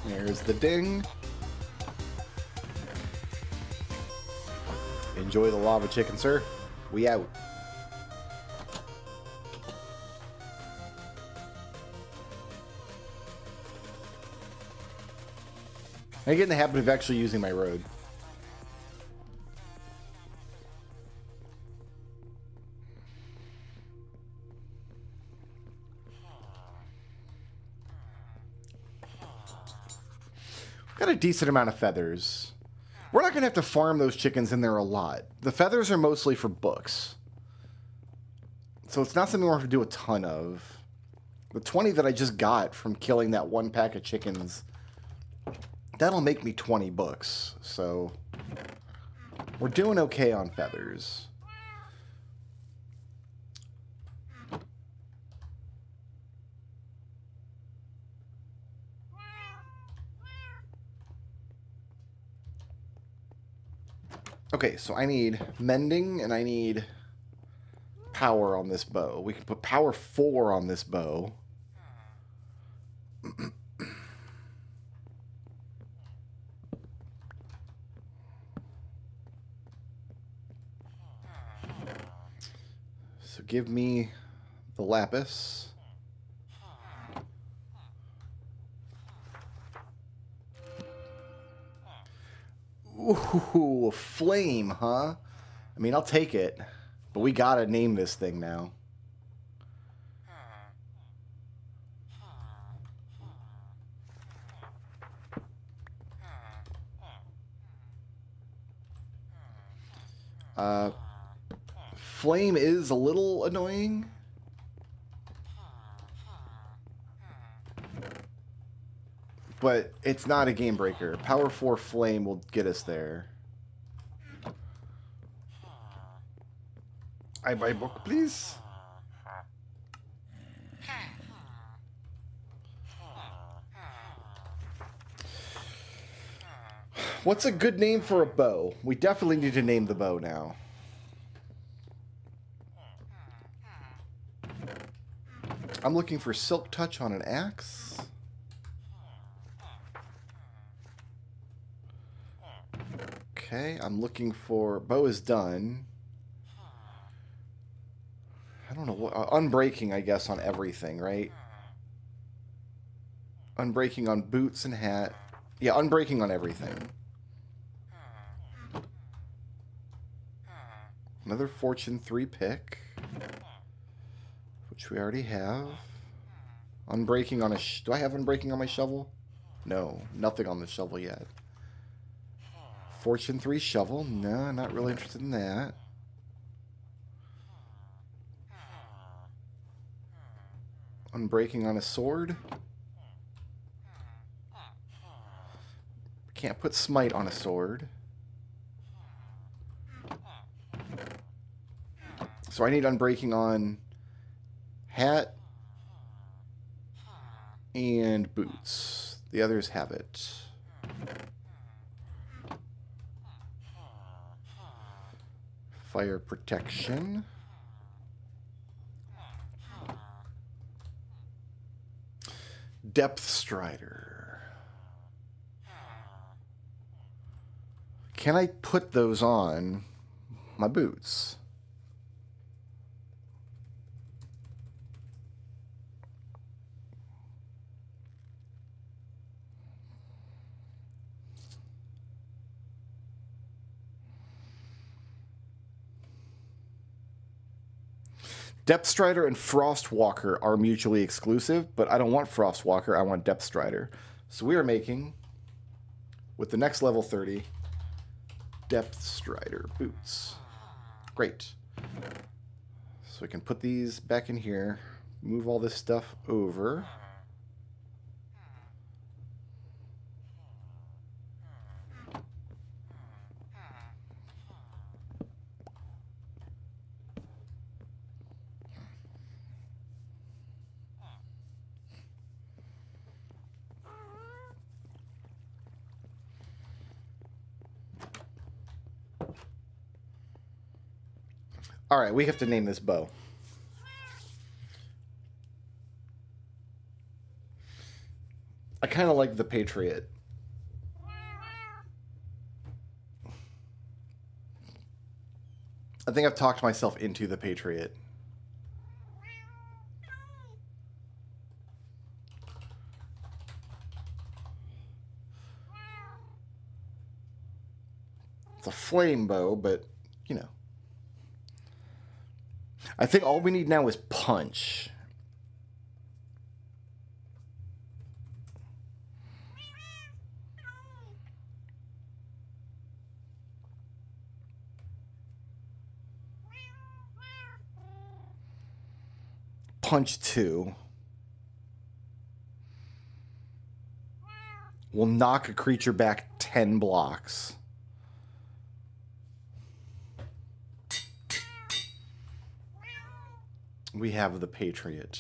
There's the ding. Enjoy the lava chicken, sir. We out. I get in the habit of actually using my road. Got a decent amount of feathers. We're not going to have to farm those chickens in there a lot. The feathers are mostly for books. So it's not something we're going to do a ton of. The 20 that I just got from killing that one pack of chickens, that'll make me 20 books. So we're doing okay on feathers. Okay, so I need mending and I need power on this bow. We can put power 4 on this bow. So give me the lapis. Ooh, a flame, huh? I mean, I'll take it. But we gotta name this thing now. Flame is a little annoying. But it's not a game breaker. Power 4 flame will get us there. I buy book, please. What's a good name for a bow? We definitely need to name the bow now. I'm looking for silk touch on an axe. Okay, I'm looking for... Bow is done. I don't know what... unbreaking, I guess, on everything, right? Unbreaking on boots and hat. Yeah, unbreaking on everything. Another Fortune 3 pick. Which we already have. Unbreaking on a... Do I have unbreaking on my shovel? No, nothing on the shovel yet. Fortune 3 shovel. No, not really interested in that. Unbreaking on a sword. Can't put smite on a sword. So I need unbreaking on hat and boots. The others have it. Fire protection. Depth Strider. Can I put those on my boots? Depth Strider and Frostwalker are mutually exclusive, but I don't want Frostwalker, I want Depth Strider. So we are making, with the next level 30, Depth Strider boots. Great. So we can put these back in here, move all this stuff over. All right, we have to name this bow. I kind of like the Patriot. I think I've talked myself into the Patriot. It's a flame bow, but, you know. I think all we need now is punch. Punch 2 will knock a creature back 10 blocks. We have the Patriot.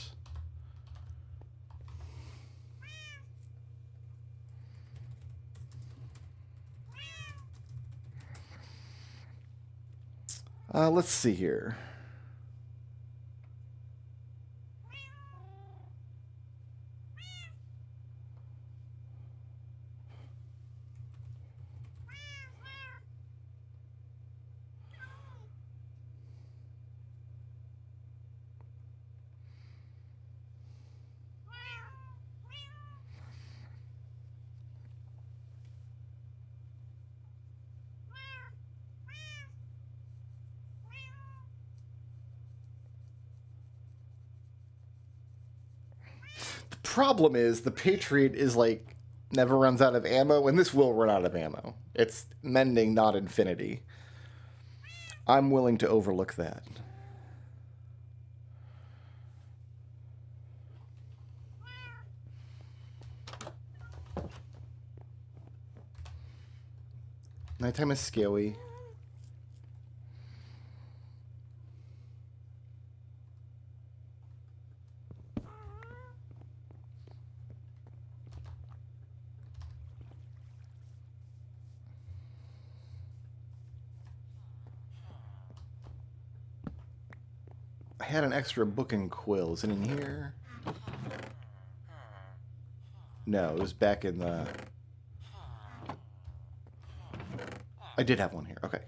Let's see here. Problem is the Patriot is like never runs out of ammo, and this will run out of ammo. It's mending, not infinity. I'm willing to overlook that. Nighttime is scary. I had an extra book and quill. Is it in here? No, it was back in the... I did have one here. Okay.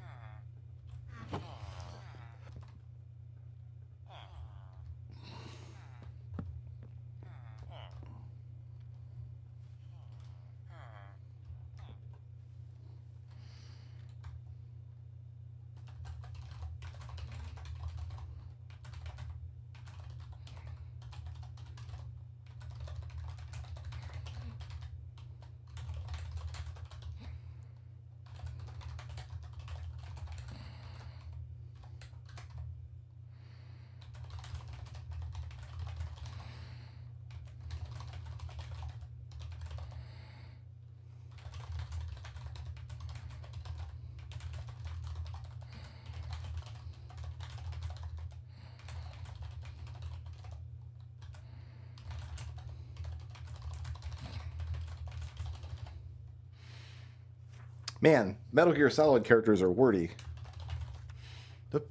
Man, Metal Gear Solid characters are wordy. Oop.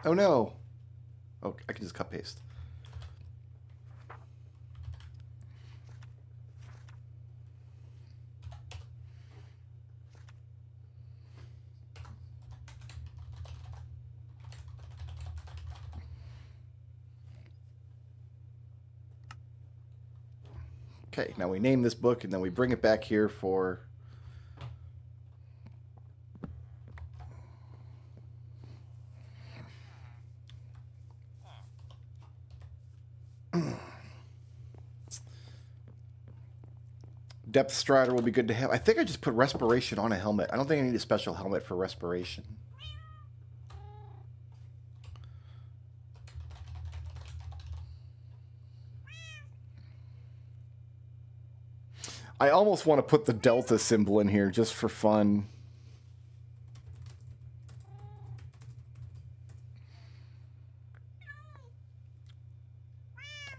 Oh no. Oh, I can just cut paste. Okay, now we name this book and then we bring it back here for... Depth Strider will be good to have. I think I just put Respiration on a helmet. I don't think I need a special helmet for Respiration. I almost want to put the Delta symbol in here just for fun.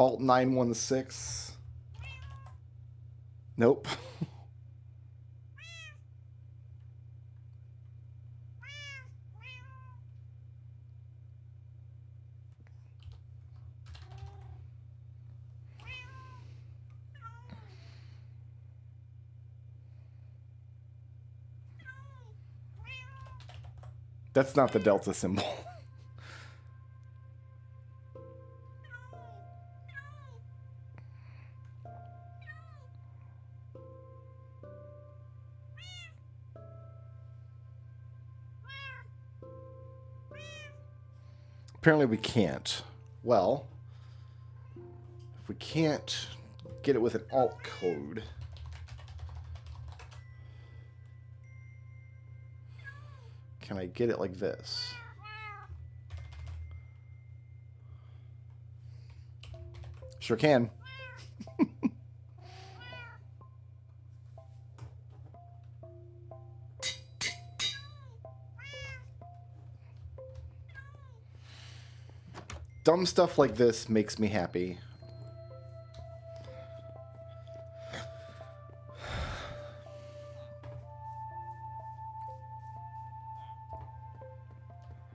Alt 916. Nope. That's not the Delta symbol. Apparently we can't. Well, if we can't get it with an alt code... can I get it like this? Sure can. Dumb stuff like this makes me happy.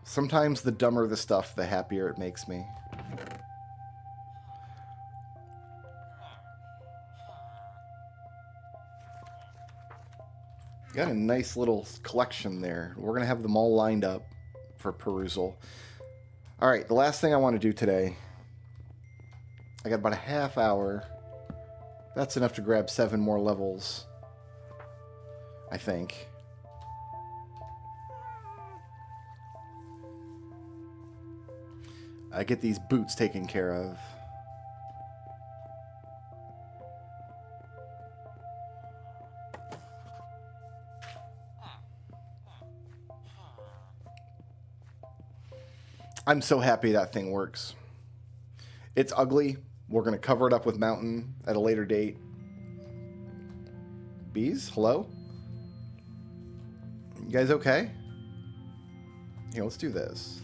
Sometimes the dumber the stuff, the happier it makes me. Got a nice little collection there. We're going to have them all lined up for perusal. All right, the last thing I want to do today. I got about a half hour. That's enough to grab 7 more levels, I think. I get these boots taken care of. I'm so happy that thing works. It's ugly. We're going to cover it up with mountain at a later date. Bees, hello? You guys okay? Here, let's do this.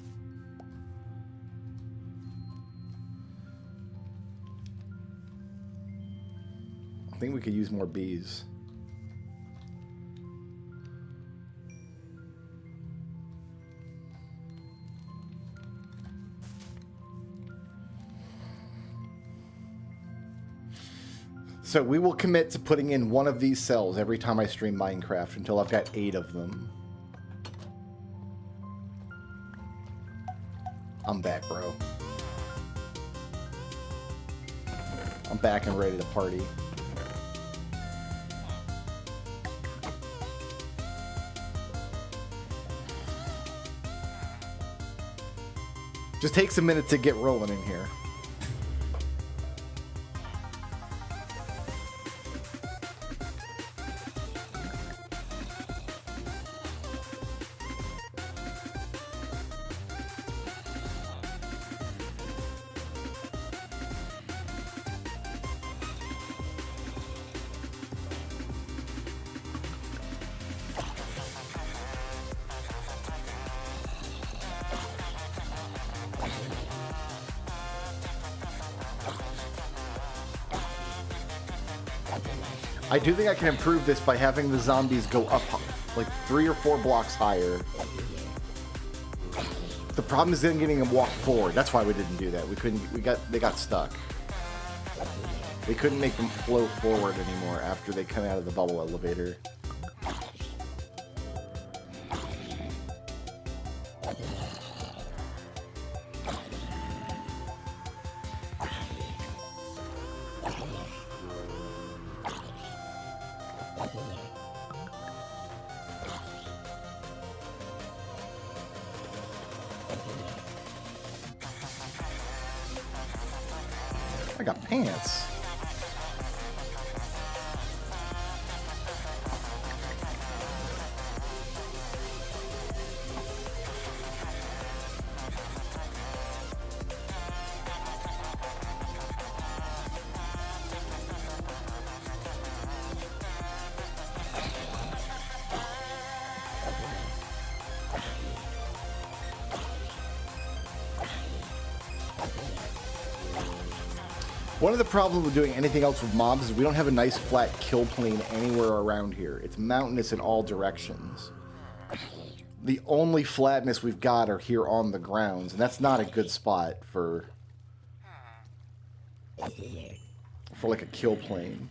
I think we could use more bees. So we will commit to putting in one of these cells every time I stream Minecraft until I've got 8 of them. I'm back, bro. I'm back and ready to party. Just takes a minute to get rolling in here. I do think I can improve this by having the zombies go up like 3 or 4 blocks higher. The problem is then getting them walk forward. That's why we didn't do that. We couldn't. They got stuck. They couldn't make them flow forward anymore after they come out of the bubble elevator. I got pants. One of the problems with doing anything else with mobs is we don't have a nice flat kill plane anywhere around here. It's mountainous in all directions. The only flatness we've got are here on the grounds, and that's not a good spot for like a kill plane.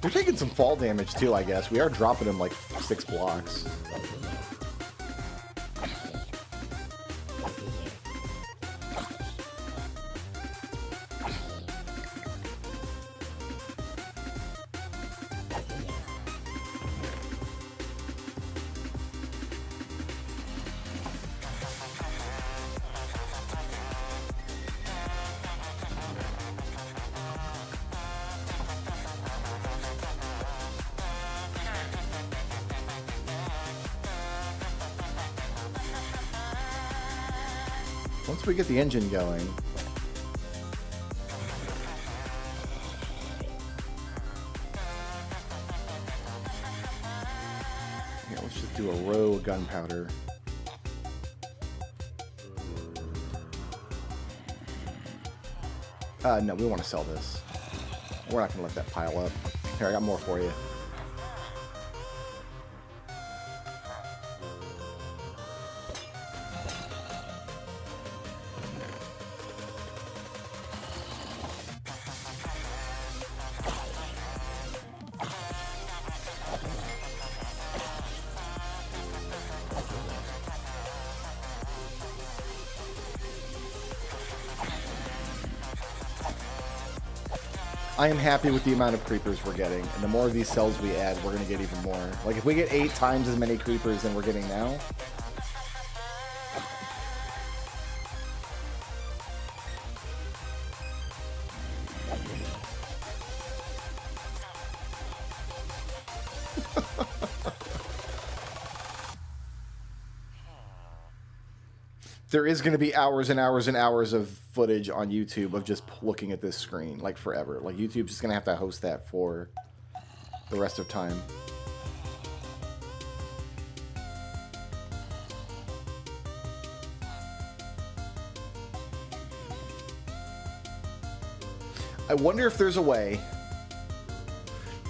They're taking some fall damage too, I guess. We are dropping them like 6 blocks. Once we get the engine going... Yeah, let's just do a row of gunpowder. No, we want to sell this. We're not going to let that pile up. Here, I got more for you. I am happy with the amount of creepers we're getting, and the more of these cells we add, we're going to get even more. Like, if we get 8 times as many creepers than we're getting now... There is going to be hours and hours and hours of footage on YouTube of just looking at this screen, like forever. Like, YouTube's just going to have to host that for the rest of time. I wonder if there's a way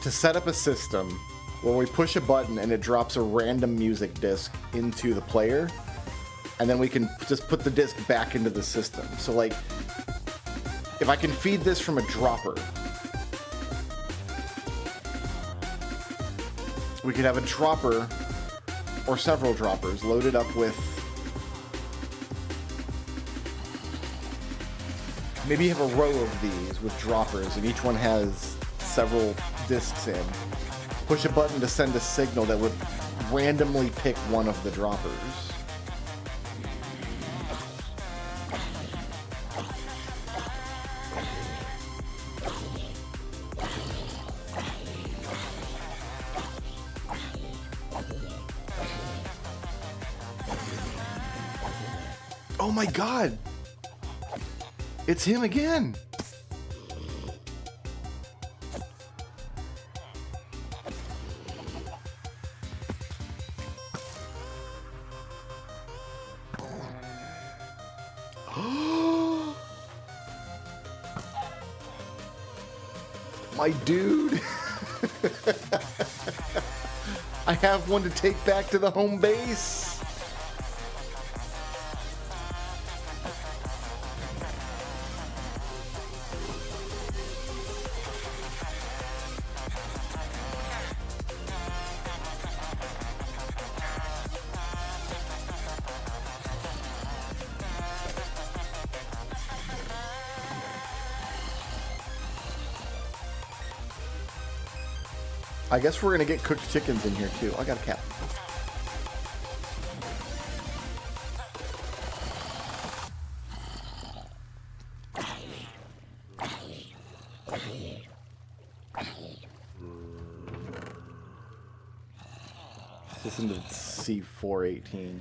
to set up a system where we push a button and it drops a random music disc into the player, and then we can just put the disc back into the system. So, like, if I can feed this from a dropper, we could have a dropper or several droppers loaded up with... Maybe you have a row of these with droppers, and each one has several discs in. Push a button to send a signal that would randomly pick one of the droppers. Oh my god! It's him again! My dude! I have one to take back to the home base! I guess we're gonna get cooked chickens in here too. I got a cat. Listen to C418.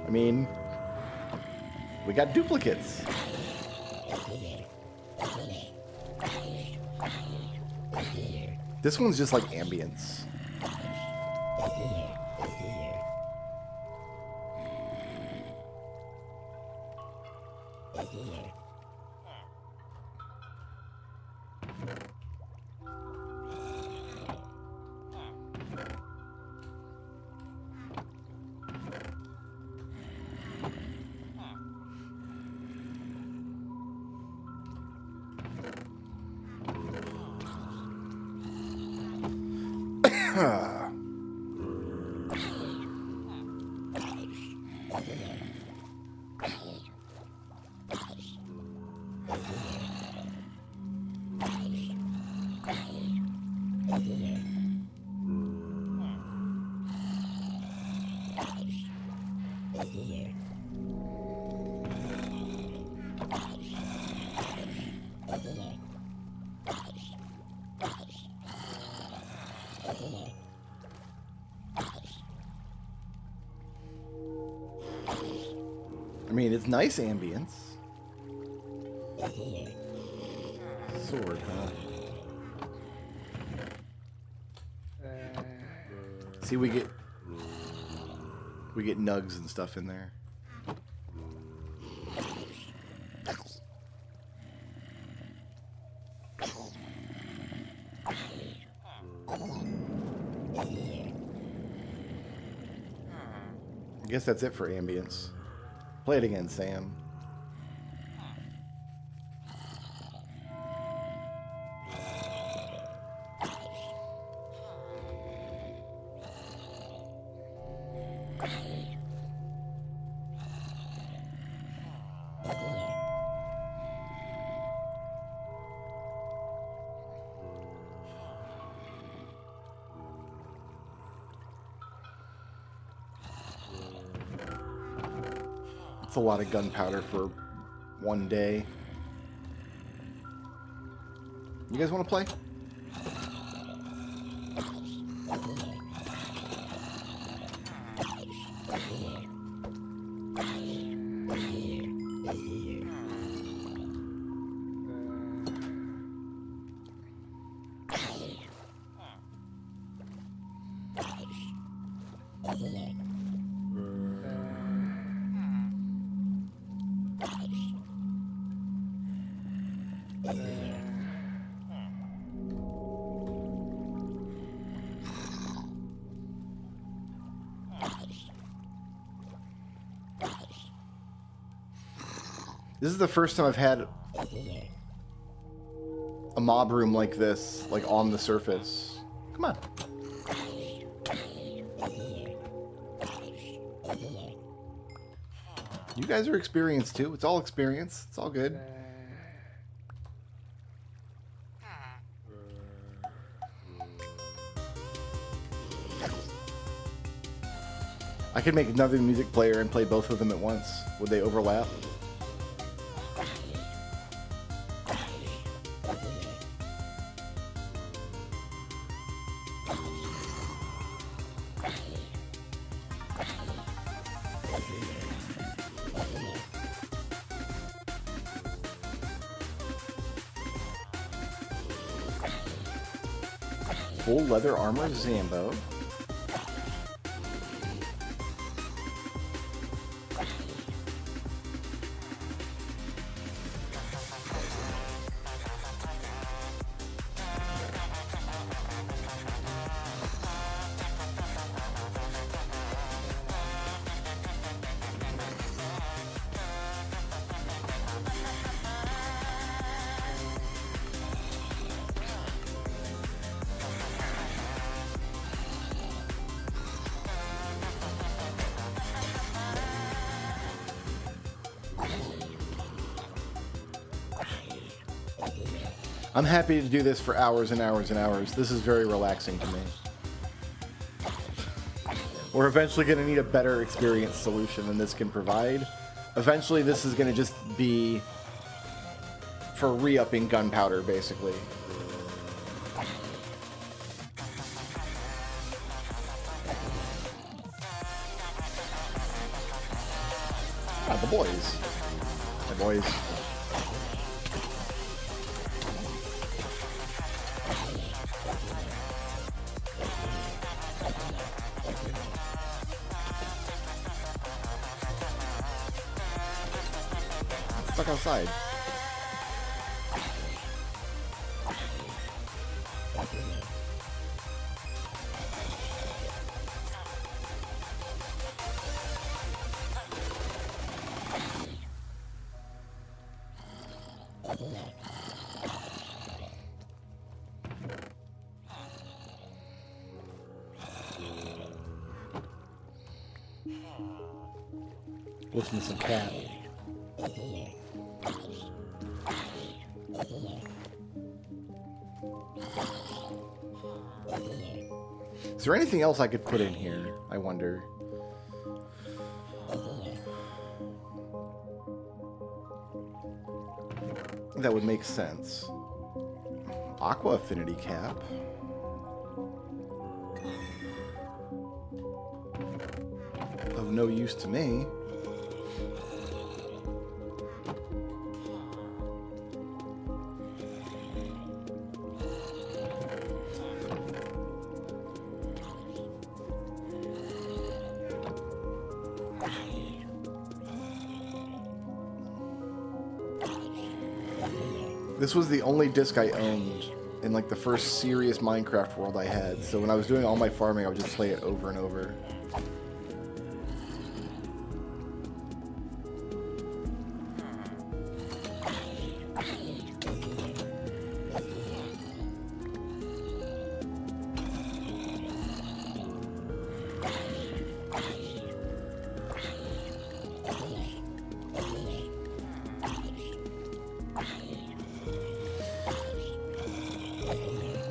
I mean, we got duplicates. This one's just like ambience. mean, it's nice ambience. Sword, huh? See, we get nugs and stuff in there. I guess that's it for ambience. Play it again, Sam. It's a lot of gunpowder for one day. You guys want to play? This is the first time I've had a mob room like this, like on the surface. Come on. You guys are experienced too. It's all experience. It's all good. I could make another music player and play both of them at once. Would they overlap? Full leather armor Zambo. I'm happy to do this for hours and hours and hours. This is very relaxing to me. We're eventually going to need a better experience solution than this can provide. Eventually, this is going to just be for re-upping gunpowder, basically. Ah, the boys. The boys. Stuck outside. Listen to some cat. Is there anything else I could put in here? I wonder. That would make sense. Aqua affinity cap. Of no use to me. This was the only disc I owned in like the first serious Minecraft world I had. So when I was doing all my farming, I would just play it over and over.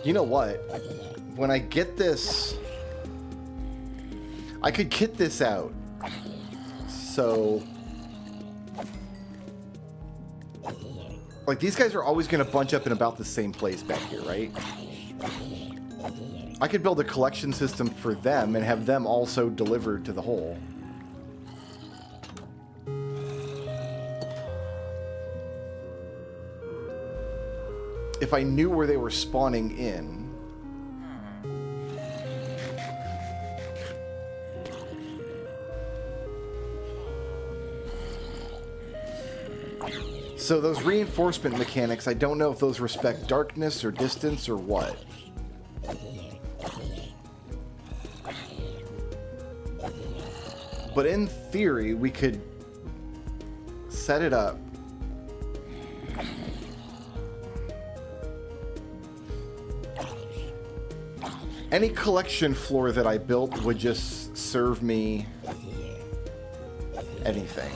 You know what? When I get this, I could kit this out. So, like, these guys are always going to bunch up in about the same place back here, right? I could build a collection system for them and have them also delivered to the hole. If I knew where they were spawning in. So those reinforcement mechanics, I don't know if those respect darkness or distance or what. But in theory, we could set it up. Any collection floor that I built would just serve me anything.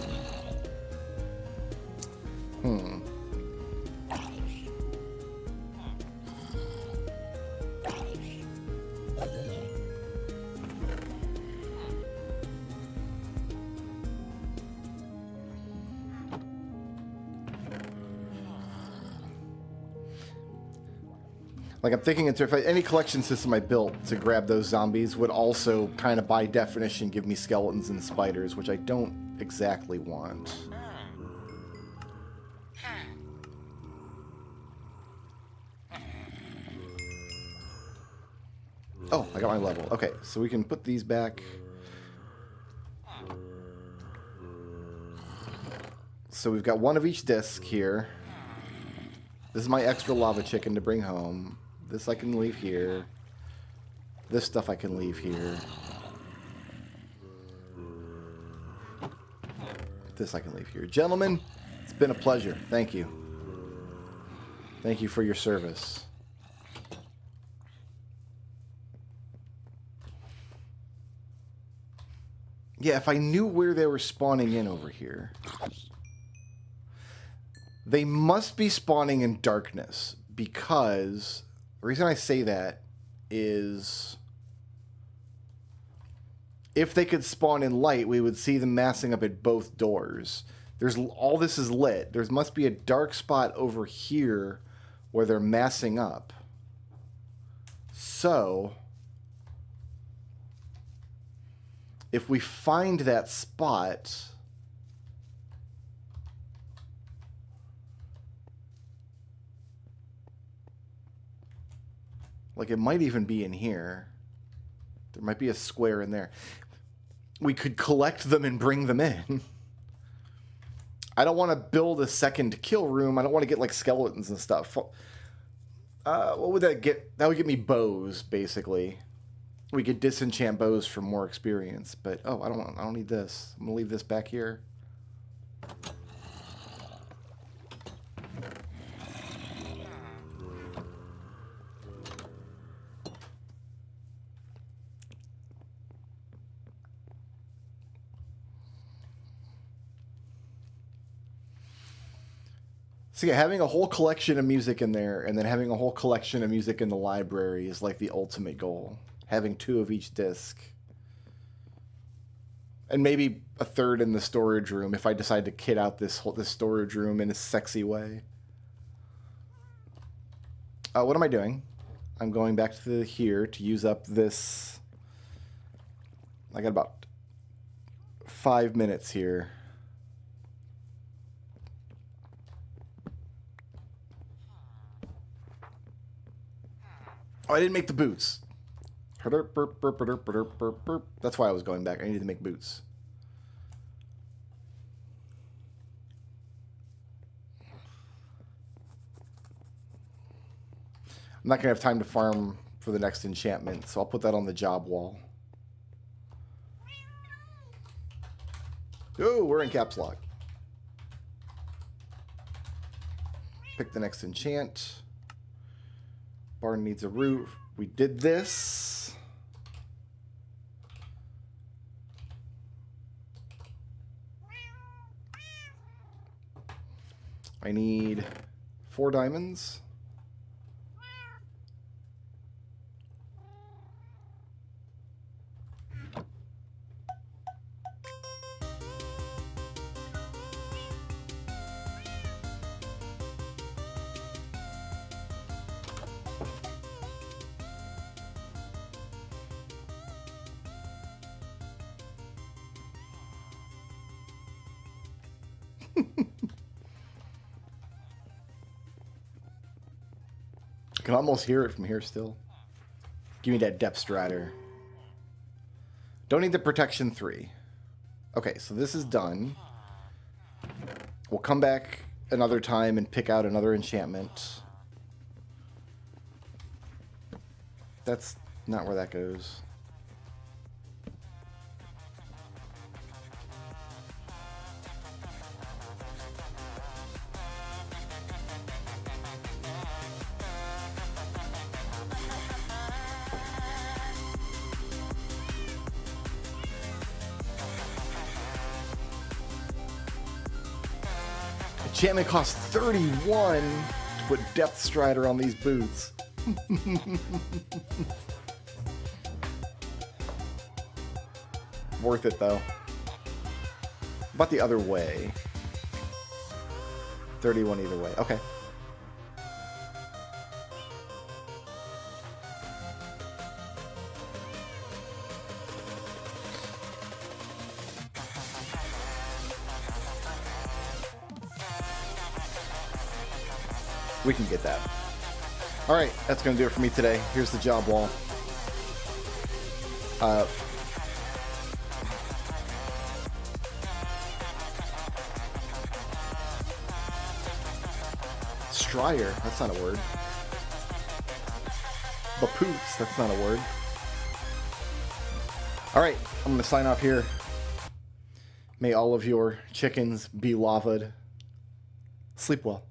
Like, I'm thinking if any collection system I built to grab those zombies would also kind of by definition give me skeletons and spiders, which I don't exactly want. Oh, I got my level. Okay, so we can put these back. So we've got one of each disc here. This is my extra lava chicken to bring home. This I can leave here. This stuff I can leave here. This I can leave here. Gentlemen, it's been a pleasure. Thank you. Thank you for your service. Yeah, if I knew where they were spawning in over here. They must be spawning in darkness because the reason I say that is if they could spawn in light, we would see them massing up at both doors. There's all this is lit. There must be a dark spot over here where they're massing up. So if we find that spot, like it might even be in here. There might be a square in there. We could collect them and bring them in. I don't want to build a second kill room. I don't want to get like skeletons and stuff. What would that get? That would get me bows, basically. We could disenchant bows for more experience. But oh, I don't need this. I'm gonna leave this back here. So yeah, having a whole collection of music in there and then having a whole collection of music in the library is like the ultimate goal. Having 2 of each disc. And maybe a third in the storage room if I decide to kit out this storage room in a sexy way. What am I doing? I'm going back to here to use up this. I got about 5 minutes here. Oh, I didn't make the boots. That's why I was going back. I needed to make boots. I'm not going to have time to farm for the next enchantment, so I'll put that on the job wall. Oh, we're in caps lock. Pick the next enchant. Barn needs a roof. We did this. I need 4 diamonds. I can almost hear it from here still. Give me that depth strider. Don't need the protection 3. Okay, so this is done. We'll come back another time and pick out another enchantment. That's not where that goes. Enchantment costs 31 to put Depth Strider on these boots. Worth it though. About the other way. 31 either way. Okay. We can get that. All right, that's going to do it for me today. Here's the job wall. Strider, that's not a word. Bapoots, that's not a word. All right, I'm going to sign off here. May all of your chickens be lava'd. Sleep well.